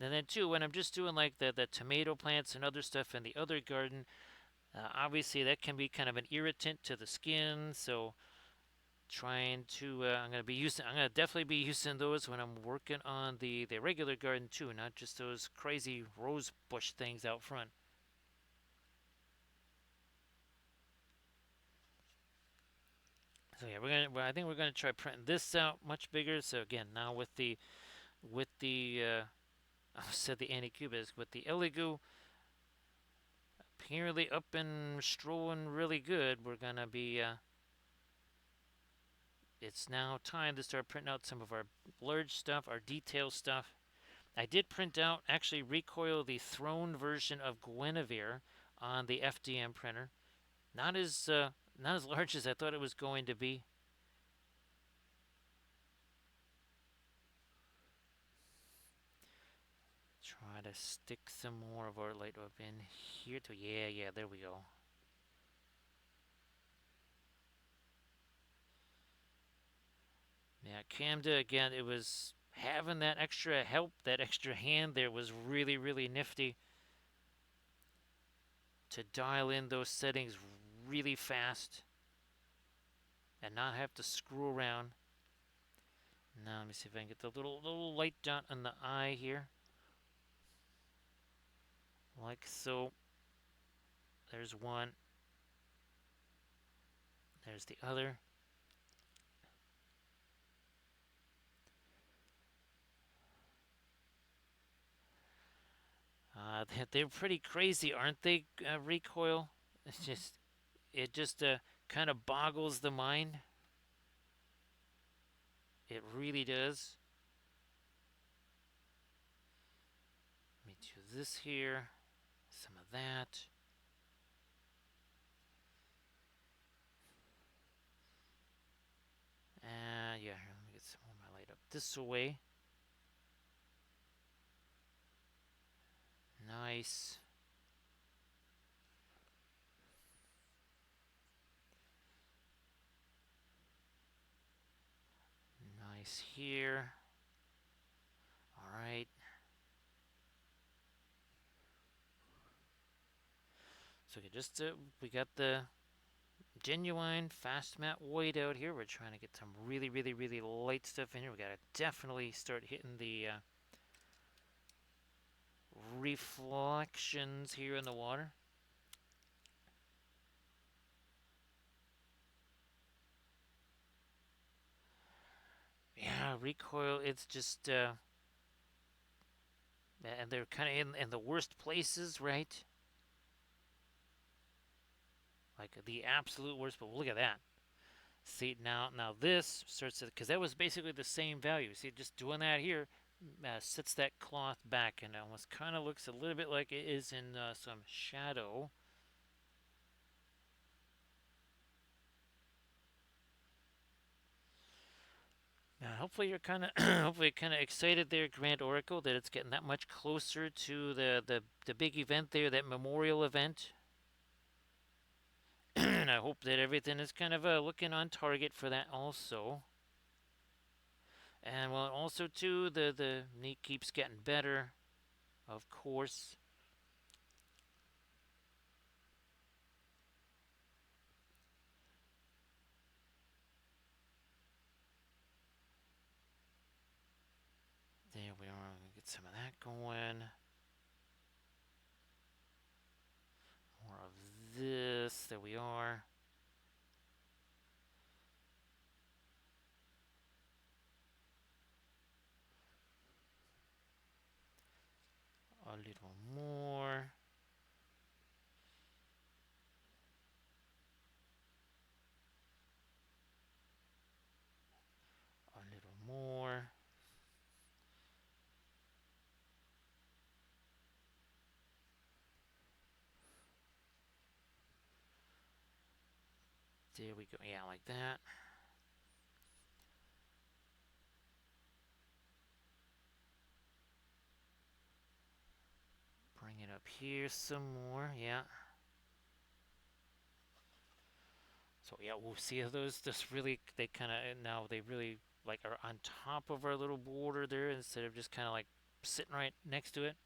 And then too, when I'm just doing like the tomato plants and other stuff in the other garden, obviously that can be kind of an irritant to the skin. So trying to I'm gonna definitely be using those when I'm working on the regular garden too, not just those crazy rose bush things out front. So yeah, I think we're gonna try printing this out much bigger. So again, now with the I said the Anticubus with the Elegoo apparently up and strolling really good. We're gonna be it's now time to start printing out some of our large stuff, our detail stuff. I did print out, actually recoil the throne version of Guinevere on the FDM printer. Not as large as I thought it was going to be. Try to stick some more of our light up in here too. Yeah, there we go. Yeah, Camda again. It was having that extra help, that extra hand there was really, really nifty to dial in those settings really fast and not have to screw around. Now let me see if I can get the little light dot on the eye here. Like so. There's one. There's the other. They're pretty crazy, aren't they? Recoil. It just kind of boggles the mind. It really does. Let me do this here. Some of that. Yeah, here, let me get some more of my light up this way. Nice. Nice here. All right. So we got the genuine fast matte white out here. We're trying to get some really, really, really light stuff in here. We gotta definitely start hitting the reflections here in the water. Yeah, recoil. It's just and they're kind of in the worst places, right? Like the absolute worst. But look at that. See now this starts to, because that was basically the same value. See, just doing that here sets that cloth back and almost kind of looks a little bit like it is in some shadow. Now, hopefully you're kind of hopefully kind of excited there, Grand Oracle, that it's getting that much closer to the big event there, that memorial event. And I hope that everything is kind of looking on target for that also. And well, also too, the neat keeps getting better, of course. There we are. Get some of that going. More of this. There we are. little more. A little more. There we go. Yeah, like that. Bring it up here some more. Yeah. So yeah, we'll see how those just really they kind of now they really like are on top of our little border there instead of just kind of like sitting right next to it.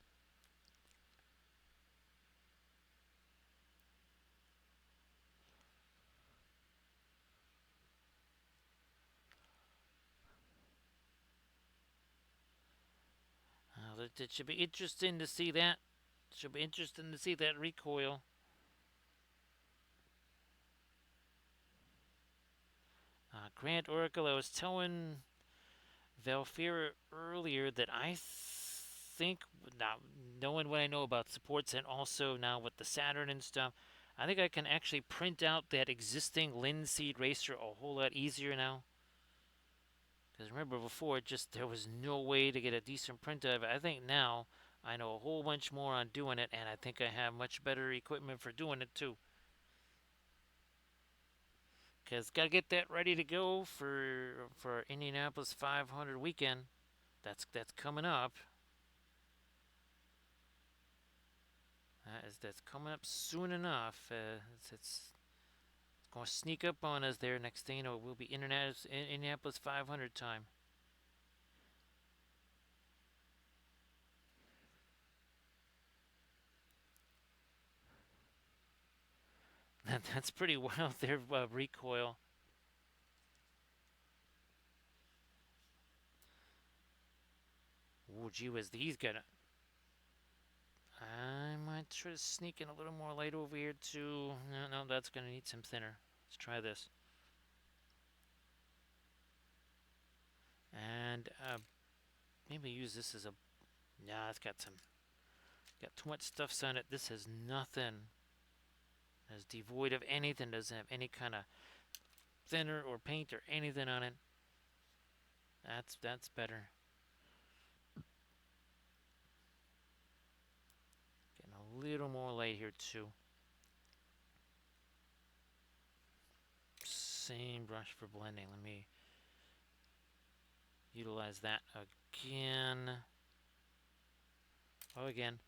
It should be interesting to see that. Should be interesting to see that recoil. Grant Oracle, I was telling Valfira earlier that I think, now knowing what I know about supports and also now with the Saturn and stuff, I think I can actually print out that existing linseed racer a whole lot easier now. Because remember before, just there was no way to get a decent print of it. I think now I know a whole bunch more on doing it, and I think I have much better equipment for doing it too. Because gotta get that ready to go for Indianapolis 500 weekend. That's coming up. That's coming up soon enough. It's going to sneak up on us there. Next thing you know, we'll be Indianapolis 500 time. That's pretty wild there, recoil. Oh, gee whiz, these got. I might try to sneak in a little more light over here too. No, that's going to need some thinner. Let's try this. And maybe use this as a. Nah, it's got some. Got too much stuff on it. This has nothing. It's devoid of anything. Doesn't have any kind of thinner or paint or anything on it. That's better. Getting a little more light here too. Same brush for blending. Let me utilize that again. Oh, again.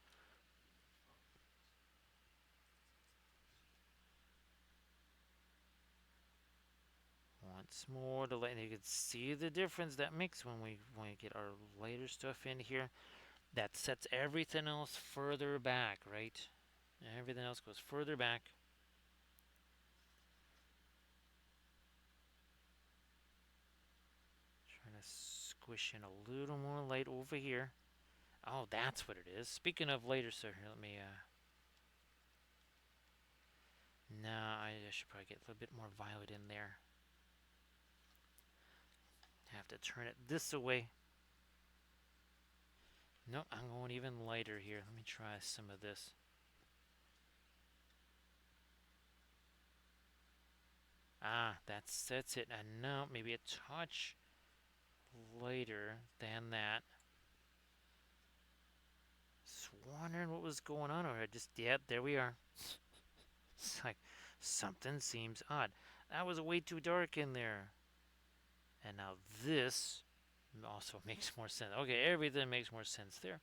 Once more to let you can see the difference that makes when we get our lighter stuff in here. That sets everything else further back, right? Everything else goes further back. Trying to squish in a little more light over here. Oh, that's what it is. Speaking of lighter, sir, here, let me. Nah, I should probably get a little bit more violet in there. Have to turn it this way. Nope, I'm going even lighter here. Let me try some of this. Ah, that's it. And now maybe a touch lighter than that. Just wondering what was going on over here. Yep, there we are. It's like something seems odd. That was way too dark in there. And now this also makes more sense. Okay, everything makes more sense there.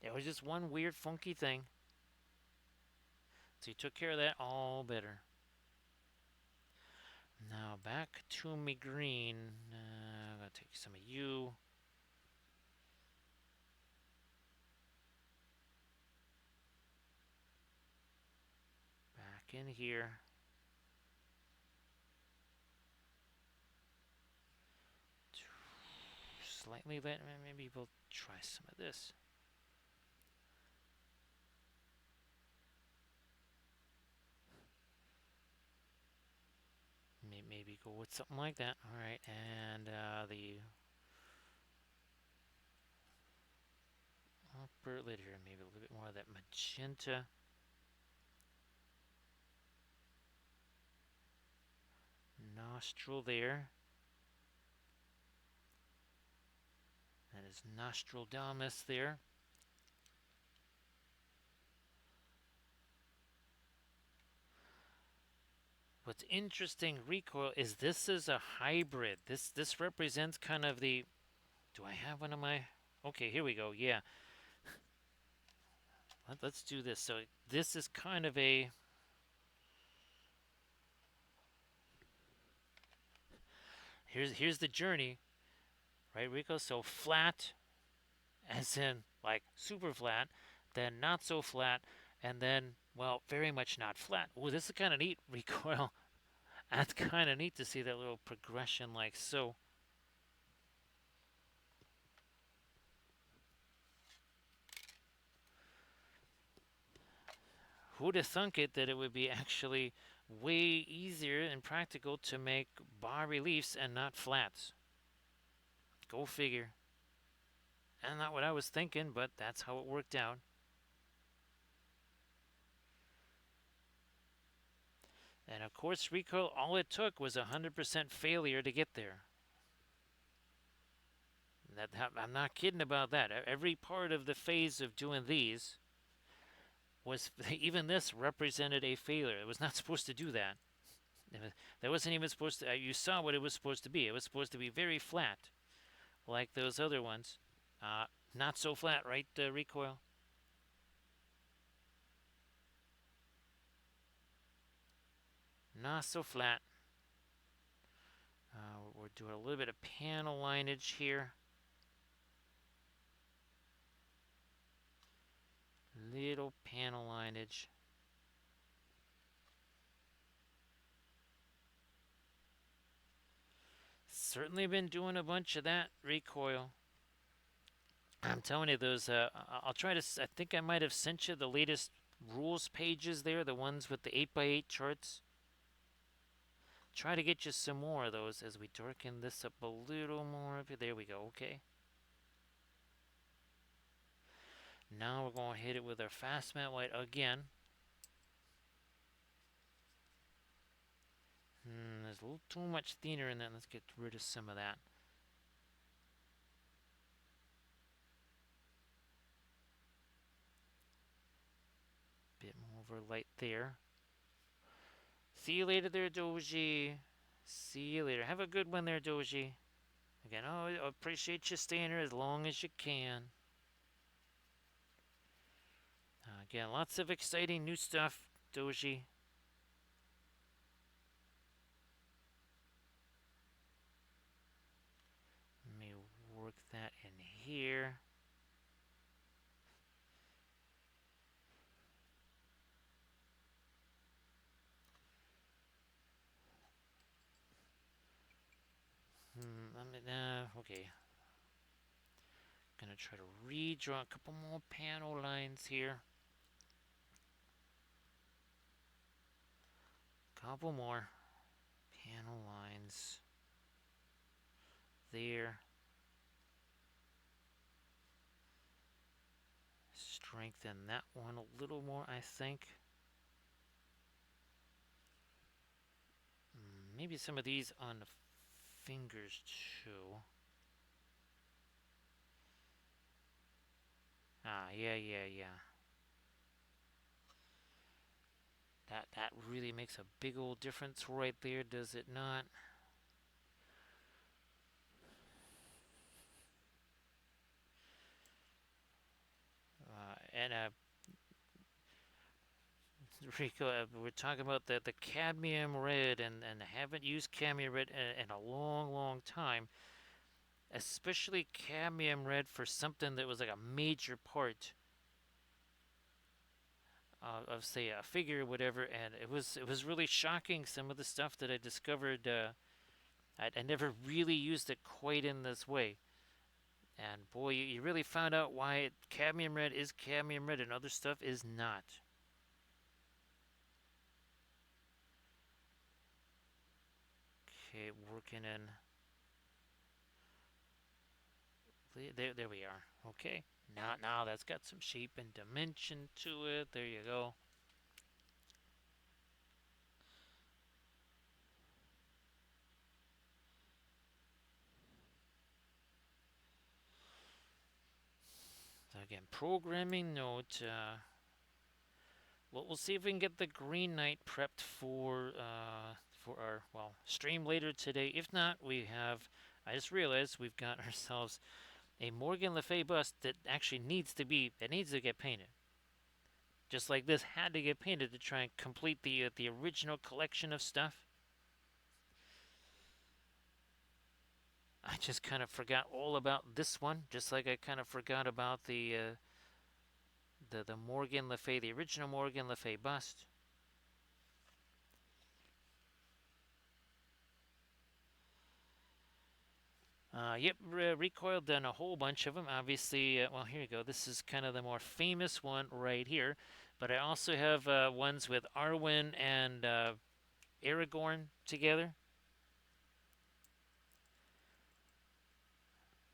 It was just one weird, funky thing. So you took care of that all better. Now back to me green. I'm going to take some of you. Back in here. Slightly lit. Maybe we'll try some of this. Maybe go with something like that. All right, and upper lid here, maybe a little bit more of that magenta. Nostril there. That is Nostradamus there. What's interesting, recoil, is this is a hybrid. This represents kind of the. Do I have one of my? Okay, here we go. Yeah, let's do this. So this is kind of a. Here's the journey, right, Rico? So flat, as in like super flat, then not so flat, and then well, very much not flat. Oh, this is kind of neat, recoil. That's kind of neat to see that little progression like so. Who'd have thunk it that it would be actually way easier and practical to make bas reliefs and not flats? Go figure. And not what I was thinking, but that's how it worked out. And of course, recoil, all it took was 100% failure to get there. I'm not kidding about that. Every part of the phase of doing these was, even this represented a failure. It was not supposed to do that. That wasn't even supposed to. You saw what it was supposed to be. It was supposed to be very flat, like those other ones. Not so flat, right, recoil? Not so flat. We're doing a little bit of panel lineage here. Little panel lineage. Certainly been doing a bunch of that, recoil. I'm telling you, those. I'll try to. I think I might have sent you the latest rules pages there, the ones with the 8x8 charts. Try to get you some more of those as we darken this up a little more. There we go. Okay. Now we're going to hit it with our fast matte white again. There's a little too much thinner in that. Let's get rid of some of that. Bit more over light there. See you later there, Doji. See you later. Have a good one there, Doji. Again, I appreciate you staying here as long as you can. Again, lots of exciting new stuff, Doji. Let me work that in here. Okay. Gonna try to redraw a couple more panel lines here. Couple more panel lines there. Strengthen that one a little more, I think. Maybe some of these on the fingers too. Yeah. That really makes a big old difference right there, does it not? And Rico, we're talking about the cadmium red, and haven't used cadmium red in a long time. Especially cadmium red for something that was like a major part of say a figure or whatever, and it was really shocking some of the stuff that I discovered. I never really used it quite in this way, and boy, you really found out why cadmium red is cadmium red and other stuff is not. Okay, working in a There we are. Okay. Now that's got some shape and dimension to it. There you go. So again, programming note. We'll see if we can get the Green Knight prepped for our stream later today. If not, we have. I just realized we've got ourselves a Morgan Le Fay bust that actually needs to get painted. Just like this had to get painted to try and complete the original collection of stuff. I just kind of forgot all about this one, just like I kind of forgot about the Morgan Le Fay, the original Morgan Le Fay bust. Yep, recoiled done a whole bunch of them. Obviously, well, here you go. This is kind of the more famous one right here. But I also have ones with Arwen and Aragorn together.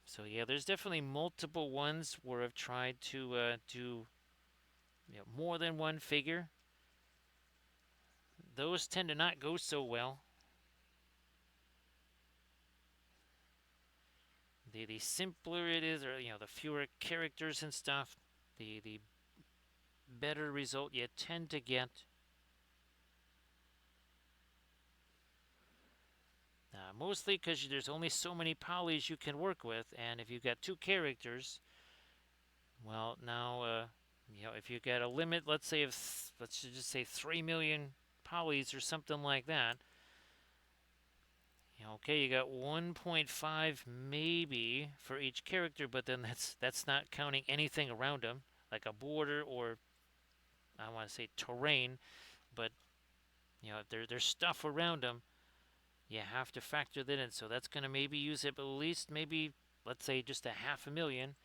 So yeah, there's definitely multiple ones where I've tried to do more than one figure. Those tend to not go so well. The simpler it is, or the fewer characters and stuff, the better result you tend to get. Mostly because there's only so many polys you can work with, and if you've got two characters, well, now if you get a limit, let's just say 3 million polys or something like that. Okay, you got 1.5 maybe for each character, but then that's not counting anything around them, like a border or I want to say terrain, but if there's stuff around them, you have to factor that in. So that's going to maybe use it, but at least maybe let's say just a 500,000.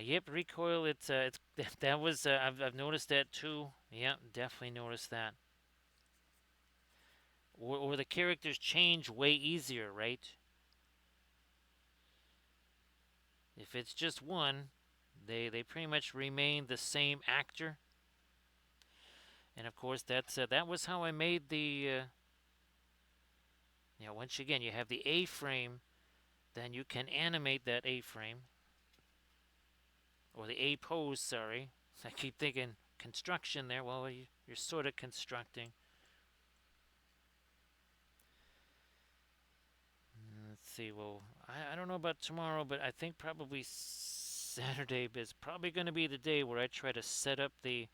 Yep, recoil. It's that was I've noticed that too. Yeah, definitely noticed that. Or the characters change way easier, right? If it's just one, they pretty much remain the same actor. And of course, that was how I made the. Once again, you have the A-frame, then you can animate that A-frame or the A pose. Sorry, I keep thinking construction there. Well, you're sort of constructing. Let's see. Well, I don't know about tomorrow, but I think probably Saturday is probably going to be the day where I try to set up the.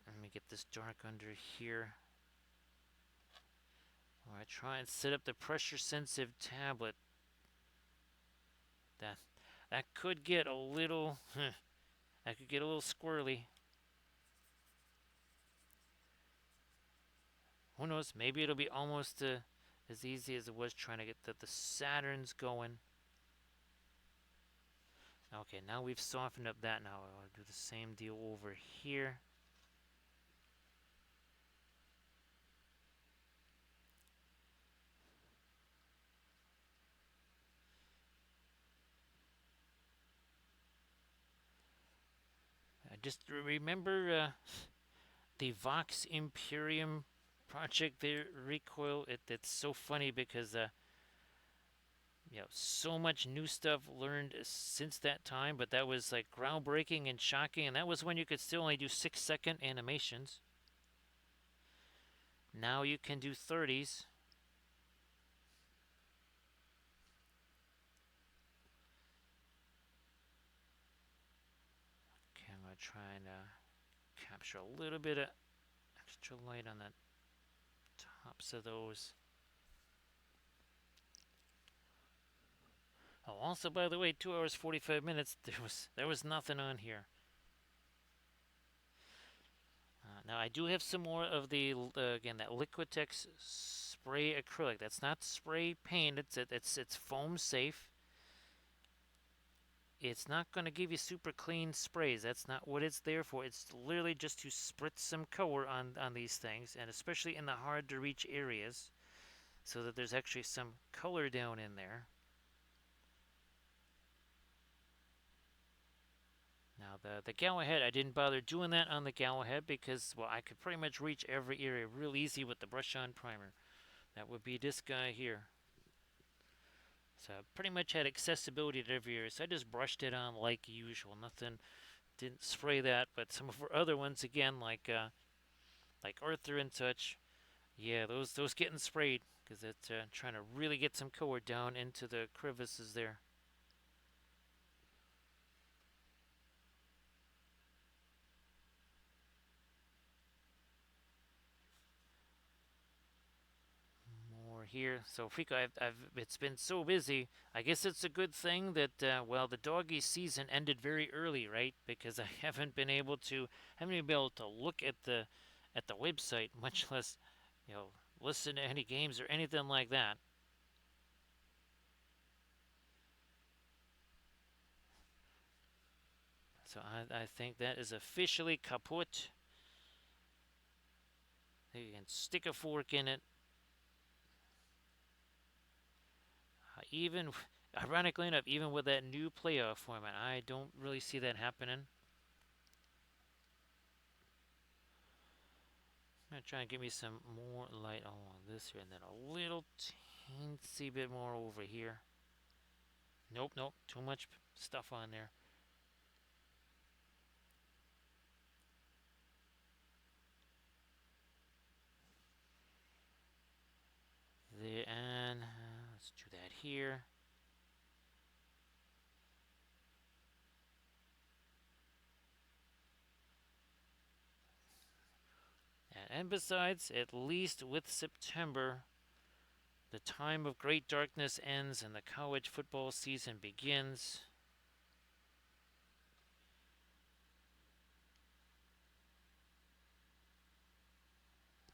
Let me get this dark under here. Where I try and set up the pressure-sensitive tablet. That could get a little. That could get a little squirrely. Who knows? Maybe it'll be almost as easy as it was trying to get the Saturns going. Okay, now we've softened up that. Now I'll do the same deal over here. Just remember the Vox Imperium project there, recoil. It's so funny because so much new stuff learned since that time, but that was like groundbreaking and shocking, and that was when you could still only do 6-second animations. Now you can do 30s. Okay, I'm going to try and capture a little bit of extra light on the tops of those. Oh, also, by the way, 2 hours 45 minutes. There was nothing on here. Now I do have some more of the again that Liquitex spray acrylic. That's not spray paint. It's foam safe. It's not going to give you super clean sprays. That's not what it's there for. It's literally just to spritz some color on these things, and especially in the hard to reach areas. so that there's actually some color down in there. Now the Galahad, I didn't bother doing that on the Galahad because, well, I could pretty much reach every area real easy with the brush-on primer. That would be this guy here. So I pretty much had accessibility to every area, so I just brushed it on like usual. Nothing, didn't spray that, but some of our other ones, again, like Arthur and such, yeah, those getting sprayed because it's trying to really get some color down into the crevices there. More here. So Fika, it's been so busy. I guess it's a good thing that well, the doggy season ended very early, right? Because I haven't even been able to look at the website, much less, you know, listen to any games or anything like that. So I think that is officially kaput. You can stick a fork in it. Even ironically enough, even with that new playoff format, I don't really see that happening. I'm gonna try and get me some more light along this here, and then a little teensy bit more over here. Nope, nope, too much stuff on there. There, and let's do that here. And besides, at least with September, the time of great darkness ends and the college football season begins.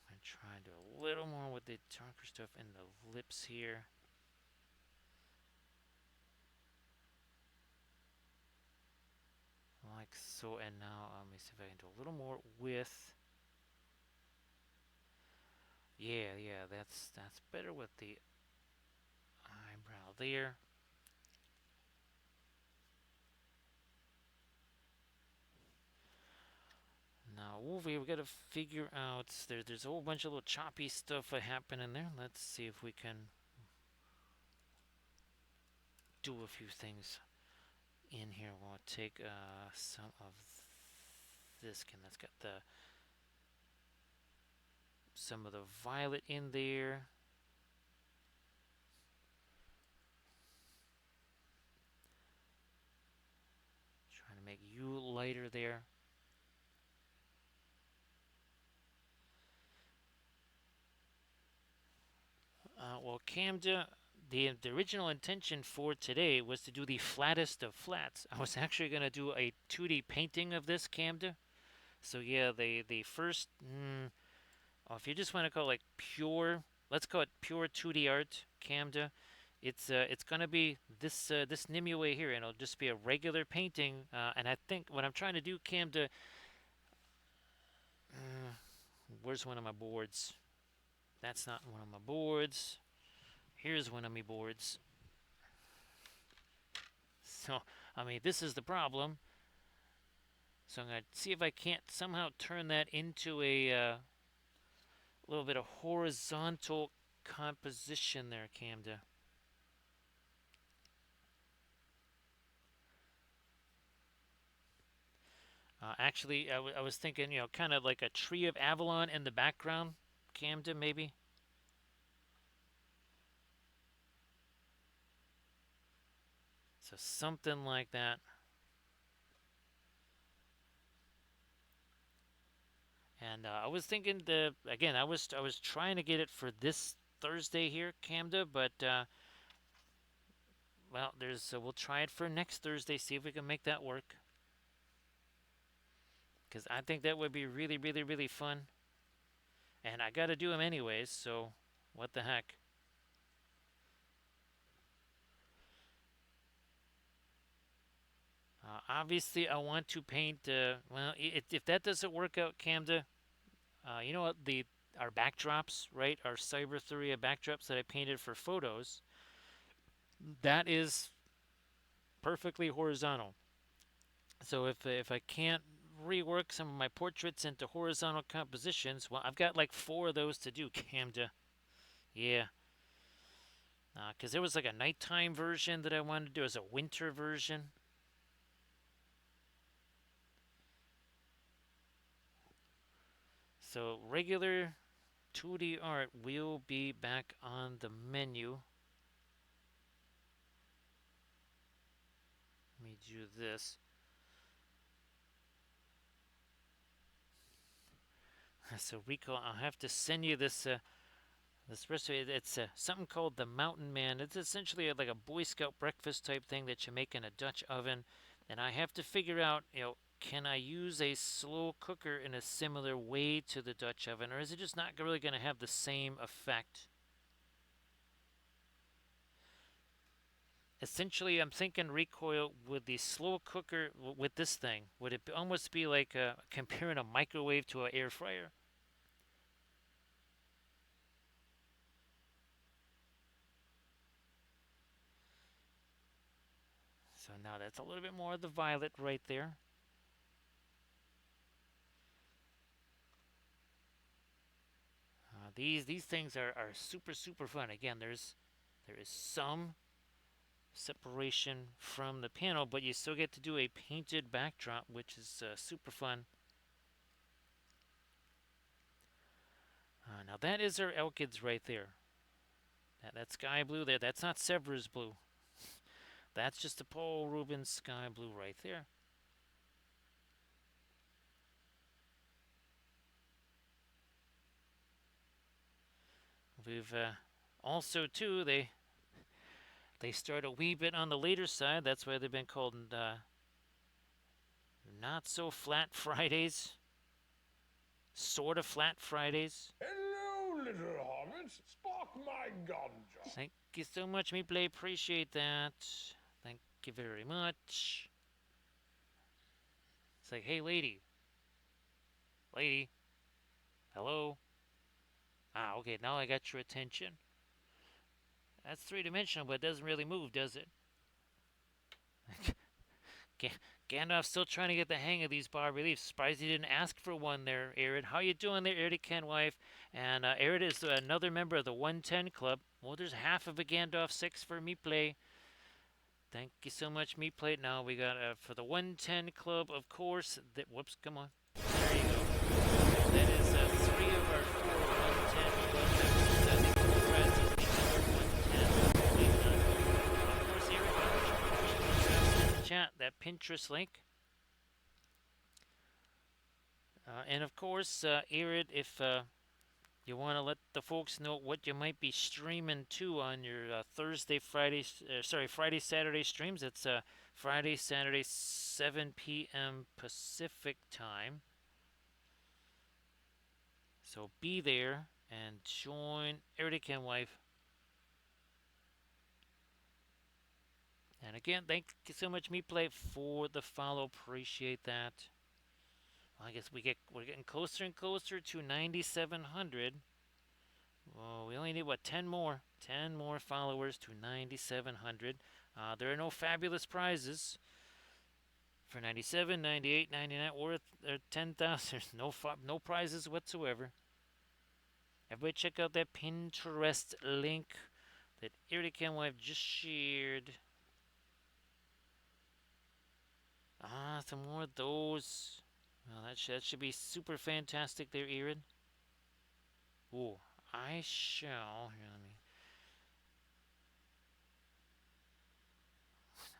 I'm trying to do a little more with the darker stuff in the lips here. Like so, and now let me see if I can do a little more with. Yeah, yeah, that's better with the eyebrow there. Now over here we gotta figure out there's a whole bunch of little choppy stuff happening there. Let's see if we can do a few things in here. We'll take some of this. That's got the some of the violet in there. Trying to make you lighter there. Well, Camden, the original intention for today was to do the flattest of flats. I was actually going to do a 2D painting of this Camden. So yeah, the first, if you just want to call it like pure, let's call it pure 2D art Camden. It's gonna be this Nimue here, and it'll just be a regular painting. And I think what I'm trying to do, Camden, where's one of my boards? That's not one of my boards. Here's one of my boards. So, I mean, this is the problem. So I'm going to see if I can't somehow turn that into a little bit of horizontal composition there, Camda. Actually, I was thinking, kind of like a tree of Avalon in the background, Camda, maybe. So something like that. And I was thinking again, I was trying to get it for this Thursday here, Camda, but well, there's we'll try it for next Thursday. See if we can make that work. Because I think that would be really, really, really fun. And I got to do them anyways, so what the heck. Obviously, I want to paint. Well, if that doesn't work out, Camda, you know what? our backdrops, right? Our Cyberthurian backdrops that I painted for photos. That is perfectly horizontal. So if I can't rework some of my portraits into horizontal compositions, well, I've got like four of those to do, Camda. Yeah, because there was like a nighttime version that I wanted to do as a winter version. So regular 2D art will be back on the menu. Let me do this. So Rico, I'll have to send you this recipe. It's something called the Mountain Man. It's essentially like a Boy Scout breakfast type thing that you make in a Dutch oven. And I have to figure out, can I use a slow cooker in a similar way to the Dutch oven, or is it just not really going to have the same effect? Essentially, I'm thinking recoil with the slow cooker with this thing. Would it almost be like comparing a microwave to an air fryer? So now that's a little bit more of the violet right there. These things are super fun. Again, there is some separation from the panel, but you still get to do a painted backdrop, which is super fun. Now that is our Elkids right there. That sky blue there, that's not Sever's blue. That's just the Paul Rubens sky blue right there. We've also too they start a wee bit on the later side. That's why they've been called not so flat Fridays, sort of flat Fridays. Hello, little hobbits. Spark my ganja. Thank you so much, Meeple. Appreciate that. Thank you very much. It's like, hey, lady, hello. Okay, now I got your attention. That's three-dimensional, but it doesn't really move, does it? Gandalf's still trying to get the hang of these bas reliefs. Surprised he didn't ask for one there, Arid. How you doing there, Arid Kenwife? And Arid is another member of the 110 Club. Well, there's half of a Gandalf 6 for me play. Thank you so much, me play. Now we got for the 110 Club, of course. Whoops, come on. There you go. That is 3 of our 4 110 Club members. I think the rest is the 110. Of course, Arid, in the chat that Pinterest link. And of course, Arid, if you want to let the folks know what you might be streaming to on your Friday, Saturday streams. It's Friday, Saturday, 7 p.m. Pacific time. So be there and join Eric and wife. And again, thank you so much, MePlay, for the follow. Appreciate that. Well, I guess we're getting closer and closer to 9,700. Well, we only need, 10 more? 10 more followers to 9,700. There are no fabulous prizes for 97, 98, 99 worth 10,000. No prizes whatsoever. Everybody check out that Pinterest link that Eric and wife just shared. Some more of those. Well, that should be super fantastic there, Erin. Ooh, I shall. Here, let me.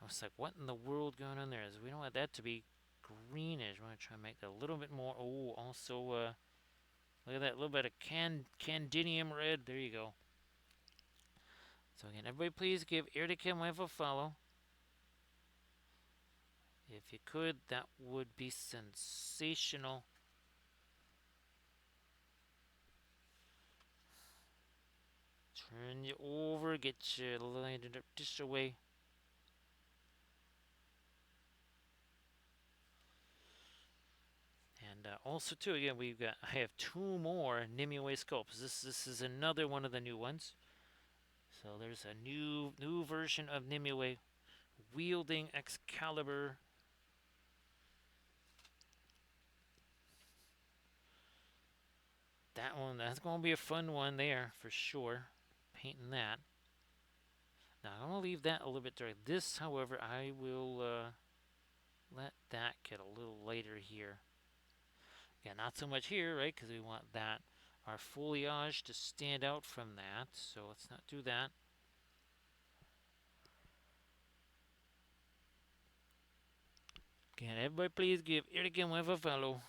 I was like, what in the world going on there? We don't want that to be greenish. We're going to try and make that a little bit more. Oh, also, look at that little bit of candinium red. There you go. So again, everybody please give Erdikim Wife a follow. If you could, that would be sensational. Turn you over, get you lined up this way. And Also, too, again, I have two more Nimue sculpts. This is another one of the new ones. So there's a new version of Nimue wielding Excalibur. That's going to be a fun one there for sure. Painting that. Now I'm going to leave that a little bit dark. This, however, I will let that get a little lighter here. Yeah, not so much here, right? Because we want our foliage to stand out from that. So let's not do that. Can everybody please give Irrigan with a fellow?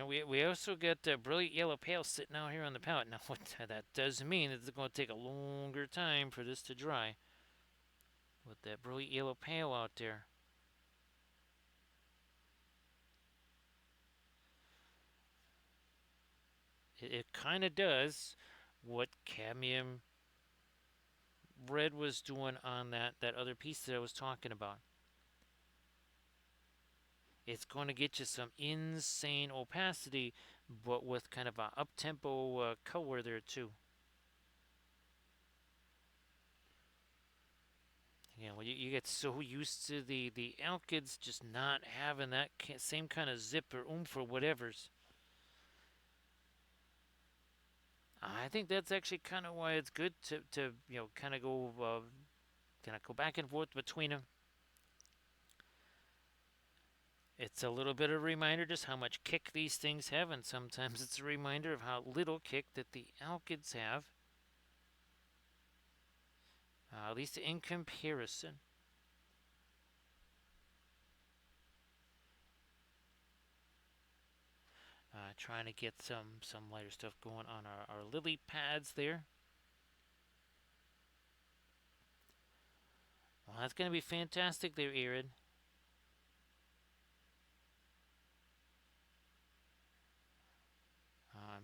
We also got brilliant yellow pale sitting out here on the palette. Now, what that does mean is it's going to take a longer time for this to dry with that brilliant yellow pale out there. It kind of does what cadmium red was doing on that other piece that I was talking about. It's going to get you some insane opacity, but with kind of a up-tempo color there too. Yeah, well, you get so used to the alkyds just not having that same kind of zip or oomph or whatever's. I think that's actually kind of why it's good to kind of go back and forth between them. It's a little bit of a reminder just how much kick these things have, and sometimes it's a reminder of how little kick that the alkyds have, at least in comparison. Trying to get some lighter stuff going on our lily pads there. Well, that's going to be fantastic there, Erin.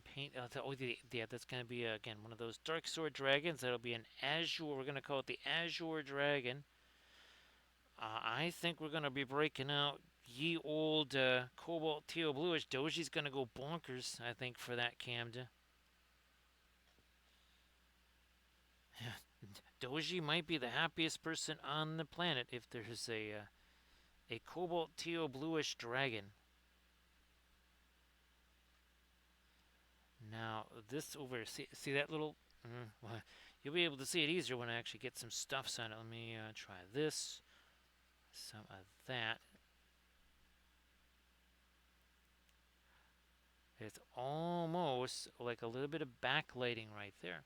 Paint. Yeah, that's going to be again one of those dark sword dragons. That'll be an azure. We're going to call it the azure dragon. I think we're going to be breaking out ye old cobalt teal bluish. Doji's going to go bonkers, I think, for that Camden. Doji might be the happiest person on the planet if there's a cobalt teal bluish dragon. Now this over see that little. Well, you'll be able to see it easier when I actually get some stuffs on it. Let me try this. Some of that. It's almost like a little bit of backlighting right there.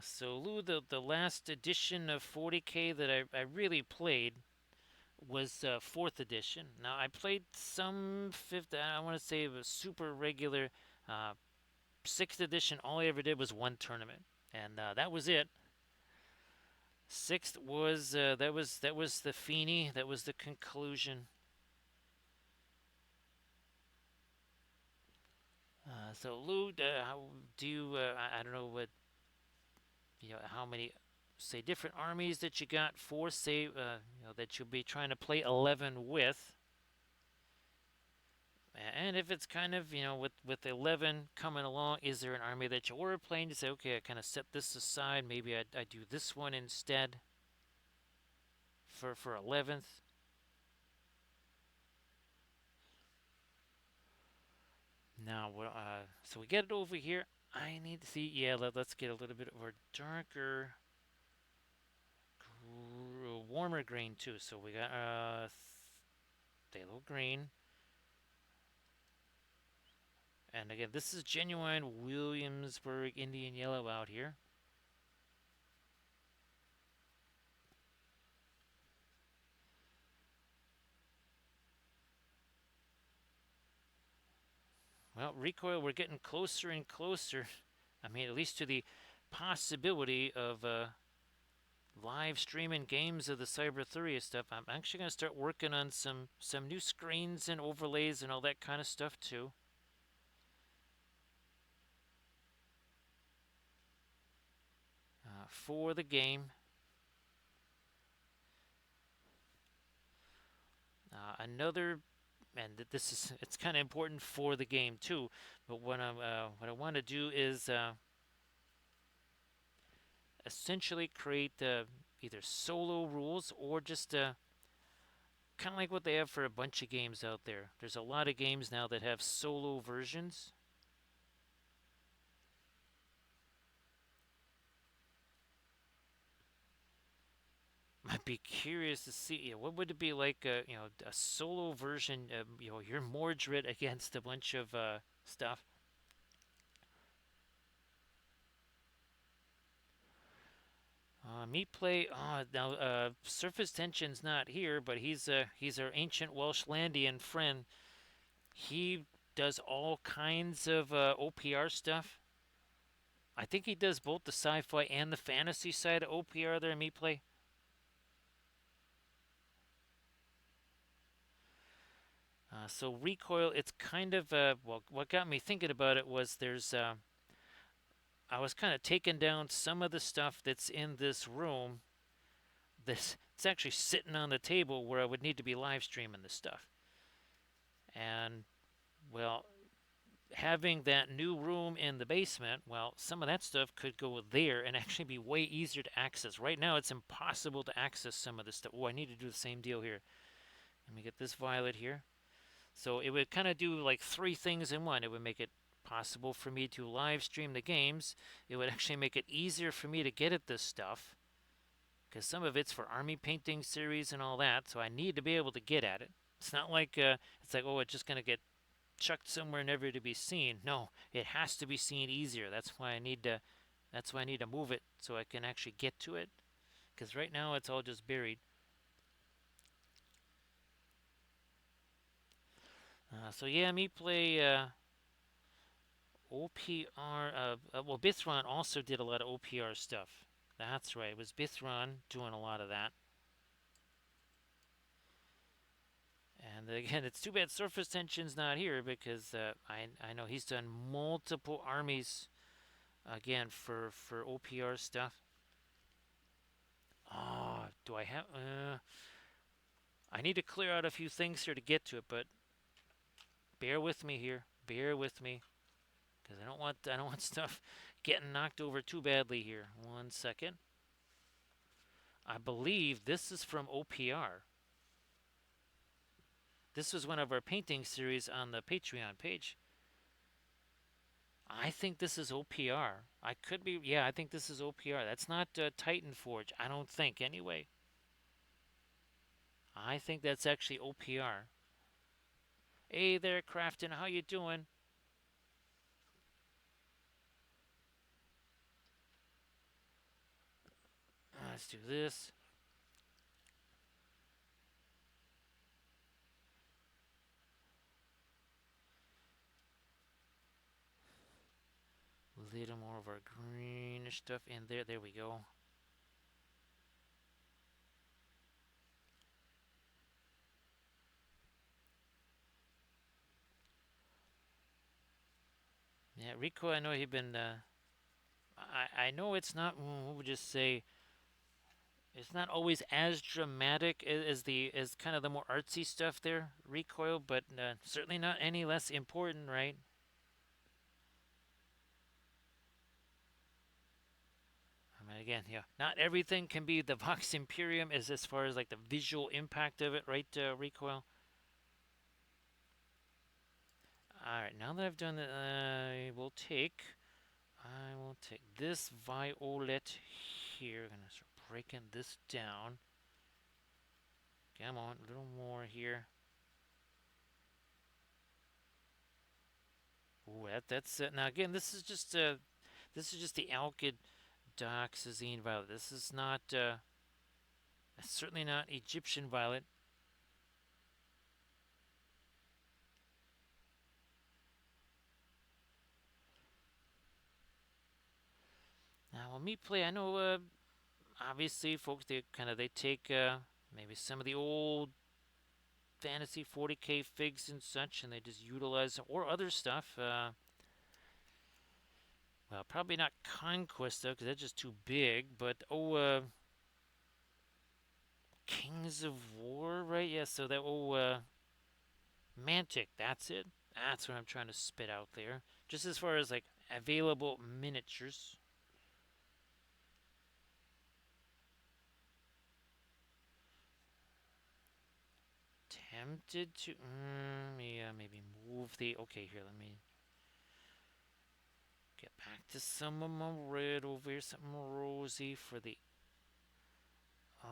So Lou, the last edition of 40K that I really played was 4th edition. Now I played some 5th. I want to say it was super regular. 6th edition. All I ever did was one tournament, and that was it. 6th was that was the Feeny. That was the conclusion. So Lou, how do you? I don't know what how many say different armies that you got for say that you'll be trying to play 11 with. And if it's kind of with 11 coming along, is there an army that you were playing to say, okay, I kind of set this aside, maybe I do this one instead for 11th? Now, so we get it over here. I need to see, yeah, let's get a little bit of a darker, warmer green too. So we got phthalo green. And again, this is genuine Williamsburg Indian yellow out here. Well, recoil, we're getting closer and closer. I mean, at least to the possibility of live streaming games of the Cyberthurian stuff. I'm actually going to start working on some new screens and overlays and all that kind of stuff too. For the game. Another, and this is it's kind of important for the game too. But what I want to do is essentially create either solo rules or just kind of like what they have for a bunch of games out there. There's a lot of games now that have solo versions. I'd be curious to see, what would it be like, a solo version. You're Mordred against a bunch of stuff. Me play. Now Surface Tension's not here, but he's our ancient Welshlandian friend. He does all kinds of OPR stuff. I think he does both the sci-fi and the fantasy side of OPR there. Me play. So recoil, it's kind of well. What got me thinking about it was I was kind of taking down some of the stuff that's in this room. This it's actually sitting on the table where I would need to be live streaming this stuff. And well, having that new room in the basement, well, some of that stuff could go there and actually be way easier to access. Right now, it's impossible to access some of this stuff. Oh, I need to do the same deal here. Let me get this violet here. So it would kind of do like three things in one. It would make it possible for me to live stream the games. It would actually make it easier for me to get at this stuff because some of it's for army painting series and all that. So I need to be able to get at it. It's not like it's like, oh, it's just gonna get chucked somewhere never to be seen. No, it has to be seen easier. That's why I need to move it so I can actually get to it. Because right now it's all just buried. So yeah, me play OPR. Well, Bithron also did a lot of OPR stuff. That's right. It was Bithron doing a lot of that. And again, it's too bad Surface Tension's not here because I know he's done multiple armies again for OPR stuff. Oh, do I have? I need to clear out a few things here to get to it, but bear with me here. Bear with me, because I don't want stuff getting knocked over too badly here. 1 second. I believe this is from OPR. This was one of our painting series on the Patreon page. I think this is OPR. I could be, yeah, I think this is OPR. That's not Titan Forge. I don't think, anyway. I think that's actually OPR. Hey there, Crafton. How you doing? Let's do this. A little more of our greenish stuff in there. There we go. Yeah, Rico, I know you've been. I know it's not. What would you say? It's not always as dramatic as kind of the more artsy stuff there, Recoil, but certainly not any less important, right? I mean, again, yeah, not everything can be the Vox Imperium as far as like the visual impact of it, right, Recoil? All right, now that I've done that, I will take this violet here. I'm gonna start breaking this down. Come on, a little more here. Ooh, that's now again. This is just the Alkid Doxazine violet. This is not certainly not Egyptian violet. Now, when me play, I know obviously folks they take maybe some of the old fantasy 40k figs and such, and they just utilize or other stuff. Well, probably not Conquest though, because that's just too big. But Kings of War, right? Yeah, so that, Mantic, that's it. That's what I'm trying to spit out there. Just as far as like available miniatures. Tempted to, yeah, maybe move the. Okay, here, let me get back to some of my red over here, something rosy for the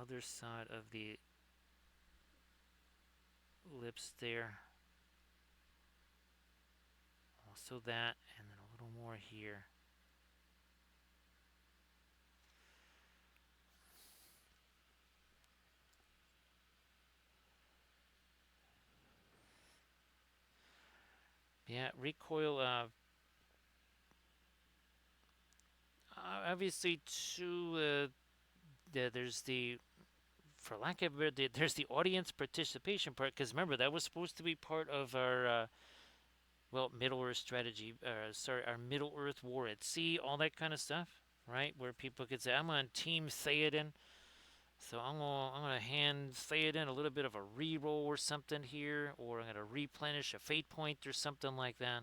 other side of the lips there. Also that, and then a little more here. Yeah, recoil. Obviously, too. There's the, for lack of a better, there's the audience participation part. Because remember, that was supposed to be part of our Middle Earth strategy. Sorry, our Middle Earth war at sea, all that kind of stuff, right? Where people could say, "I'm on Team Theoden." So I'm gonna hand Theoden a little bit of a reroll or something here, or I'm gonna replenish a fate point or something like that.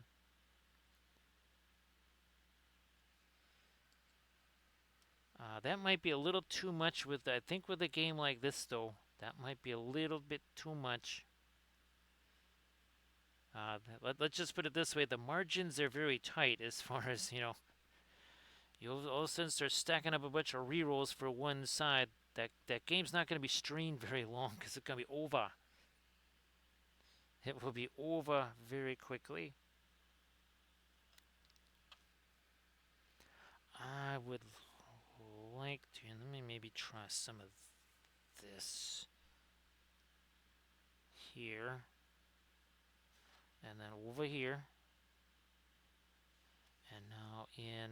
That might be a little too much with, I think, with a game like this though. That might be a little bit too much. Let's just put it this way: the margins are very tight as far as you'll all of a sudden start stacking up a bunch of rerolls for one side. That game's not going to be streamed very long because it's going to be over. It will be over very quickly. I would like to. Let me maybe try some of this here, and then over here, and now in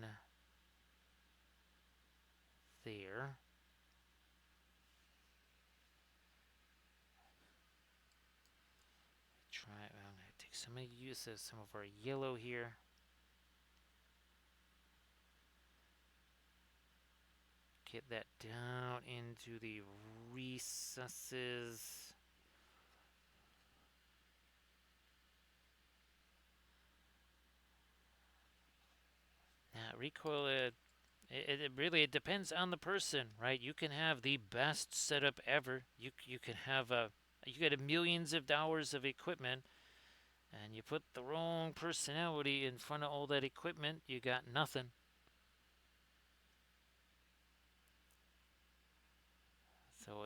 there. Try. I'm gonna take some of some of our yellow here. Get that down into the recesses. Now recoil. It really, it depends on the person, right? You can have the best setup ever. You can have you get millions of dollars of equipment, and you put the wrong personality in front of all that equipment, you got nothing. So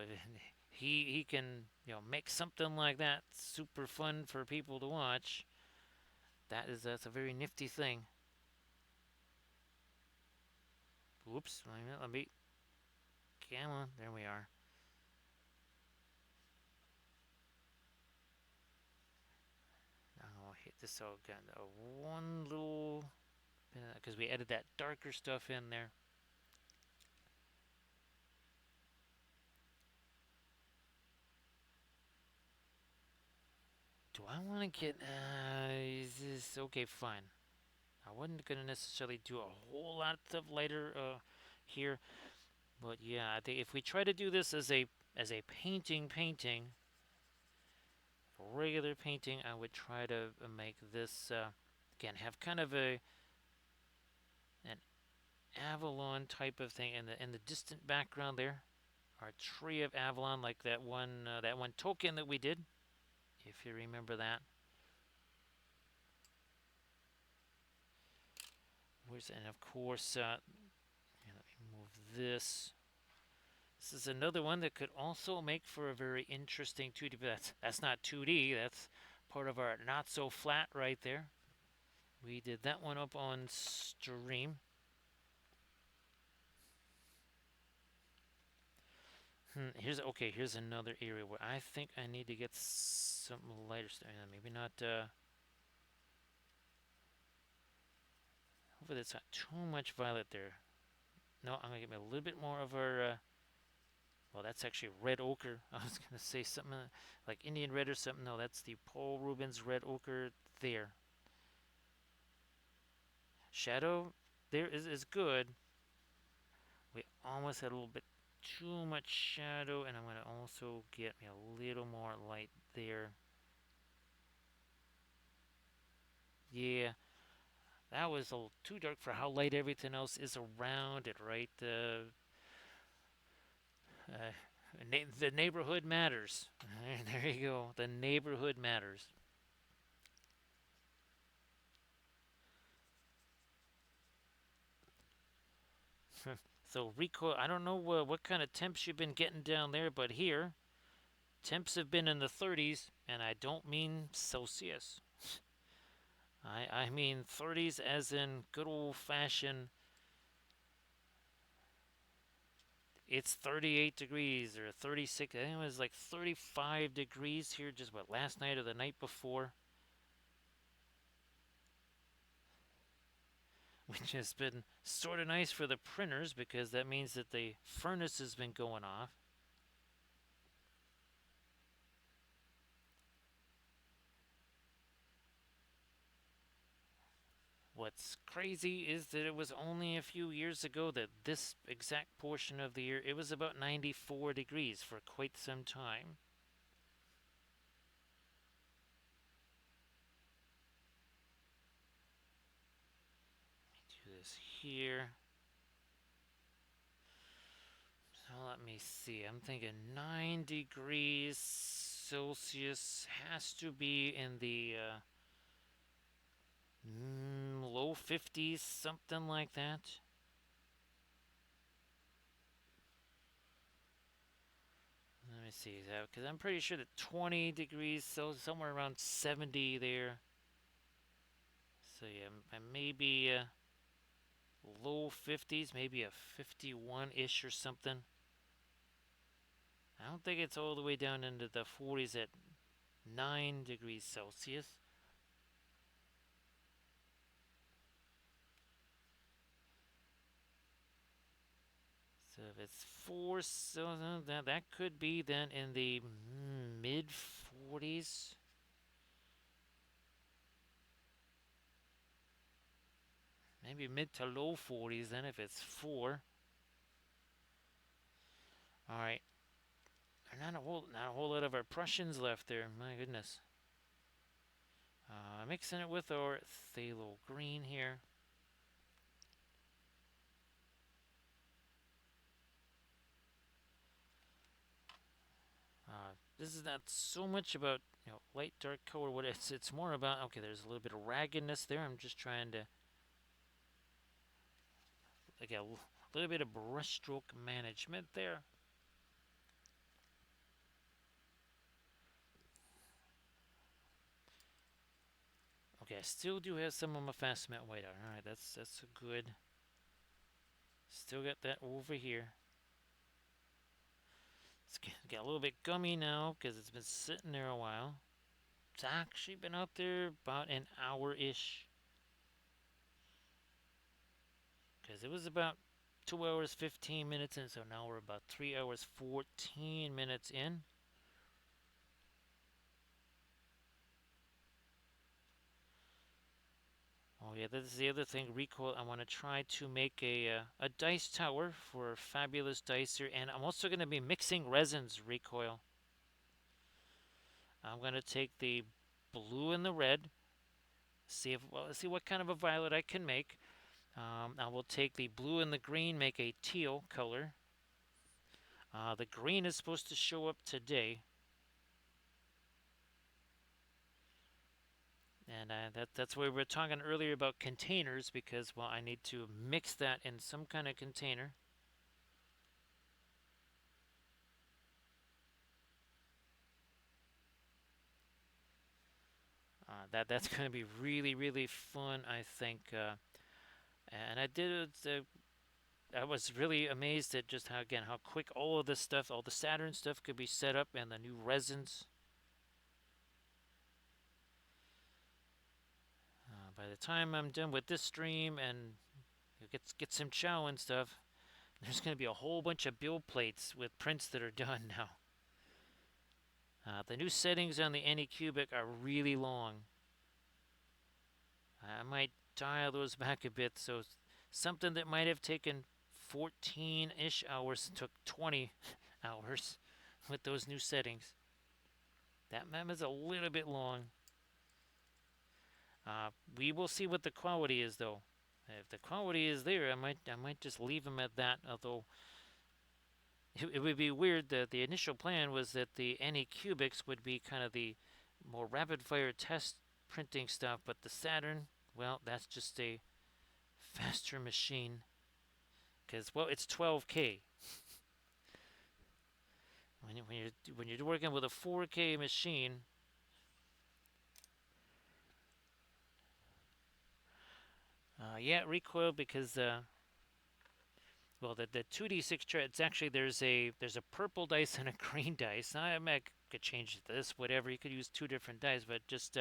he can make something like that super fun for people to watch. That's a very nifty thing. Whoops! Let me. Come on, there we are. Now I'll hit this all again. One little, because we added that darker stuff in there. Do I want to get? Is this okay? Fine. I wasn't gonna necessarily do a whole lot of lighter here, but yeah, I think if we try to do this as a painting, regular painting, I would try to make this again have kind of an Avalon type of thing in the distant background there. Our tree of Avalon, like that one token that we did, if you remember that. And of course, let me move this. This is another one that could also make for a very interesting 2D, but that's not 2D. That's part of our not so flat right there. We did that one up on stream. Here's another area where I think I need to get some lighter stuff. Maybe not. Hopefully, that's not too much violet there. No, I'm gonna get me a little bit more of our. Well, that's actually red ochre. I was gonna say something like Indian red or something. No, that's the Paul Rubens red ochre there. Shadow there is good. We almost had a little bit too much shadow, and I'm going to also get me a little more light there. Yeah, that was a little too dark for how light everything else is around it, right? The neighborhood matters. There you go. The neighborhood matters. So recoil, I don't know what kind of temps you've been getting down there, but here, temps have been in the 30s, and I don't mean Celsius. I mean 30s as in good old fashioned, it's 38 degrees or 36. I think it was like 35 degrees here just what, last night or the night before, which has been sort of nice for the printers because that means that the furnace has been going off. What's crazy is that it was only a few years ago that this exact portion of the year, it was about 94 degrees for quite some time. Do this here. So let me see. I'm thinking 9 degrees Celsius has to be in the low 50s, something like that. Let me see that because I'm pretty sure that 20 degrees, so somewhere around 70 there. So yeah, maybe low 50s, maybe a 51-ish or something. I don't think it's all the way down into the 40s at 9 degrees Celsius. So if it's 4, so that could be then in the mid 40s. Maybe mid to low 40s then if it's 4. All right. Not a whole lot of our Prussians left there. My goodness. Mixing it with our phthalo green here. This is not so much about light dark color. What it's more about. Okay, there's a little bit of raggedness there. I'm just trying to like a little bit of brushstroke management there. Okay, I still do have some of my fast cement white out. All right, that's good. Still got that over here. It's got a little bit gummy now because it's been sitting there a while. It's actually been out there about an hour-ish. Because it was about 2 hours 15 minutes in, so now we're about 3 hours 14 minutes in. Oh yeah, this is the other thing, recoil. I want to try to make a dice tower for Fabulous Dicer, and I'm also going to be mixing resins, recoil. I'm going to take the blue and the red, see what kind of a violet I can make. I will take the blue and the green, make a teal color. The green is supposed to show up today. And that's why we were talking earlier about containers because, well, I need to mix that in some kind of container. That's going to be really, really fun, I think. And I did it. I was really amazed at just how quick all of this stuff, all the Saturn stuff, could be set up, and the new resins. By the time I'm done with this stream and get some chow and stuff, there's going to be a whole bunch of build plates with prints that are done now. The new settings on the Anycubic are really long. I might dial those back a bit, so something that might have taken 14-ish hours. It took 20 hours with those new settings. That map is a little bit long. We will see what the quality is, though. If the quality is there, I might just leave them at that. Although it would be weird that the initial plan was that the Anycubics would be kind of the more rapid-fire test printing stuff, but the Saturn, well, that's just a faster machine. Because, well, it's 12K. When you're working with a 4K machine, yeah, recoil because well, the 2d6 chart. It's actually there's a purple dice and a green dice. I could change this, whatever. You could use two different dice, but just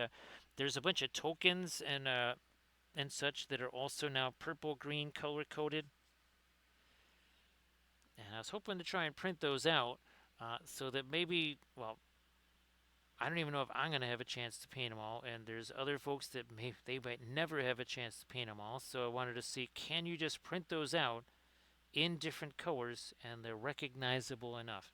there's a bunch of tokens and such that are also now purple green color coded. And I was hoping to try and print those out so that maybe, well, I don't even know if I'm going to have a chance to paint them all, and there's other folks that they might never have a chance to paint them all. So I wanted to see, can you just print those out in different colors and they're recognizable enough?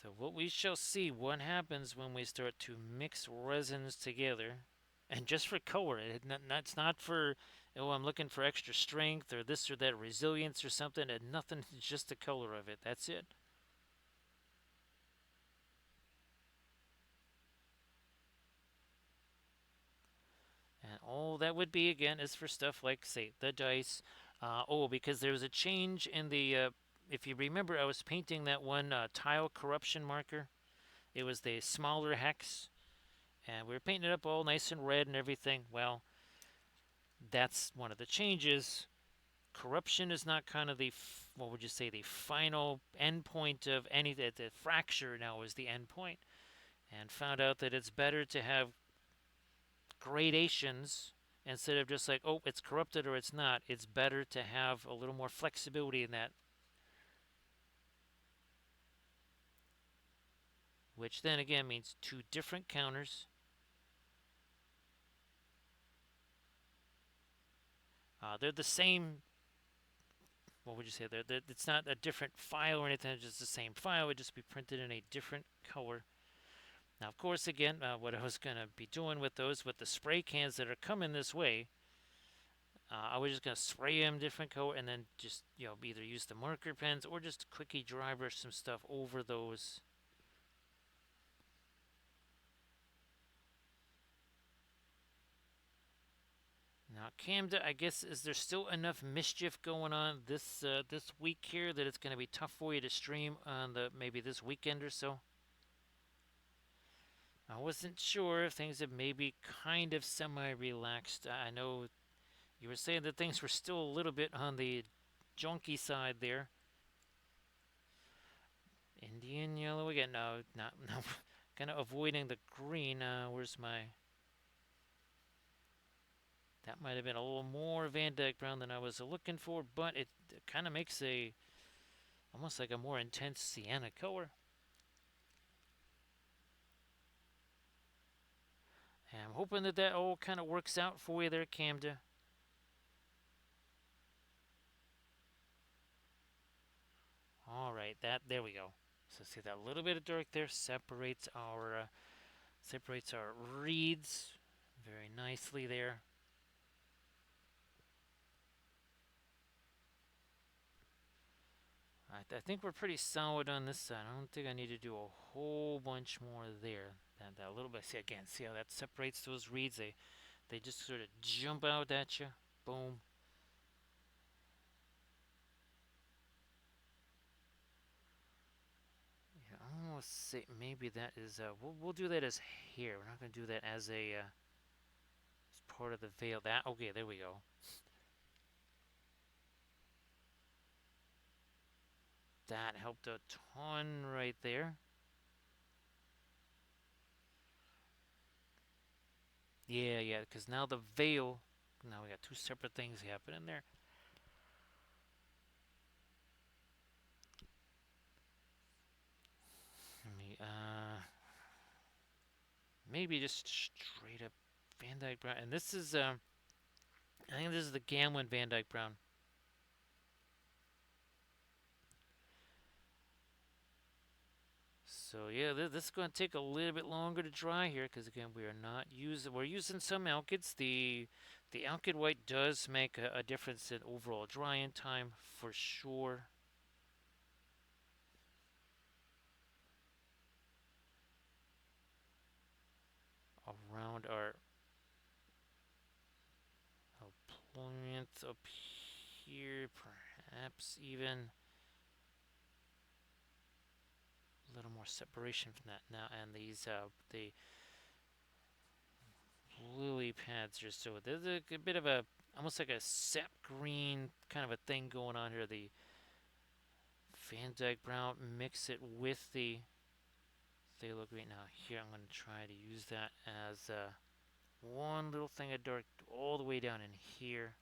So what we shall see what happens when we start to mix resins together. And just for color, it's not for, oh, I'm looking for extra strength or this or that resilience or something. And nothing, it's just the color of it. That's it. And all that would be, again, is for stuff like, say, the dice. Because there was a change in the, if you remember, I was painting that one tile corruption marker. It was the smaller hex. And we were painting it up all nice and red and everything. Well, that's one of the changes. Corruption is not kind of the, what would you say, the final endpoint of any, the fracture now is the endpoint. And found out that it's better to have gradations instead of just like, oh, it's corrupted or it's not. It's better to have a little more flexibility in that. Which then again means two different counters. They're the same. What would you say? It's not a different file or anything. It's just the same file. It would just be printed in a different color. Now, of course, again, what I was going to be doing with those, with the spray cans that are coming this way, I was just going to spray them different color and then just, either use the marker pens or just quickie dry brush some stuff over those. Now, Camden, I guess, is there still enough mischief going on this week here that it's going to be tough for you to stream on maybe this weekend or so? I wasn't sure if things have maybe kind of semi-relaxed. I know you were saying that things were still a little bit on the junky side there. Indian yellow again. No, not no. Kind of avoiding the green. Where's my? That might have been a little more Van Dyke brown than I was looking for, but it kind of makes almost like a more intense sienna color. And I'm hoping that all kind of works out for you there, Camden. All right, there we go. So see that little bit of dark there separates our reeds very nicely there. I think we're pretty solid on this side. I don't think I need to do a whole bunch more there. That little bit. See how that separates those reeds? They just sort of jump out at you. Boom. Yeah, I almost say maybe that is. We'll do that as hair. We're not going to do that as as part of the veil. That okay? There we go. That helped a ton right there. Yeah, because now the veil, now we got two separate things happening there. Let me, maybe just straight up Van Dyke Brown. And this is, I think this is the Gamlin Van Dyke Brown. So yeah, this is going to take a little bit longer to dry here because again we are not using we're using some alkyds. The alkyd white does make a difference in overall drying time for sure. Around our plinth up here, perhaps even a little more separation from that now. And these the lily pads here, so there's a bit of a almost like a sap green kind of a thing going on here. The Van Dyke Brown, mix it with the phthalo green. Now here I'm going to try to use that as one little thing of dark all the way down in here,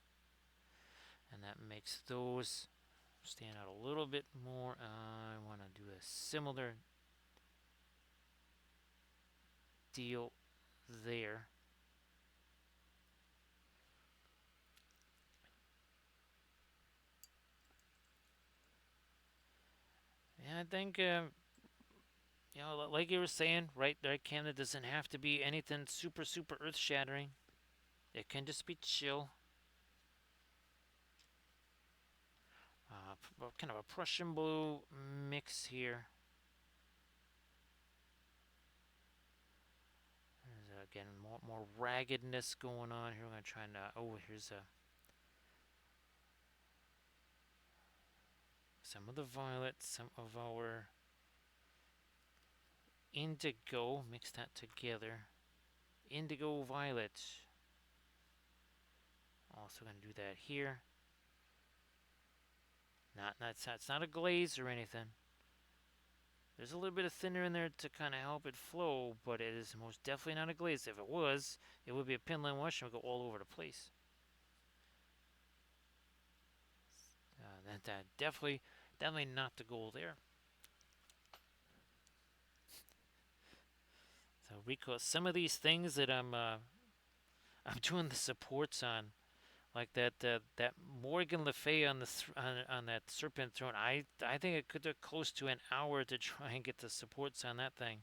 and that makes those stand out a little bit more. I want to do a similar deal there. And I think, like you were saying, right there, Canada doesn't have to be anything super, super earth shattering. It can just be chill. Kind of a Prussian blue mix here. There's again more raggedness going on here. We're gonna try and here's some of the violet, some of our indigo. Mix that together. Indigo violet. Also gonna do that here. It's not a glaze or anything. There's a little bit of thinner in there to kind of help it flow, but it is most definitely not a glaze. If it was, it would be a pinline wash and would go all over the place. That definitely not the goal there. So Rico, some of these things that I'm doing the supports on, like that Morgan Le Fay on the on that Serpent Throne. I think it could take close to an hour to try and get the supports on that thing.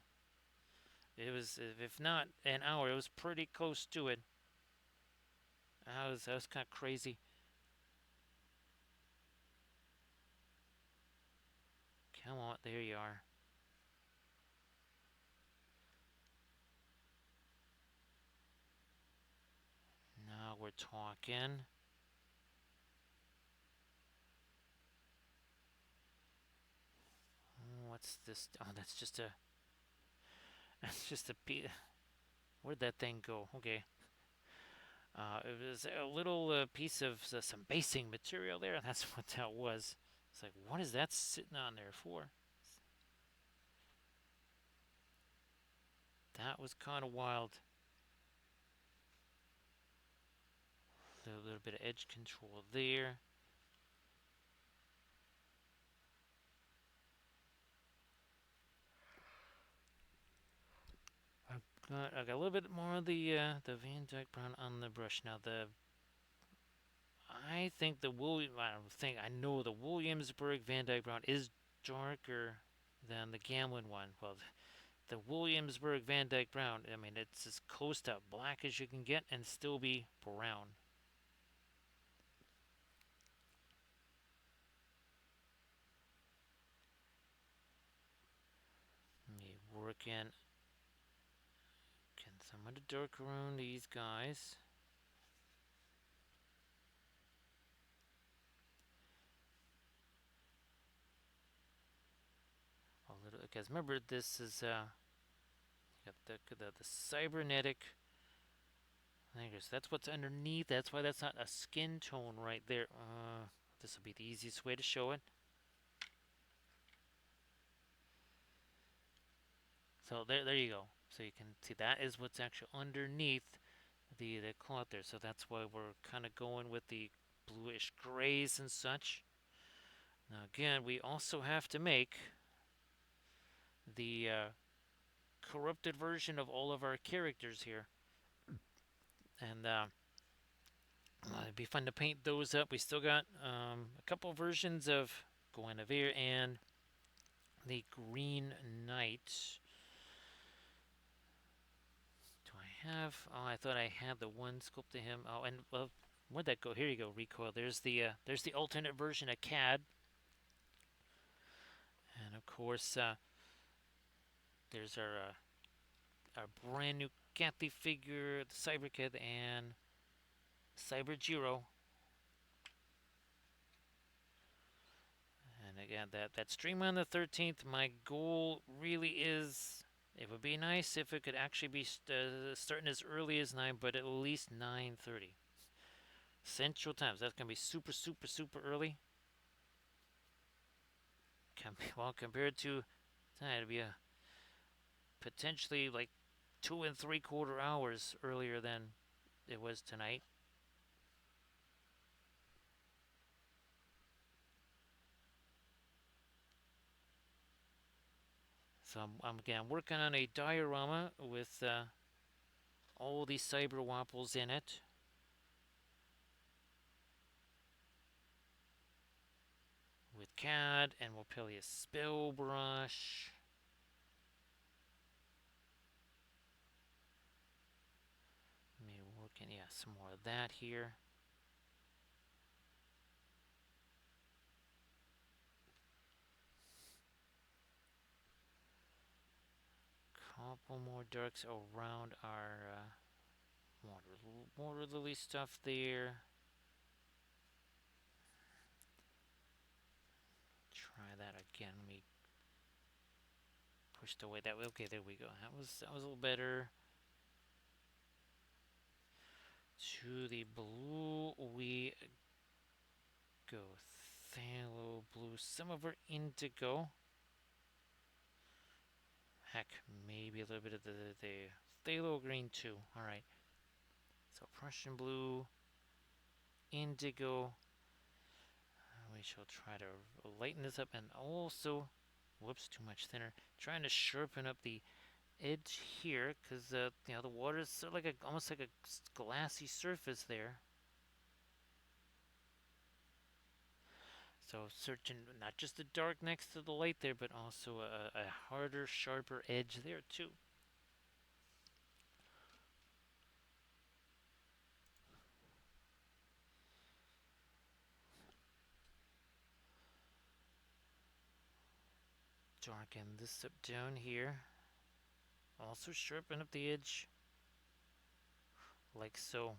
It was, if not an hour, it was pretty close to it. That was kind of crazy. Come on, there you are. Now we're talking. What's this? Oh, that's just a. That's just a piece. Where'd that thing go? Okay. It was a little piece of some basing material there. That's what that was. It's like, what is that sitting on there for? That was kind of wild. A little bit of edge control there. I got a little bit more of the Van Dyke Brown on the brush now. I think the I know the Williamsburg Van Dyke Brown is darker than the Gamlin one. Well, the Williamsburg Van Dyke Brown, I mean, it's as close to black as you can get and still be brown. Let me work in some of the dark around these guys. A little, because remember this is got the cybernetic. That's what's underneath. That's why that's not a skin tone right there. This will be the easiest way to show it. So there you go. So you can see that is what's actually underneath the cloth there. So that's why we're kind of going with the bluish grays and such. Now again, we also have to make the corrupted version of all of our characters here. And it'd be fun to paint those up. We still got a couple versions of Guinevere and the Green Knight. Do I have? Oh, I thought I had the one sculpt to him. Oh, and well, where'd that go? Here you go. Recoil. There's the alternate version of CAD, and of course there's our brand new Kathy figure, the Cyber Kid, and Cyber Giro. And again, that stream on the 13th, my goal really is, it would be nice if it could actually be starting as early as 9, but at least 9:30 Central Time. So that's going to be super, super, super early. Well, compared to tonight, it'd be a potentially like 2 3/4 hours earlier than it was tonight. So I'm working on a diorama with all these cyber wapples in it. With CAD, and we'll play a spill brush. Maybe working, yeah, some more of that here. Couple more darks around our water lily stuff there. Try that again. Let me pushed away that way. Okay, there we go. That was a little better. To the blue we go. Phthalo blue. Some of our indigo. Heck, maybe a little bit of the phthalo green too. All right. So Prussian blue, indigo. We shall try to lighten this up, and also, whoops, too much thinner. Trying to sharpen up the edge here, because the water is sort of like almost like a glassy surface there. So searching not just the dark next to the light there, but also a harder, sharper edge there too. Darken this up down here. Also sharpen up the edge, like so.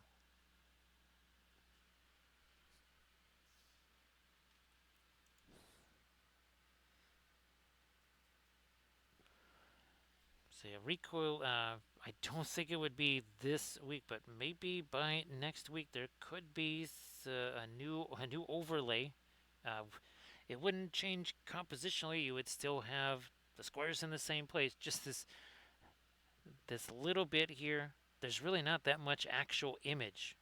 So yeah, recoil, I don't think it would be this week, but maybe by next week there could be a new overlay. It wouldn't change compositionally. You would still have the squares in the same place. Just this little bit here. There's really not that much actual image.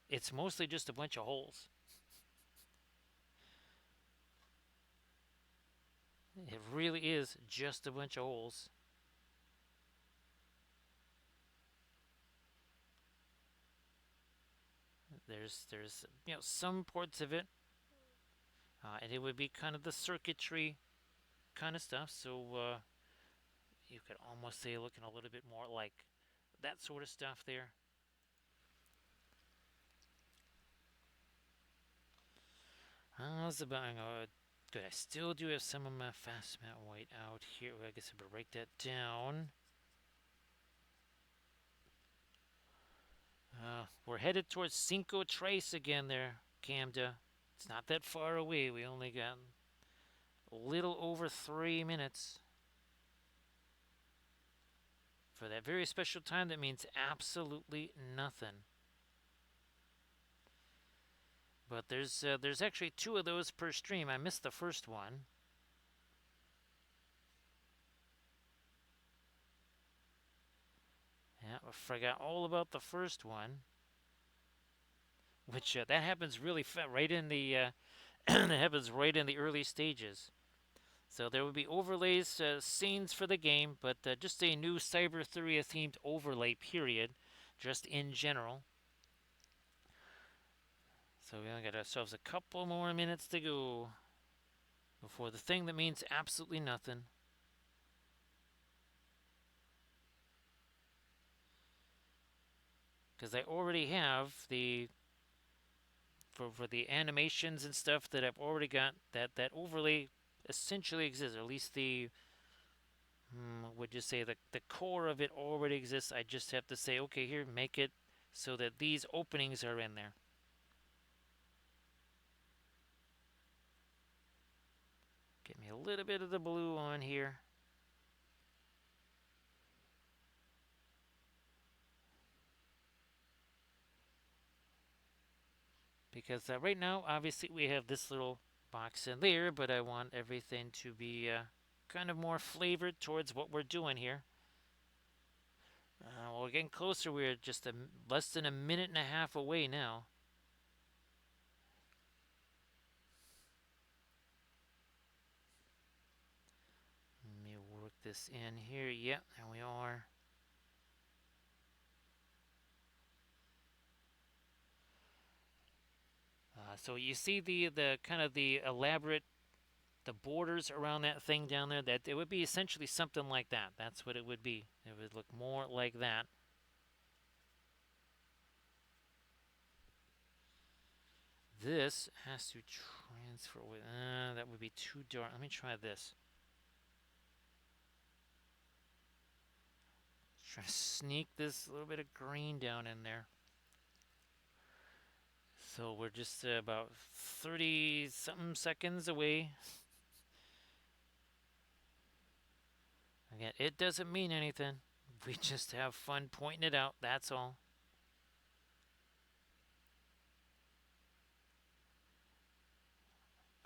It's mostly just a bunch of holes. It really is just a bunch of holes. There's some parts of it, and it would be kind of the circuitry kind of stuff. So you could almost say looking a little bit more like that sort of stuff there. How's about good? I still do have some of my fast matte white out here. I guess I better break that down. We're headed towards Cinco Tres again there, Camda. It's not that far away. We only got a little over 3 minutes. For that very special time that means absolutely nothing. But there's actually 2 of those per stream. I missed the first one. Yeah, I forgot all about the first one. Which that happens really fast, right in the that happens right in the early stages. So there would be overlays, scenes for the game, but just a new Cyberthuria themed overlay period, just in general. So we only got ourselves a couple more minutes to go before the thing that means absolutely nothing. Because I already have the for the animations and stuff that I've already got, that overlay essentially exists, or at least the would you say the core of it already exists. I just have to say, okay, here, make it so that these openings are in there. Get me a little bit of the blue on here. Because right now, obviously, we have this little box in there, but I want everything to be kind of more flavored towards what we're doing here. Well, we're getting closer. We're just less than a minute and a half away now. Let me work this in here. Yep, there we are. So you see the kind of the elaborate the borders around that thing down there. That it would be essentially something like that. That's what it would be. It would look more like that. This has to transfer with. That would be too dark. Let me try this. Try to sneak this little bit of green down in there. So we're just about 30 something seconds away. Again, it doesn't mean anything. We just have fun pointing it out. That's all.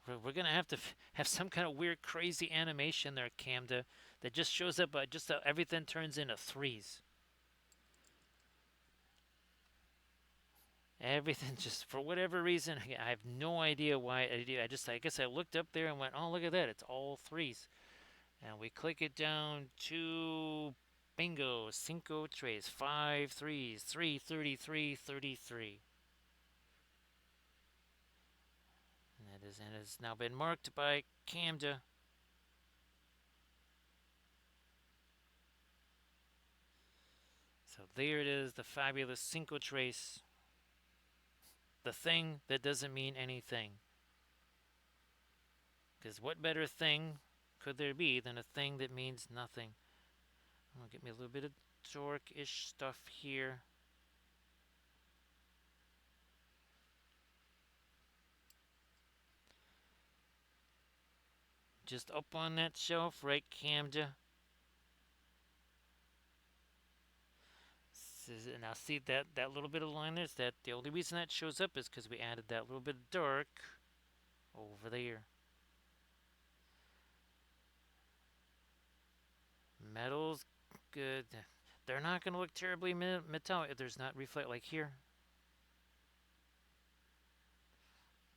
We're gonna have to have some kind of weird, crazy animation there, Camda, that just shows up. Just everything turns into threes. Everything just for whatever reason, I have no idea why. I guess I looked up there and went, oh, look at that, it's all threes. And we click it down to bingo, cinco tres, 5 threes, 333, 33. And it has now been marked by Camda. So there it is, the fabulous cinco tres. The thing that doesn't mean anything. Because what better thing could there be than a thing that means nothing? I'm going to get me a little bit of dark-ish stuff here. Just up on that shelf, right, Camda. Now see that little bit of line there? That the only reason that shows up is because we added that little bit of dark over there. Metals, good. They're not going to look terribly metallic if there's not reflect like here.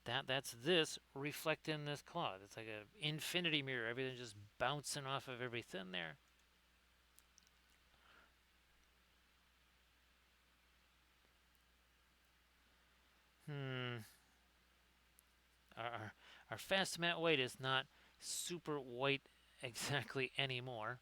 That's this reflecting this cloth. It's like an infinity mirror. Everything's just bouncing off of everything there. Our, our fast matte white is not super white exactly anymore.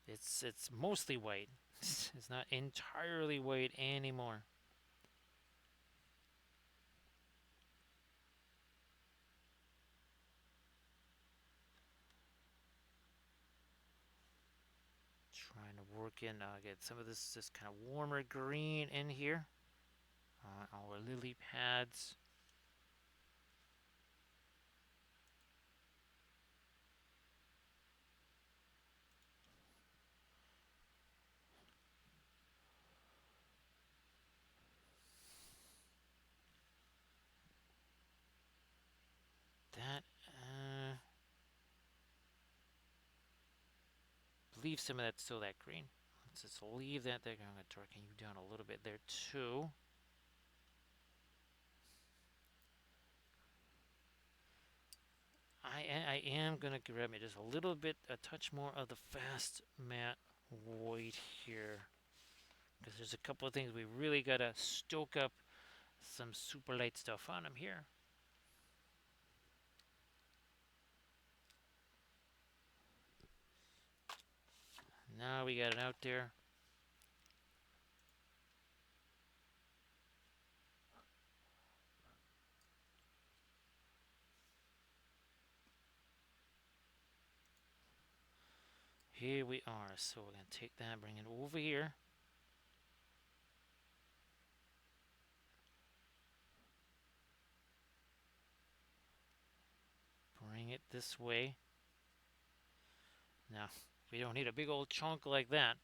It's mostly white. It's not entirely white anymore. Trying to work in, get some of this kind of warmer green in here on our lily pads. That, leave some of that still that green. Let's just leave that there. I'm going to darken you down a little bit there too. I am going to grab me just a little bit, a touch more of the fast matte white here. Because there's a couple of things we really got to stoke up some super light stuff on them here. Now we got it out there. Here we are. So we're going to take that, bring it over here. Bring it this way. Now, we don't need a big old chunk like that.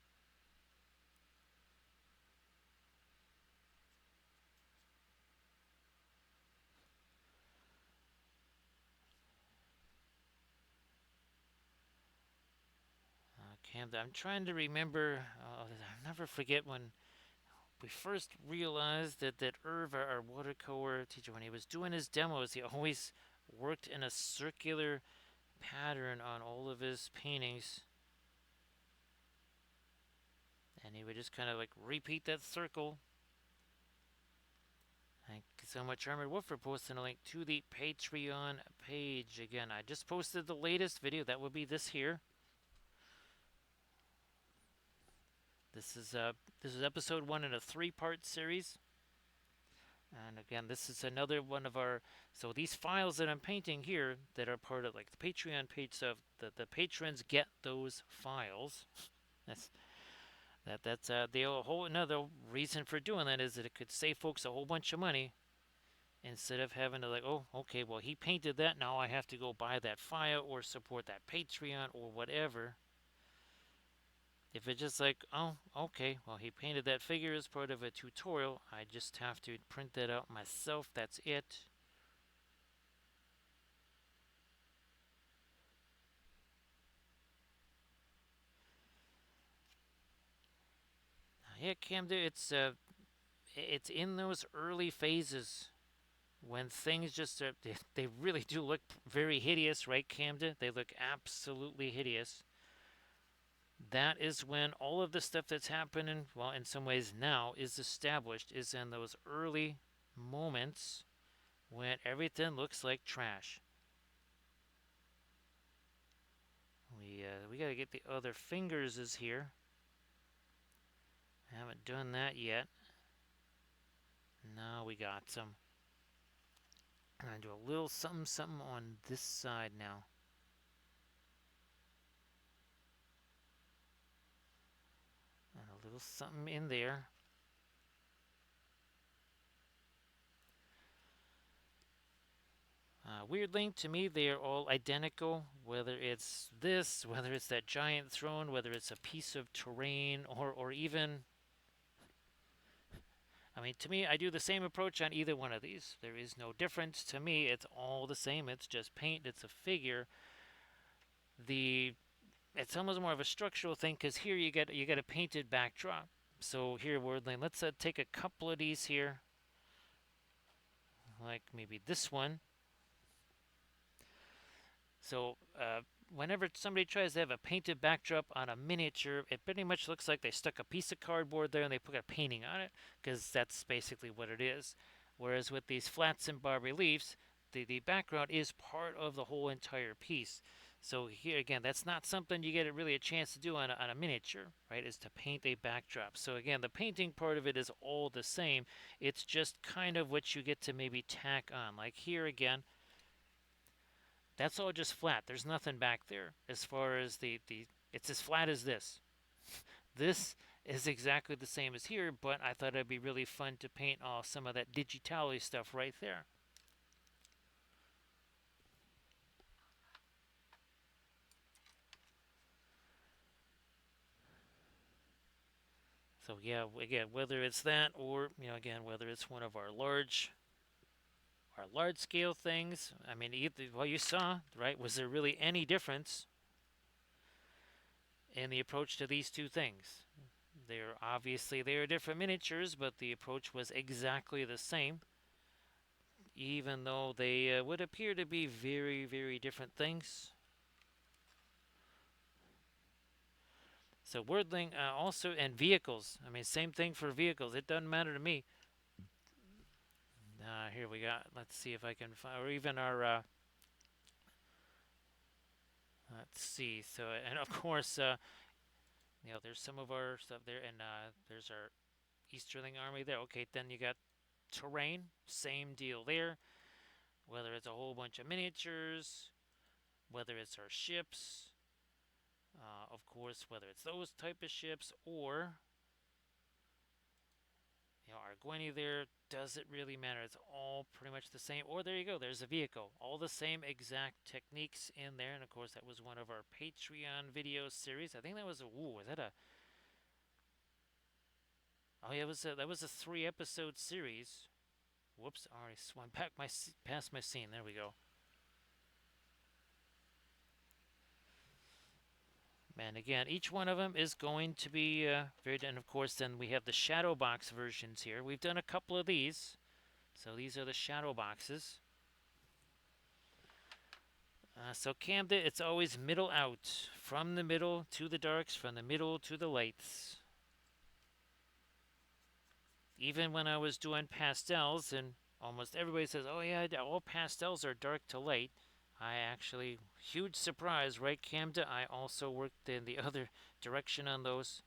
I'm trying to remember. I'll never forget when we first realized that Irv, our watercolor teacher, when he was doing his demos, he always worked in a circular pattern on all of his paintings. And he would just kind of like repeat that circle. Thank you so much, Armored Wolf, for posting a link to the Patreon page. Again, I just posted the latest video. That would be this here. This is episode 1 in a 3-part series. And again, this is another one of our. So these files that I'm painting here that are part of like the Patreon page stuff, the patrons get those files. That's the whole another reason for doing that is that it could save folks a whole bunch of money instead of having to like, oh, okay, well he painted that, now I have to go buy that file or support that Patreon or whatever. If it's just like, oh, okay, well he painted that figure as part of a tutorial, I just have to print that out myself, that's it. Yeah, Camden, it's in those early phases when things just they really do look very hideous, right, Camden? They look absolutely hideous. That is when all of the stuff that's happening, well, in some ways now, is established, is in those early moments when everything looks like trash. We gotta get the other fingers is here. I haven't done that yet. Now we got some. I'm gonna do a little something on this side now. And a little something in there. Weirdly, to me, they are all identical. Whether it's this, whether it's that giant throne, whether it's a piece of terrain, or even. I mean, to me, I do the same approach on either one of these. There is no difference. To me, it's all the same. It's just paint. It's a figure. It's almost more of a structural thing because here you get a painted backdrop. So here, Wordling, let's take a couple of these here, like maybe this one. So whenever somebody tries to have a painted backdrop on a miniature, it pretty much looks like they stuck a piece of cardboard there and they put a painting on it, because that's basically what it is. Whereas with these flats and bas reliefs, the background is part of the whole entire piece. So here again, that's not something you get really a chance to do on a miniature, right? Is to paint a backdrop. So again, the painting part of it is all the same. It's just kind of what you get to maybe tack on. Like here again, that's all just flat. There's nothing back there as far as it's as flat as this. This is exactly the same as here, but I thought it'd be really fun to paint some of that digitale stuff right there. So yeah, again, whether it's that or again, whether it's one of our large scale things. I mean, well, you saw, right? Was there really any difference in the approach to these two things? They are different miniatures, but the approach was exactly the same, even though they would appear to be very, very different things. So Wordling also, and vehicles. I mean, same thing for vehicles. It doesn't matter to me. Here we got. Let's see if I can find, or even our. Let's see. So, and of course, there's some of our stuff there, and there's our Easterling army there. Okay, then you got terrain. Same deal there. Whether it's a whole bunch of miniatures, whether it's our ships, of course, whether it's those type of ships or our Gwenny there, does it really matter? It's all pretty much the same. Or there you go, there's a vehicle. All the same exact techniques in there. And of course, that was one of our Patreon video series. I think that was was that a, oh yeah, that was a 3 episode series. Whoops, I already swung back past my scene. There we go. And again, each one of them is going to be very, and of course, then we have the shadow box versions here. We've done a couple of these. So these are the shadow boxes. So Camden, it's always middle out. From the middle to the darks, from the middle to the lights. Even when I was doing pastels, and almost everybody says, oh yeah, all pastels are dark to light. I actually, huge surprise, right, Camden? I also worked in the other direction on those.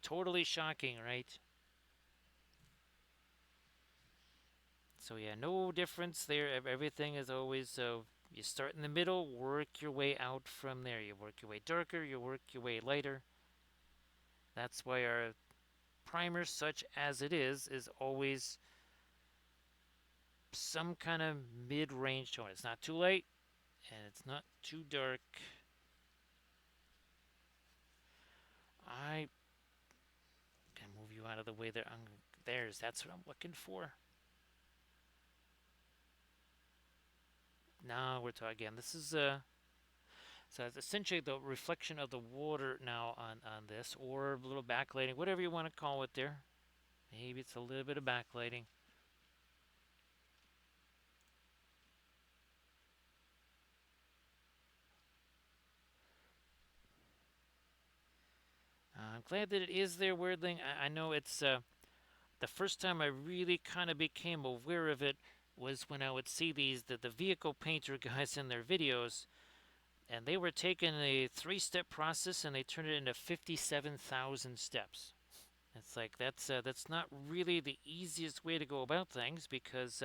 Totally shocking, right? So yeah, no difference there. Everything is always you start in the middle, work your way out from there. You work your way darker, you work your way lighter. That's why our primer, such as it is always some kind of mid-range tone. It's not too light and it's not too dark. I can move you out of the way there. That's what I'm looking for. Now we're talking again. This is so it's essentially the reflection of the water now on this, or a little backlighting, whatever you want to call it there. Maybe it's a little bit of backlighting. I'm glad that it is there, Weirdling. I know it's the first time I really kind of became aware of it was when I would see the vehicle painter guys in their videos, and they were taking a 3-step process and they turned it into 57,000 steps. It's like that's not really the easiest way to go about things, because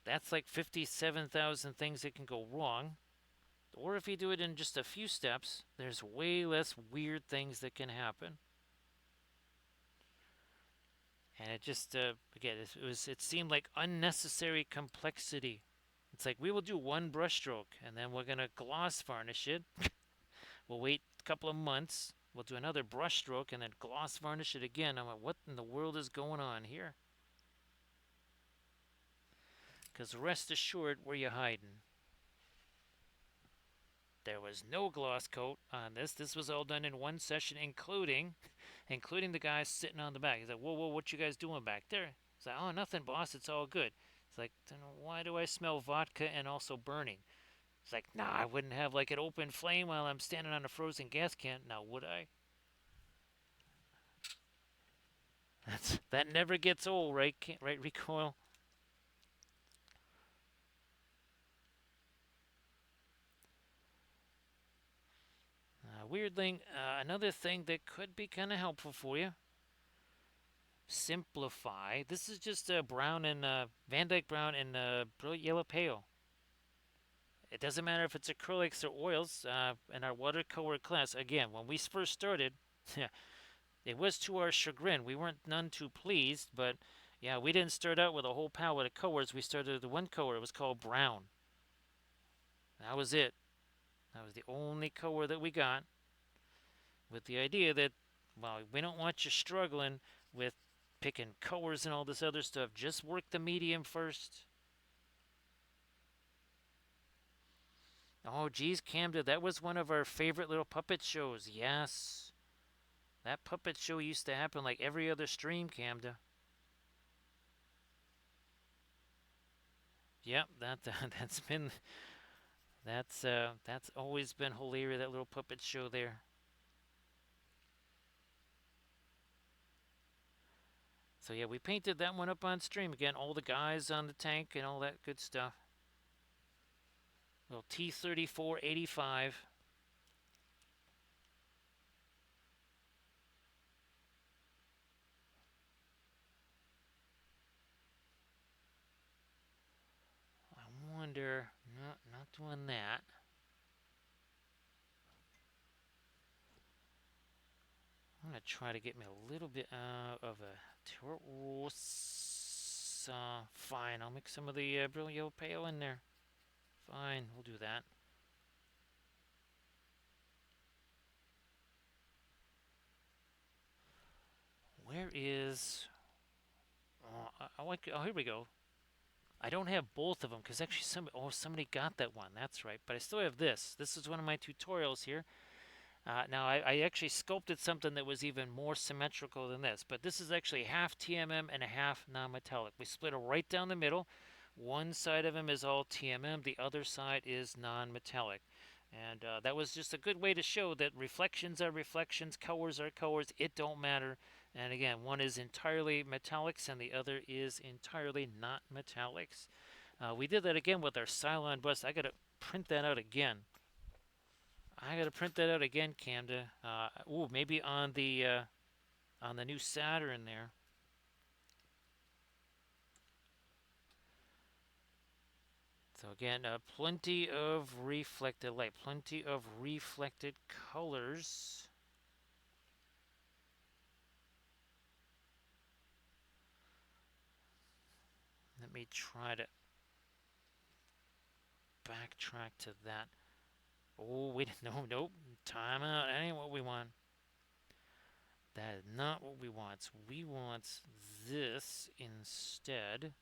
that's like 57,000 things that can go wrong. Or if you do it in just a few steps, there's way less weird things that can happen. And it just again, it seemed like unnecessary complexity. It's like, we will do one brushstroke and then we're gonna gloss varnish it. We'll wait a couple of months. We'll do another brushstroke and then gloss varnish it again. I'm like, what in the world is going on here? Because rest assured, where you hiding? There was no gloss coat on this. This was all done in one session, including the guy sitting on the back. He's like, whoa, whoa, what you guys doing back there? He's like, oh, nothing, boss. It's all good. It's like, then why do I smell vodka and also burning? It's like, nah, I wouldn't have like an open flame while I'm standing on a frozen gas can. Now, would I? That never gets old, right? Right, Recoil? Weirdling, another thing that could be kind of helpful for you. Simplify. This is just brown and Van Dyke brown and brilliant yellow pale. It doesn't matter if it's acrylics or oils in our watercolor class. Again, when we first started, it was to our chagrin. We weren't none too pleased, but yeah, we didn't start out with a whole palette of colors. We started with one color. It was called brown. That was it. That was the only color that we got, with the idea that, well, we don't want you struggling with picking colors and all this other stuff. Just work the medium first. Oh, geez, Camden, that was one of our favorite little puppet shows. Yes. That puppet show used to happen like every other stream, Camda. Yep, that's been that's always been hilarious. That little puppet show there. So yeah, we painted that one up on stream again. All the guys on the tank and all that good stuff. Little T-34-85. I wonder, not doing that. I'm gonna try to get me a little bit of a turquoise. Fine, I'll mix some of the brilliant pale in there. Fine, we'll do that. Where is? I like. Oh, here we go. I don't have both of them because actually somebody got that one. That's right. But I still have this. This is one of my tutorials here. Now I actually sculpted something that was even more symmetrical than this. But this is actually half TMM and a half non-metallic. We split it right down the middle. One side of him is all TMM. The other side is non-metallic. And that was just a good way to show that reflections are reflections, colors are colors. It don't matter. And again, one is entirely metallics and the other is entirely not metallics. We did that again with our Cylon bust. I got to print that out again. Camda. Ooh, maybe on the new Saturn there. So again, plenty of reflected light, plenty of reflected colors. Let me try to backtrack to that. Oh, wait, nope. Time out. That ain't what we want. That is not what we want. We want this instead.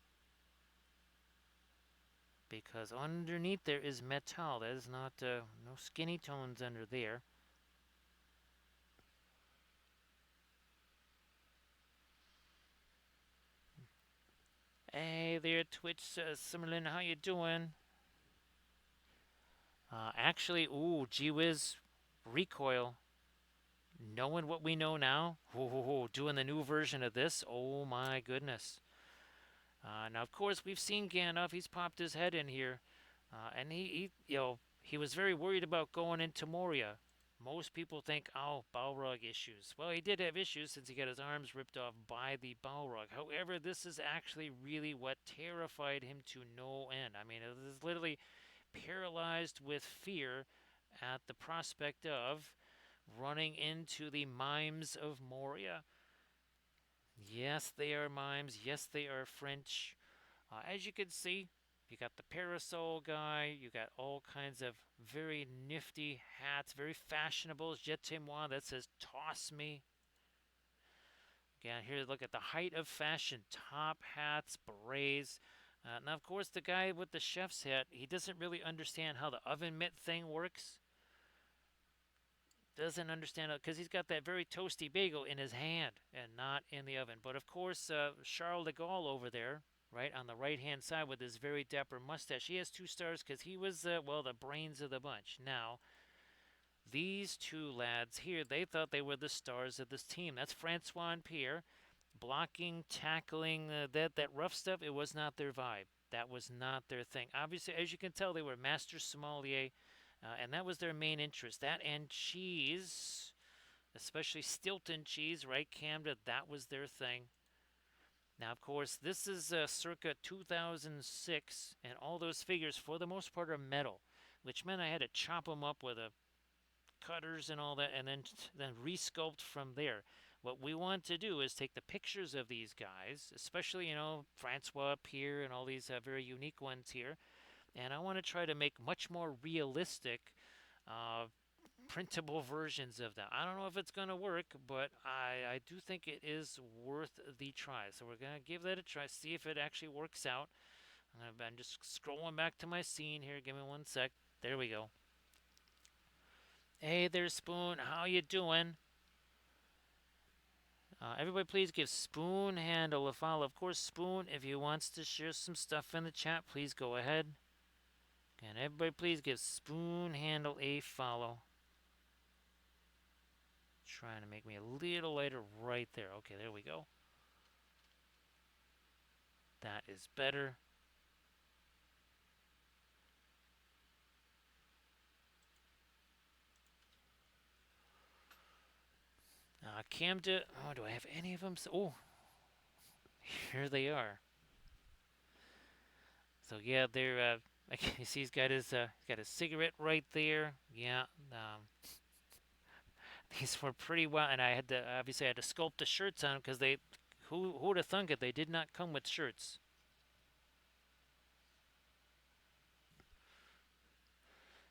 Because underneath there is metal. That is not, no skinny tones under there. Hey there, Twitch Simmerlin, how you doing? Actually, ooh, gee whiz, recoil. Knowing what we know now, doing the new version of this, oh my goodness. Now, of course, we've seen Gandalf. He's popped his head in here, and he was very worried about going into Moria. Most people think, oh, Balrog issues. Well, he did have issues since he got his arms ripped off by the Balrog. However, this is actually really what terrified him to no end. I mean, it was literally paralyzed with fear at the prospect of running into the mimes of Moria. Yes, they are mimes. Yes, they are French. As you can see, you got the parasol guy. You got all kinds of very nifty hats, very fashionable. Jette-moi that says "Toss me." Again, here look at the height of fashion: top hats, berets. Now, of course, the guy with the chef's hat, he doesn't really understand how the oven mitt thing works. Doesn't understand it because he's got that very toasty bagel in his hand and not in the oven. But of course, Charles de Gaulle over there, right on the right hand side with his very dapper mustache, he has 2 stars because he was, well, the brains of the bunch. Now, these two lads here, they thought they were the stars of this team. That's Francois and Pierre. Blocking, tackling, that rough stuff, it was not their vibe. That was not their thing. Obviously, as you can tell, they were master sommelier, and that was their main interest. That and cheese, especially Stilton cheese, right, Camden? That was their thing. Now, of course, this is circa 2006, and all those figures, for the most part, are metal, which meant I had to chop them up with a cutters and all that, and then resculpt from there. What we want to do is take the pictures of these guys, especially Francois, Pierre, and all these very unique ones here, and I want to try to make much more realistic uh, printable versions of them. I don't know if it's going to work, but I do think it is worth the try. So we're going to give that a try, see if it actually works out. I'm just scrolling back to my scene here. Give me 1 sec. There we go. Hey there, Spoon. How you doing? Everybody, please give Spoon Handle a follow. Of course, Spoon, if he wants to share some stuff in the chat, please go ahead. And everybody, please give Spoon Handle a follow. Trying to make me a little lighter right there. Okay, there we go. That is better. Camden. Oh, do I have any of them? Oh, here they are. So yeah, they're. You see, he's got his cigarette right there. Yeah. These were pretty well, and I had to obviously I had to sculpt the shirts on because they. Who would have thunk it? They did not come with shirts.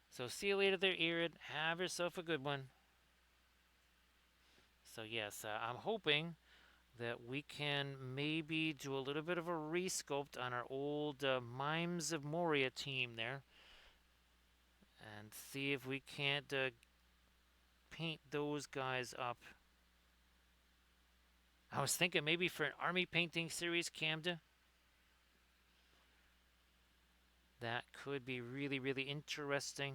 So see you later there, Irid. Have yourself a good one. So yes, I'm hoping that we can maybe do a little bit of a resculpt on our old Mimes of Moria team there, and see if we can't paint those guys up. I was thinking maybe for an army painting series, Camden. That could be really, really interesting.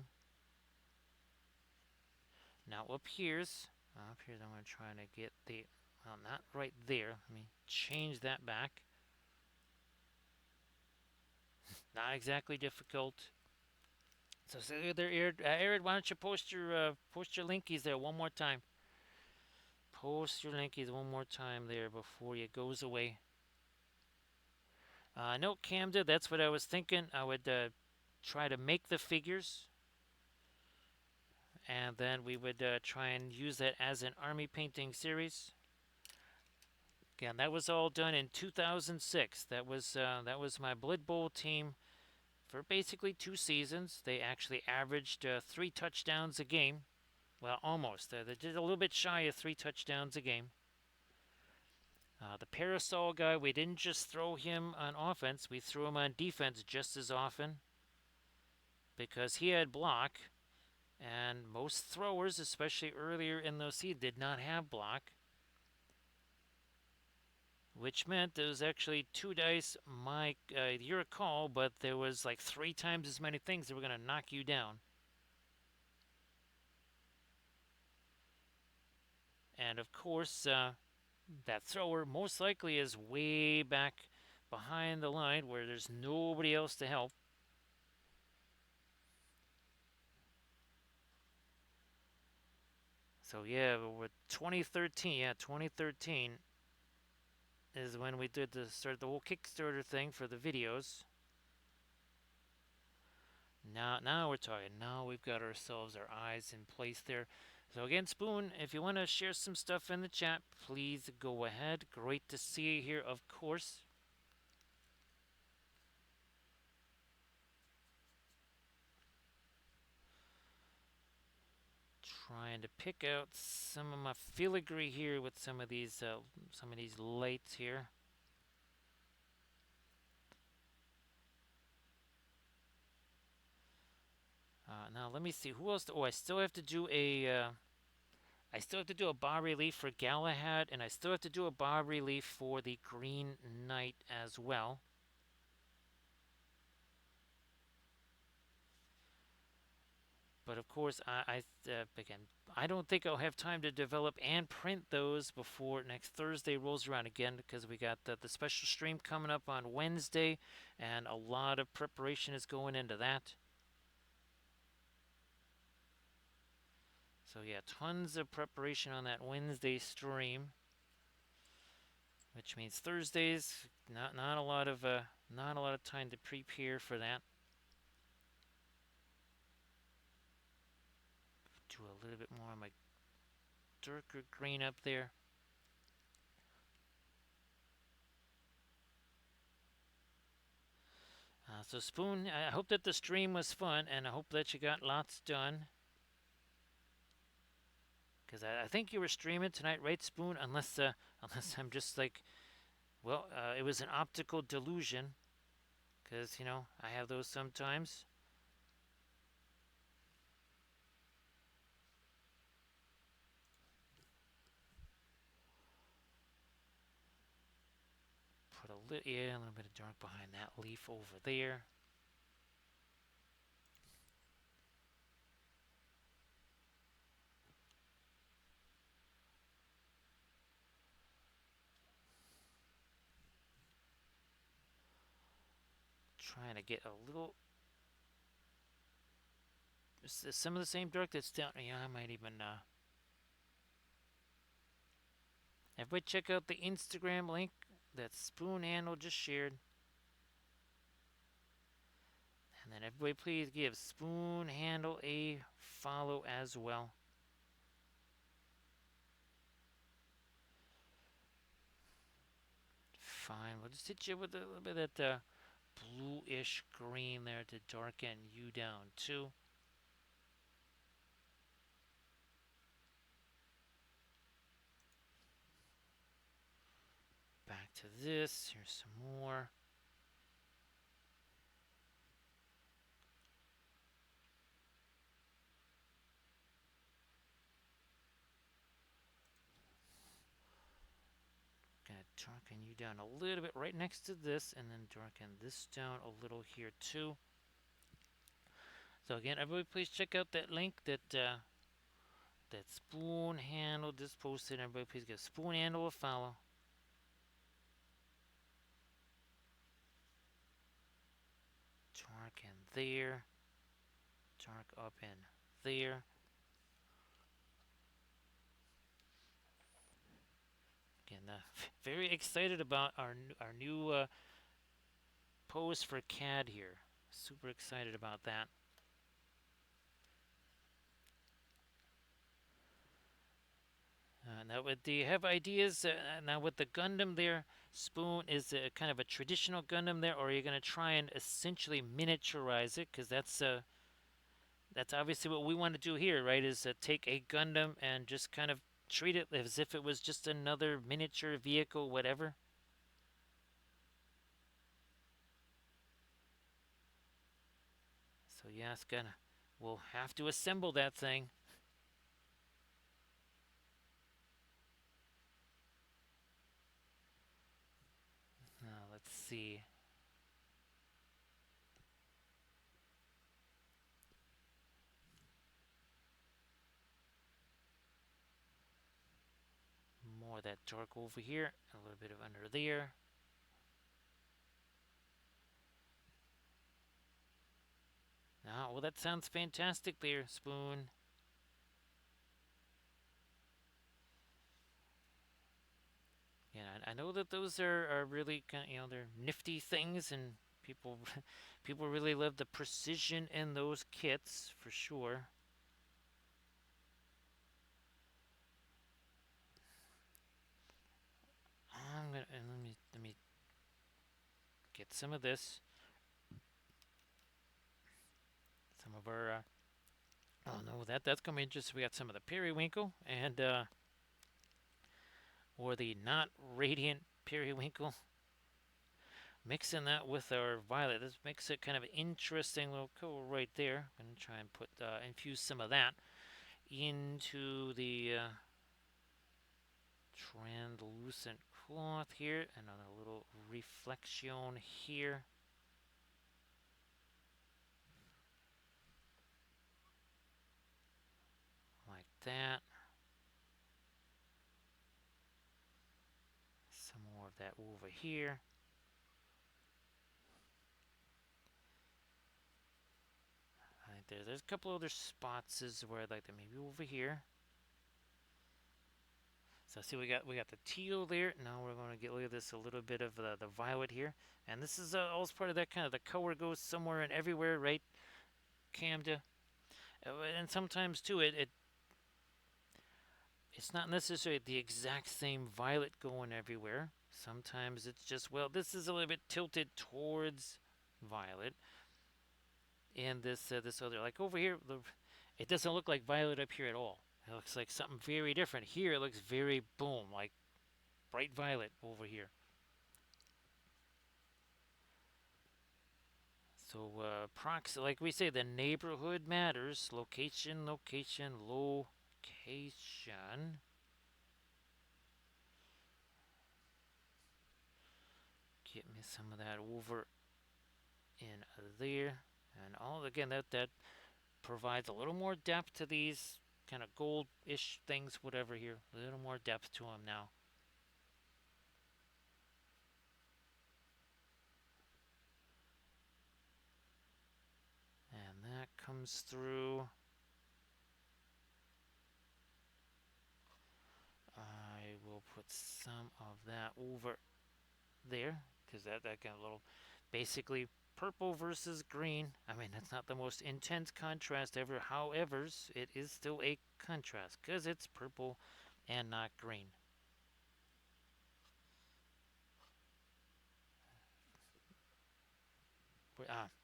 Now up here's I'm going to try to get the, well, not right there. Let me change that back. Not exactly difficult. So say there, Arid, why don't you post your linkies there one more time? Post your linkies one more time there before it goes away. No, Camden, that's what I was thinking. I would try to make the figures, and then we would try and use that as an army painting series. Again, that was all done in 2006. That was my Blood Bowl team for basically 2 seasons. They actually averaged 3 touchdowns a game. Well, almost. They did a little bit shy of 3 touchdowns a game. The Parasol guy, we didn't just throw him on offense, we threw him on defense just as often because he had block, and most throwers, especially earlier in those seasons, did not have block, which meant there was actually 2 dice, your call, but there was like 3 times as many things that were going to knock you down. And of course, that thrower most likely is way back behind the line where there's nobody else to help. So yeah, with 2013 is when we did start the whole Kickstarter thing for the videos. Now we're talking. Now we've got ourselves our eyes in place there. So again, Spoon, if you want to share some stuff in the chat, please go ahead. Great to see you here, of course. Trying to pick out some of my filigree here with some of these lights here. Now let me see who else. I still have to do a. I still have to do a bas relief for Galahad, and I still have to do a bas relief for the Green Knight as well. But of course, again, I don't think I'll have time to develop and print those before next Thursday rolls around again, because we got the special stream coming up on Wednesday, and a lot of preparation is going into that. So yeah, tons of preparation on that Wednesday stream, which means Thursdays not a lot of time to prepare for that. Do a little bit more on my darker green up there. So Spoon, I hope that the stream was fun, and I hope that you got lots done. Because I think you were streaming tonight, right, Spoon? Unless I'm just like, well, it was an optical delusion. Because, I have those sometimes. yeah, a little bit of dark behind that leaf over there. Trying to get a little, some of the same dark that's down. Yeah, I might even. Everybody check out the Instagram link that Spoon Handle just shared. And then everybody please give Spoon Handle a follow as well. Fine, we'll just hit you with a little bit of that bluish green there to darken you down too. Back to this. Here's some more. Gonna darken you down a little bit right next to this, and then darken this down a little here too. So again, everybody, please check out that link that Spoon Handle just posted. Everybody, please give Spoon Handle a follow. Dark in there. Dark up in there. Again, very excited about our new pose for CAD here. Super excited about that. Now, do you have ideas? Now, with the Gundam there, Spoon is kind of a traditional Gundam there, or are you going to try and essentially miniaturize it? Because that's obviously what we want to do here, right? Is take a Gundam and just kind of treat it as if it was just another miniature vehicle, whatever. So yeah, we'll have to assemble that thing. Now let's see. More of that dark over here, a little bit of under there. Ah, well, that sounds fantastic there, Spoon. Yeah, I know that those are really kind of, they're nifty things, and people people really love the precision in those kits for sure. I'm gonna and let me get some of this. Some of our oh no, that's gonna be interesting. We got some of the periwinkle and or the not radiant periwinkle. Mixing that with our violet, this makes it kind of an interesting little color right there. I'm gonna try and put infuse some of that into the translucent cloth here, and on a little reflection here, like that. Some more of that over here. Right there. There's a couple other spots where I'd like to maybe over here. So see, we got the teal there. Now we're going to get, look at this, a little bit of the violet here, and this is always part of that kind of, the color goes somewhere and everywhere, right, Camda? And sometimes too, it's not necessarily the exact same violet going everywhere. Sometimes it's just, well, this is a little bit tilted towards violet, and this other, like over here, it doesn't look like violet up here at all. It looks like something very different. Here it looks very boom, like bright violet over here. So like we say, the neighborhood matters. Location, location, location. get me some of that over in there. And all again, that provides a little more depth to these kind of gold-ish things, whatever here. A little more depth to them now. And that comes through. I will put some of that over there because that kind of little, basically purple versus green. I mean, that's not the most intense contrast ever. However, it is still a contrast because it's purple and not green.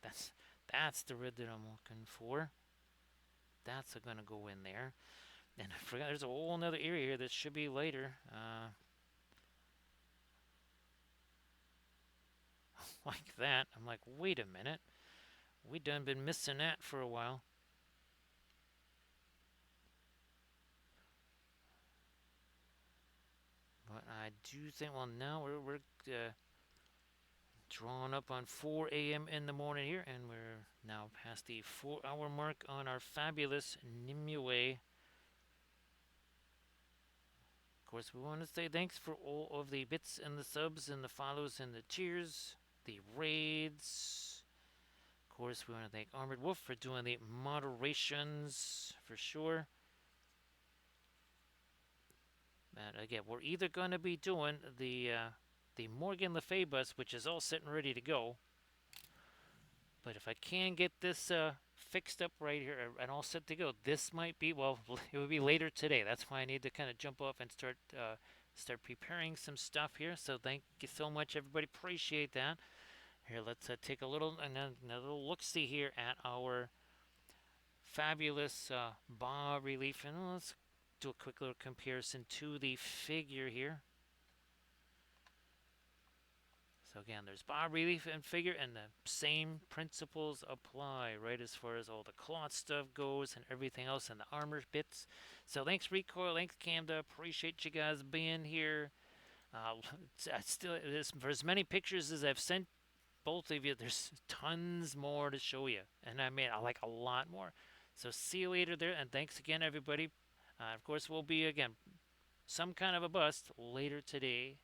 That's the red that I'm looking for. That's gonna go in there. And I forgot there's a whole another area here that should be later. Like that. I'm like, wait a minute. We done been missing that for a while. But I do think, well, now we're drawing up on 4 a.m. in the morning here, and we're now past the 4-hour mark on our fabulous Nimue. Of course, we want to say thanks for all of the bits and the subs and the follows and the cheers, the raids. Of course, we want to thank Armored Wolf for doing the moderations for sure. And again, we're either going to be doing the Morgan Le Fay bus, which is all sitting ready to go. But if I can get this fixed up right here and all set to go, this might be, well, it would be later today. That's why I need to kind of jump off and start preparing some stuff here. So thank you so much, everybody. Appreciate that. Here, let's take another little look-see here at our fabulous Bas Relief. And let's do a quick little comparison to the figure here. So again, there's Bas Relief and figure, and the same principles apply, right, as far as all the cloth stuff goes and everything else and the armor bits. So thanks, Recoil, thanks, Camda. Appreciate you guys being here. Still, for as many pictures as I've sent both of you, there's tons more to show you, and I mean, I like a lot more. So see you later there, and thanks again, everybody. Of course, we'll be again some kind of a bust later today.